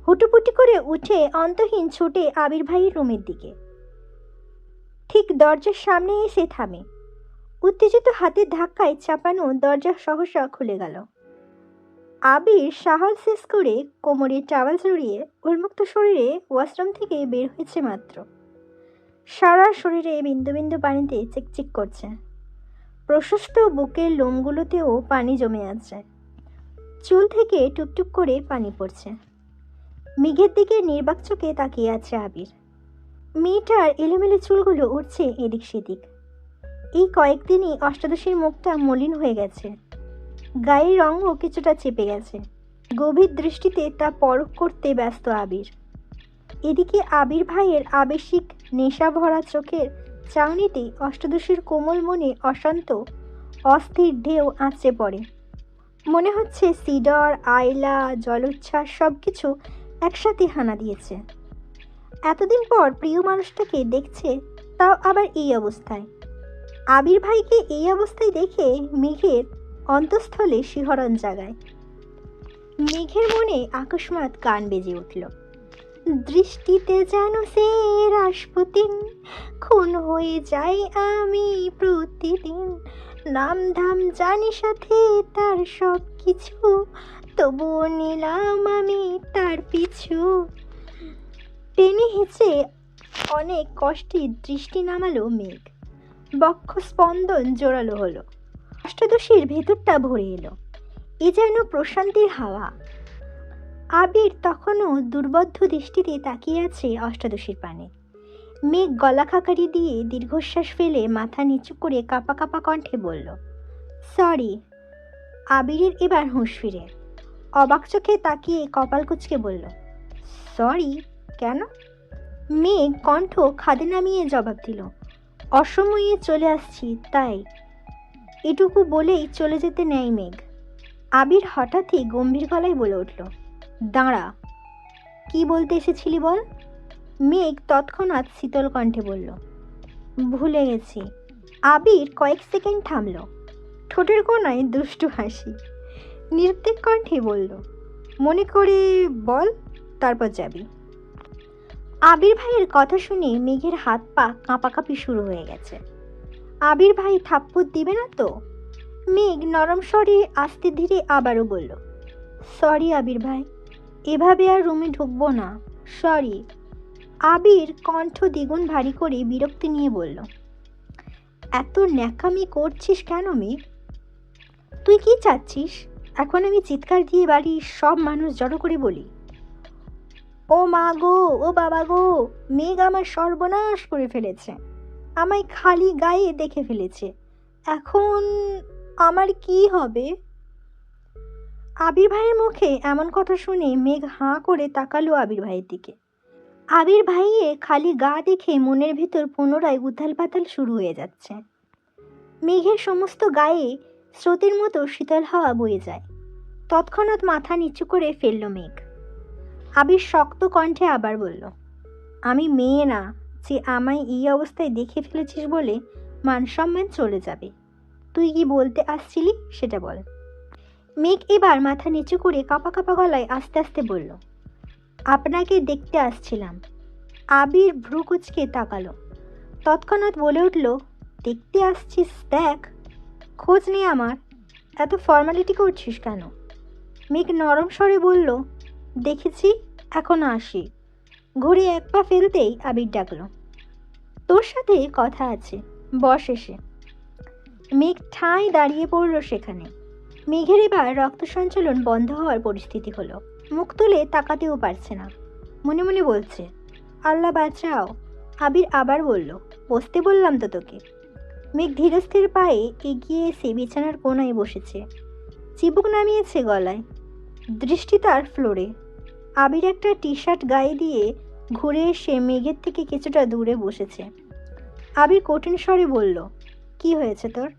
হুটুপুটি করে উঠে অন্তহীন ছুটে আবির ভাইয়ের রুমের দিকে। ঠিক দরজার সামনে এসে থামে। উত্তেজিত হাতের ধাক্কায় চাপানো দরজা সহসা খুলে গেল। আবির সাহস শেষ করে কোমরে টাওয়াল জড়িয়ে উন্মুক্ত শরীরে ওয়াশরুম থেকে বের হয়েছে মাত্র। সারা শরীরে বিন্দু বিন্দু পানিতে চিকচিক করছে। প্রশস্ত বুকের লোমগুলোতেও পানি জমে আছে। চুল থেকে টুপটুপ করে পানি পড়ছে। মেঘের দিকে নির্বাক চোখে তাকিয়ে আছে আবির। মেয়েটার এলোমেলো চুলগুলো উঠছে এদিক সেদিক। এই কয়েকদিনই অষ্টাদশীর মুখটা মলিন হয়ে গেছে। গায়ের রঙও কিছুটা চেপে গেছে। গভীর দৃষ্টিতে তা পরখ করতে ব্যস্ত আবির। এদিকে আবির ভাইয়ের আবেশিক নেশা ভরা চোখের চাউনিতে অষ্টাদশীর কোমল মনে অশান্ত অস্থির ঢেউ আঁচড়ে পড়ে। মনে হচ্ছে সিডর, আয়লা, জলোচ্ছ্বাস সব কিছু একসাথে হানা দিয়েছে। এতদিন পর প্রিয় মানুষটাকে দেখছে, তাও আবার এই অবস্থায়। আবির ভাইকে এই অবস্থায় দেখে মেঘের অন্তঃস্থলে শিহরণ জাগায়। মেঘের মনে আকস্মাৎ গান বেজে উঠল, দৃষ্টিতে যেন সে রাসপুতিন, খুন হয়ে যাই আমি প্রতিদিন। নাম ধাম জানি সাথে তার সব কিছু, তবুও নিলাম আমি তার পিছু। টেনে হেঁচে অনেক কষ্টে দৃষ্টি নামালো মেঘ। বক্ষ স্পন্দন জোরালো হলো। অষ্টাদশীর ভেতরটা ভরে এলো। এ যেন প্রশান্তির হাওয়া। আবির তখনও দুর্বদ্ধ দৃষ্টিতে তাকিয়ে আছে অষ্টাদশীর পানে। মেঘ গলা খাকারি দিয়ে দীর্ঘশ্বাস ফেলে মাথা নিচু করে কাঁপা কাঁপা কণ্ঠে বলল, সরি। আবিরের এবার হুঁশ ফিরে অবাক চোখে তাকিয়ে কপাল কুঁচকে বলল, সরি কেন? মেঘ কণ্ঠ খাদে নামিয়ে জবাব দিল, অসময়ে চলে আসছি তাই। এটুকু বলেই চলে যেতে নেয় মেঘ। আবির হঠাৎই গম্ভীর গলায় বলে উঠল, দাঁড়া, কি বলতে এসেছিলি বল? মেঘ তৎক্ষণাৎ শীতল কণ্ঠে বলল, ভুলে গেছি। আবির কয়েক সেকেন্ড থামল, ঠোঁটের কোণায় দুষ্টু হাসি। নির্দেক কণ্ঠে বলল, মনে করে বল, তারপর যাবি। আবির ভাইয়ের কথা শুনে মেঘের হাত পা কাঁপাকাঁপি শুরু হয়ে গেছে। আবির ভাই থাপ্পড় দিবে না তো? মেঘ নরম স্বরে আস্তে ধীরে আবারও বলল, সরি আবির ভাই, এভাবে আর রুমে ঢুকবো না, সরি। আবির কণ্ঠ দ্বিগুণ ভারী করে বিরক্তি নিয়ে বলল, এত ন্যাকামি করছিস কেন মেঘ? তুই কি চাচ্ছিস এখন আমি চিৎকার দিয়ে বাড়ির সব মানুষ জড়ো করে বলি, ও মা গো, ও বাবা গো, মেঘ আমার সর্বনাশ করে ফেলেছে, আমায় খালি গায়ে দেখে ফেলেছে, এখন আমার কি হবে? আবির ভাইয়ের মুখে এমন কথা শুনে মেঘ হাঁ করে তাকালো আবির ভাইয়ের দিকে। আবির ভাইয়ে খালি গা দেখে মনের ভেতর পুনরায় উথাল পাতাল শুরু হয়ে যাচ্ছে। মেঘের সমস্ত গায়ে স্রোতের মতো শীতল হাওয়া বয়ে যায়। তৎক্ষণাৎ মাথা নিচু করে ফেলল মেঘ। আবির শক্ত কণ্ঠে আবার বলল, আমি মেয়ে না যে আমায় এই অবস্থায় দেখে ফেলেছিস বলে মান সম্মান চলে যাবে। তুই কি বলতে আসছিলি সেটা বল। মেঘ এবার মাথা নিচু করে কাঁপা কাঁপা গলায় আস্তে আস্তে বলল, আপনাকে দেখতে আসছিলাম। আবির ভ্রু কুচকে তাকালো। তৎক্ষণাৎ বলে উঠল, দেখতে আসছিস দেখ, খোঁজ নেই আমার, এত ফর্মালিটি করছিস কেন? মেঘ নরম স্বরে বলল, দেখেছি, এখন আসি। ঘুরে এক পা ফেলতেই আবির ডাকল, তোর সাথে কথা আছে, বস এসে। মেঘ ঠাঁই দাঁড়িয়ে পড়ল সেখানে। মেঘের এবার রক্ত সঞ্চালন বন্ধ হওয়ার পরিস্থিতি হলো। মুখ তুলে তাকাতেও পারছে না। মনে মনে বলছে, আল্লাহ বাঁচাও। আবির আবার বলল, বসতে বললাম তো তোকে। মেঘ ধীরস্থির পায়ে এগিয়ে এসে বিছানার কোনায় বসেছে। চিবুক নামিয়েছে গলায়, দৃষ্টি তার ফ্লোরে। আবির একটা টি শার্ট গায়ে দিয়ে ঘুরে এসে মেঘের থেকে কিছুটা দূরে বসেছে। আবির কঠিন স্বরে বলল, কি হয়েছে তোর?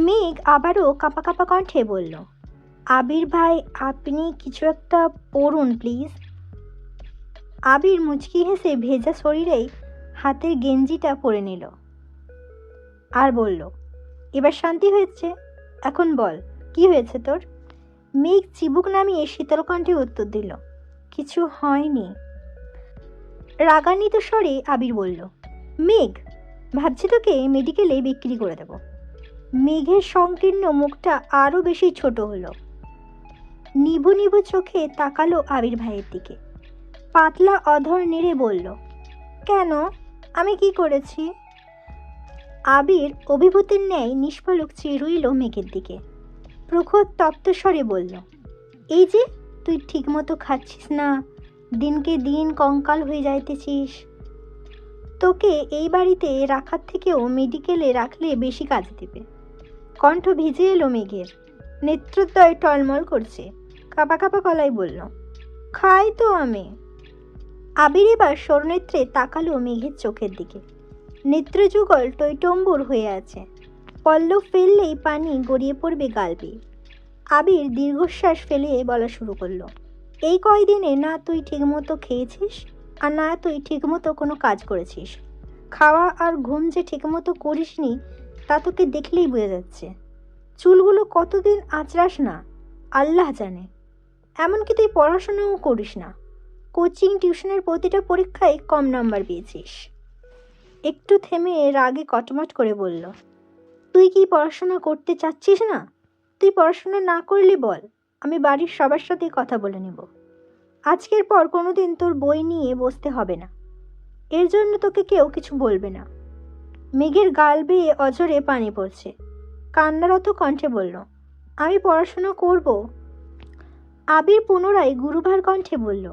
মেঘ আবারও কাঁপা কাঁপা কণ্ঠে বলল, আবির ভাই, আপনি কিছু একটা পড়ুন প্লিজ। আবির মুচকি হেসে ভেজা শরীরেই হাতের গেঞ্জিটা পরে নিল আর বলল, এবার শান্তি হয়েছে, এখন বল কি হয়েছে তোর? মেঘ চিবুক নামিয়ে শীতল কণ্ঠে উত্তর দিল, কিছু হয়নি। রাগান্বিত স্বরে আবির বলল, মেঘ, ভাবছি তোকে মেডিকেলে বিক্রি করে দেব। মেঘের সংকীর্ণ মুখটা আরো বেশি ছোট হলো। নিভু নিভু চোখে তাকালো আবির ভাইয়ের দিকে। পাতলা অধর নেড়ে বলল, কেন, আমি কি করেছি? আবির অভিভূতির ন্যায় নিষ্পলক চেয়ে রইল মেঘের দিকে। প্রখর তপ্ত স্বরে বলল, এই যে তুই ঠিকমতো খাচ্ছিস না, দিনকে দিন কঙ্কাল হয়ে যাইতেছিস, তোকে এই বাড়িতে রাখার থেকেও মেডিকেলে রাখলে বেশি কাজে দেবে। কণ্ঠ ভিজে এলো মেঘের, নেত্রদ্বয় টলমল করছে। কাঁপা কাঁপা গলায় বলল, খাই তো আমি। আবির এবার সরনেত্রে তাকালো মেঘের চোখের দিকে। নেত্রযুগল টইটম্বুর হয়ে আছে, পল্লব ফেললেই পানি গড়িয়ে পড়বে গাল বেয়ে। আবির দীর্ঘশ্বাস ফেলে বলা শুরু করলো, এই কয়দিনে না তুই ঠিকমতো খেয়েছিস আর না তুই ঠিকমতো কোনো কাজ করেছিস। খাওয়া আর ঘুম যে ঠিকমতো করিসনি তা তোকে দেখলেই বোঝা যাচ্ছে। চুলগুলো কতদিন আঁচড়াস না আল্লাহ জানে। এমনকি তুই পড়াশোনাও করিস না, কোচিং টিউশনের প্রতিটা পরীক্ষায় কম নাম্বার পেয়েছিস। একটু থেমে রাগে কটমট করে বলল, তুই কি পড়াশোনা করতে চাচ্ছিস না? তুই পড়াশোনা না করলে বল, আমি বাড়ির সবার সাথে কথা বলে নেব। আজকের পর কোনোদিন তোর বই নিয়ে বসতে হবে না, এর জন্য তোকে কেউ কিছু বলবে না। মেঘের গাল বেয়ে অঝরে পানি পড়ছে। কান্নারত কণ্ঠে বলল, আমি পড়াশোনা করব। আবির পুনরায় গুরুভার কণ্ঠে বলল,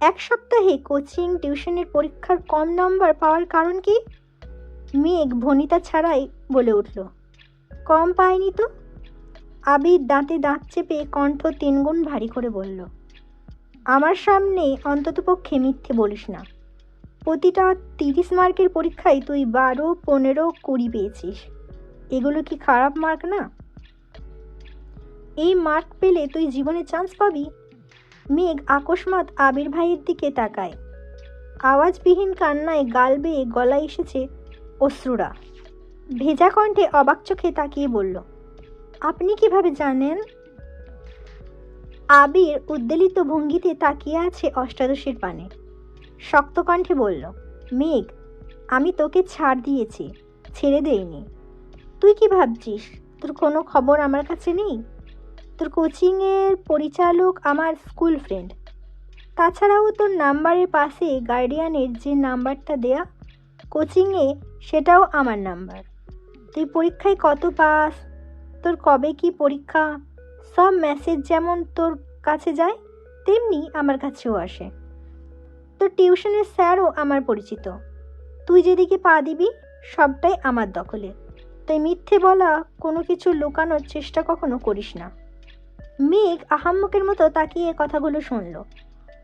এক সপ্তাহে কোচিং টিউশনের পরীক্ষার কম নম্বর পাওয়ার কারণ কি? মেঘ ভনিতা ছাড়াই বলে উঠল, কম পায়নি তো। আবির দাঁতে দাঁত চেপে কণ্ঠ তিনগুণ ভারী করে বলল, আমার সামনে অন্ততপক্ষে মিথ্যে বলিস না। প্রতিটা 30 মার্কের পরীক্ষায় তুই 12, 15, 20 পেয়েছিস। এগুলো কি খারাপ মার্ক না? এই মার্ক পেলে তুই জীবনে চান্স পাবি। মেঘ আকস্মাৎ আবির ভাইয়ের দিকে তাকায়। আওয়াজবিহীন কান্নায় গাল বেয়ে গলায় এসেছে অশ্রুরা। ভেজা কণ্ঠে অবাক চোখে তাকিয়ে বলল, আপনি কিভাবে জানেন? আবির উদ্বেলিত ভঙ্গিতে তাকিয়ে আছে অষ্টাদশীর পানে। শক্ত কণ্ঠে বলল, মেঘ, আমি তোকে ছাড় দিয়েছি, ছেড়ে দেইনি। তুই কি ভাবছিস তোর কোনো খবর আমার কাছে নেই? তোর কোচিংয়ের পরিচালক আমার স্কুল ফ্রেন্ড, তাছাড়াও তোর নাম্বারের পাশে গার্ডিয়ানের যে নাম্বারটা দেয়া কোচিংয়ে, সেটাও আমার নাম্বার। তুই পরীক্ষায় কত পাস, তোর কবে কি পরীক্ষা, সব মেসেজ যেমন তোর কাছে যায় তেমনি আমার কাছেও আসে। তোর টিউশনের স্যারও আমার পরিচিত। তুই যেদিকে পা দিবি সবটাই আমার দখলে, তাই মিথ্যে বলা কোনো কিছু লুকানোর চেষ্টা কখনো করিস না। মেঘ আহাম্মকের মতো তাকিয়ে কথাগুলো শুনল।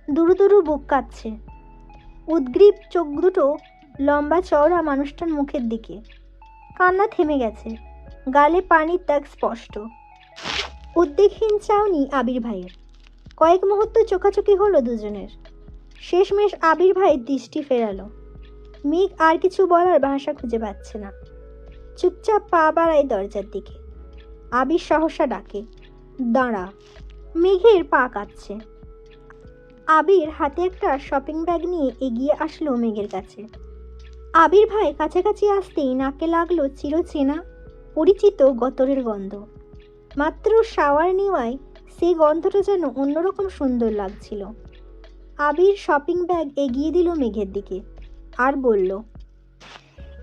দুরু দুরু বুক কাঁপছে। উদ্গ্রীব চোখ দুটো লম্বা চওড়া মানুষটার মুখের দিকে। কান্না থেমে গেছে, গালে পানির দাগ স্পষ্ট। উদ্বেগহীন চাউনি আবির ভাইয়ের। কয়েক মুহূর্ত চোখাচোখি হলো দুজনের। শেষমেশ আবির ভাই দৃষ্টি ফেরালো। মেঘ আর কিছু বলার ভাষা খুঁজে পাচ্ছে না। চুপচাপ পা বাড়ায় দরজার দিকে। আবির সহসা ডাকে, দাঁড়া। মেঘের পা কাঁপছে। আবির হাতে একটা শপিং ব্যাগ নিয়ে এগিয়ে আসলো মেঘের কাছে। আবির ভাই কাছাকাছি আসতেই নাকে লাগলো চিরচেনা পরিচিত গতরের গন্ধ। মাত্র শাওয়ার নেওয়ায় সেই গন্ধটা যেন অন্যরকম সুন্দর লাগছিল। আবির শপিং ব্যাগ এগিয়ে দিল মেঘের দিকে আর বলল,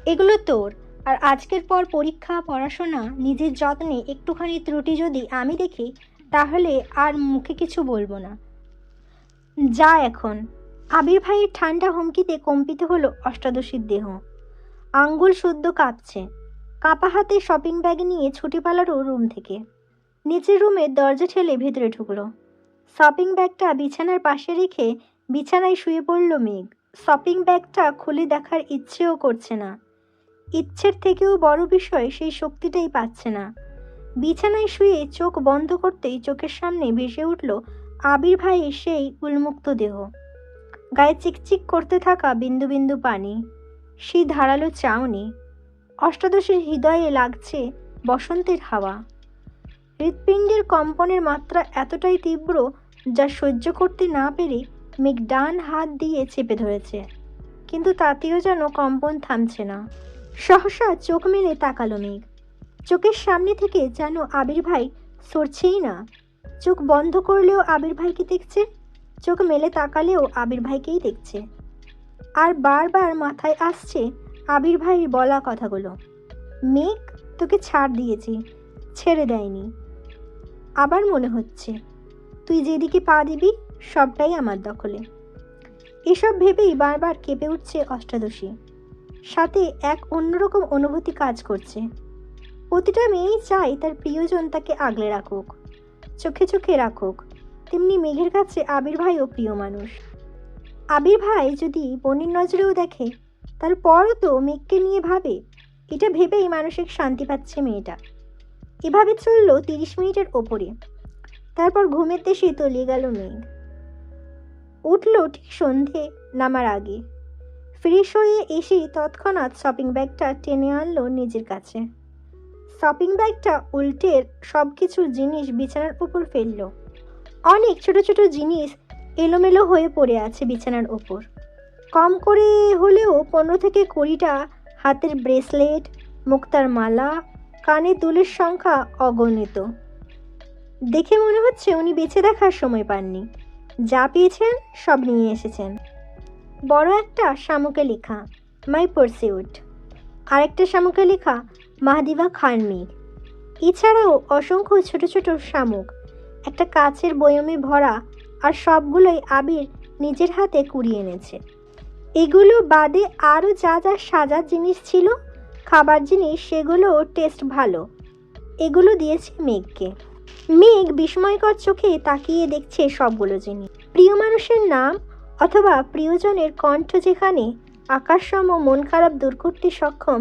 এগুলো তোর। আর আজকের পর পরীক্ষা, পড়াশোনা, নিজের যত্নে একটুখানি ত্রুটি যদি আমি দেখি তাহলে আর মুখে কিছু বলবো না। যা এখন। আবির ভাইয়ের ঠান্ডা হুমকিতে কম্পিত হলো অষ্টাদশীর দেহ। আঙ্গুল শুদ্ধ কাঁপছে। কাঁপা হাতে শপিং ব্যাগ নিয়ে ছুটি পালারও রুম থেকে। নিচের রুমের দরজা ঠেলে ভেতরে ঢুকলো। শপিং ব্যাগটা বিছানার পাশে রেখে বিছানায় শুয়ে পড়ল মেঘ। শপিং ব্যাগটা খুলে দেখার ইচ্ছেও করছে না। ইচ্ছের থেকেও বড় বিষয় সেই শক্তিটাই পাচ্ছে না। বিছানায় শুয়ে চোখ বন্ধ করতেই চোখের সামনে ভেসে উঠল আবির ভাইয়ের সেই উন্মুক্ত দেহ। গায়ে চিকচিক করতে থাকা বিন্দু বিন্দু পানি, সেই ধারালো চাউনি। অষ্টাদশীর হৃদয়ে লাগছে বসন্তের হাওয়া। হৃৎপিণ্ডের কম্পনের মাত্রা এতটাই তীব্র যা সহ্য করতে না পেরে মেঘ ডান হাত দিয়ে চেপে ধরেছে, কিন্তু তাতেও যেন কম্পন থামছে না। সহসা চোখ মেলে তাকালো মেঘ। চোখের সামনে থেকে যেন আবির ভাই সরছেই না। চোখ বন্ধ করলেও আবির ভাইকে দেখছে, চোখ মেলে তাকালেও আবির ভাইকেই দেখছে। আর বারবার মাথায় আসছে আবির ভাইয়ের বলা কথাগুলো, মেঘ তোকে ছাড় দিয়েছি, ছেড়ে দেয়নি। আবার মনে হচ্ছে তুই যেদিকে পা দিবি সবটাই আমার দখলে। এসব ভেবেই বারবার কেঁপে উঠছে অষ্টাদশী। সাথে এক অন্যরকম অনুভূতি কাজ করছে। প্রতিটা মেয়েই চায় তার প্রিয়জন তাকে আগলে রাখুক, চোখে চোখে রাখুক। তেমনি মেঘের কাছে আবির ভাইও প্রিয় মানুষ। আবির ভাই যদি বোনের নজরেও দেখে তারপরও তো মেঘকে নিয়ে ভাবে, এটা ভেবেই মানসিক শান্তি পাচ্ছে মেয়েটা। এভাবে চলল 30 মিনিটের ওপরে। তারপর ঘুমের দেশে তলিয়ে গেল মেঘ। উঠল ঠিক সন্ধে নামার আগে। ফ্রেশ হয়ে এসেই তৎক্ষণাৎ শপিং ব্যাগটা টেনে আনলো নিজের কাছে। শপিং ব্যাগটা উল্টের সব কিছু জিনিস বিছানার উপর ফেললো। অনেক ছোট ছোট জিনিস এলোমেলো হয়ে পড়ে আছে বিছানার ওপর। কম করে হলেও 15 থেকে 20টা হাতের ব্রেসলেট, মুক্তার মালা, কানের দুলের সংখ্যা অগণিত। দেখে মনে হচ্ছে উনি বেছে দেখার সময় পাননি, যা পেয়েছেন সব নিয়ে এসেছেন। বড় একটা শামুকে লেখা মাই পারসিউট, আরেকটা শামুকে লেখা মাহদিবা খান মীর। এছাড়াও অসংখ্য ছোট ছোট শামুক একটা কাচের বয়মে ভরা, আর সবগুলোই আবির নিজের হাতে কুড়িয়ে এনেছে। এগুলো বাদে আরও যা যা সাজার জিনিস ছিল, খাবার জিনিস, সেগুলো টেস্ট ভালো। এগুলো দিয়েছে মেঘকে। মেঘ বিস্ময়কর চোখে তাকিয়ে দেখছে সবগুলো জিনিস। প্রিয় মানুষের নাম অথবা প্রিয়জনের কণ্ঠ যেখানে আকাশসম মন খারাপ দূর করতে সক্ষম,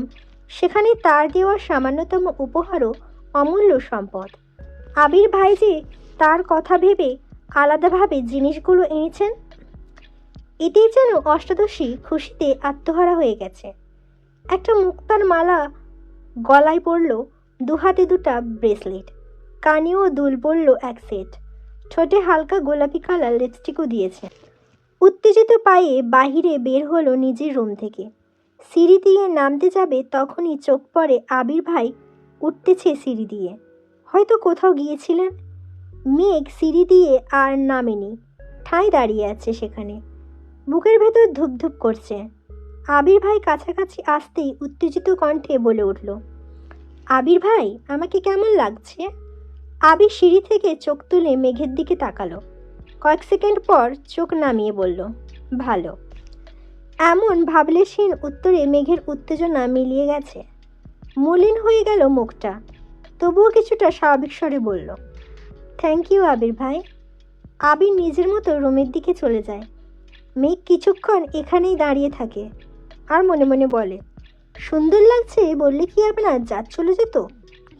সেখানে তার দেওয়া সামান্যতম উপহারও অমূল্য সম্পদ। আবির ভাই যে তার কথা ভেবে আলাদাভাবে জিনিসগুলো এনেছেন, এতেই যেন অষ্টাদশী খুশিতে আত্মহারা হয়ে গেছে। একটা মুক্তার মালা গলায় পড়ল, দুহাতে দুটা ব্রেসলেট, কানেও দুল পড়ল এক সেট, ঠোঁটে হালকা গোলাপি কালার লিপস্টিকও দিয়েছে। উত্তেজিত পায়ে বাহিরে বের হলো নিজের রুম থেকে। সিঁড়ি দিয়ে নামতে যাবে তখনই চোখ পড়ে আবির ভাই উঠতেছে সিঁড়ি দিয়ে। হয়তো কোথাও গিয়েছিলেন। মেঘ সিঁড়ি দিয়ে আর নামেনি, ঠাঁই দাঁড়িয়ে আছে সেখানে। বুকের ভেতর ধুপধুপ করছে। আবির ভাই কাছাকাছি আসতেই উত্তেজিত কণ্ঠে বলে উঠল, আবির ভাই, আমাকে কেমন লাগছে? আবির সিঁড়ি থেকে চোখ তুলে মেঘের দিকে তাকালো। কয়েক সেকেন্ড পর চোখ নামিয়ে বলল, ভালো। এমন ভাবলেশহীন উত্তরে মেঘের উত্তেজনা মিলিয়ে গেছে। মলিন হয়ে গেল মুখটা। তবুও কিছুটা স্বাভাবিক স্বরে বলল, থ্যাংক ইউ আবির ভাই। আবির নিজের মতো রুমের দিকে চলে যায়। মেঘ কিছুক্ষণ এখানেই দাঁড়িয়ে থাকে আর মনে মনে বলে, সুন্দর লাগছে বললে কি আপনার জাত চলে যেত?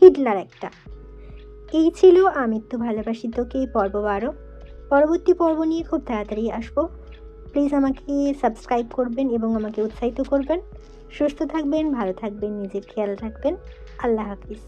হিটলার একটা। এই ছিল আমৃত্যু ভালোবাসি তোকে পর্ব 12। পরবর্তী পর্ব নিয়ে খুব তাড়াতাড়ি আসবো। প্লিজ আমাকে সাবস্ক্রাইব করবেন এবং আমাকে উৎসাহিত করবেন। সুস্থ থাকবেন, ভালো থাকবেন, নিজের খেয়াল রাখবেন। আল্লাহ হাফিজ।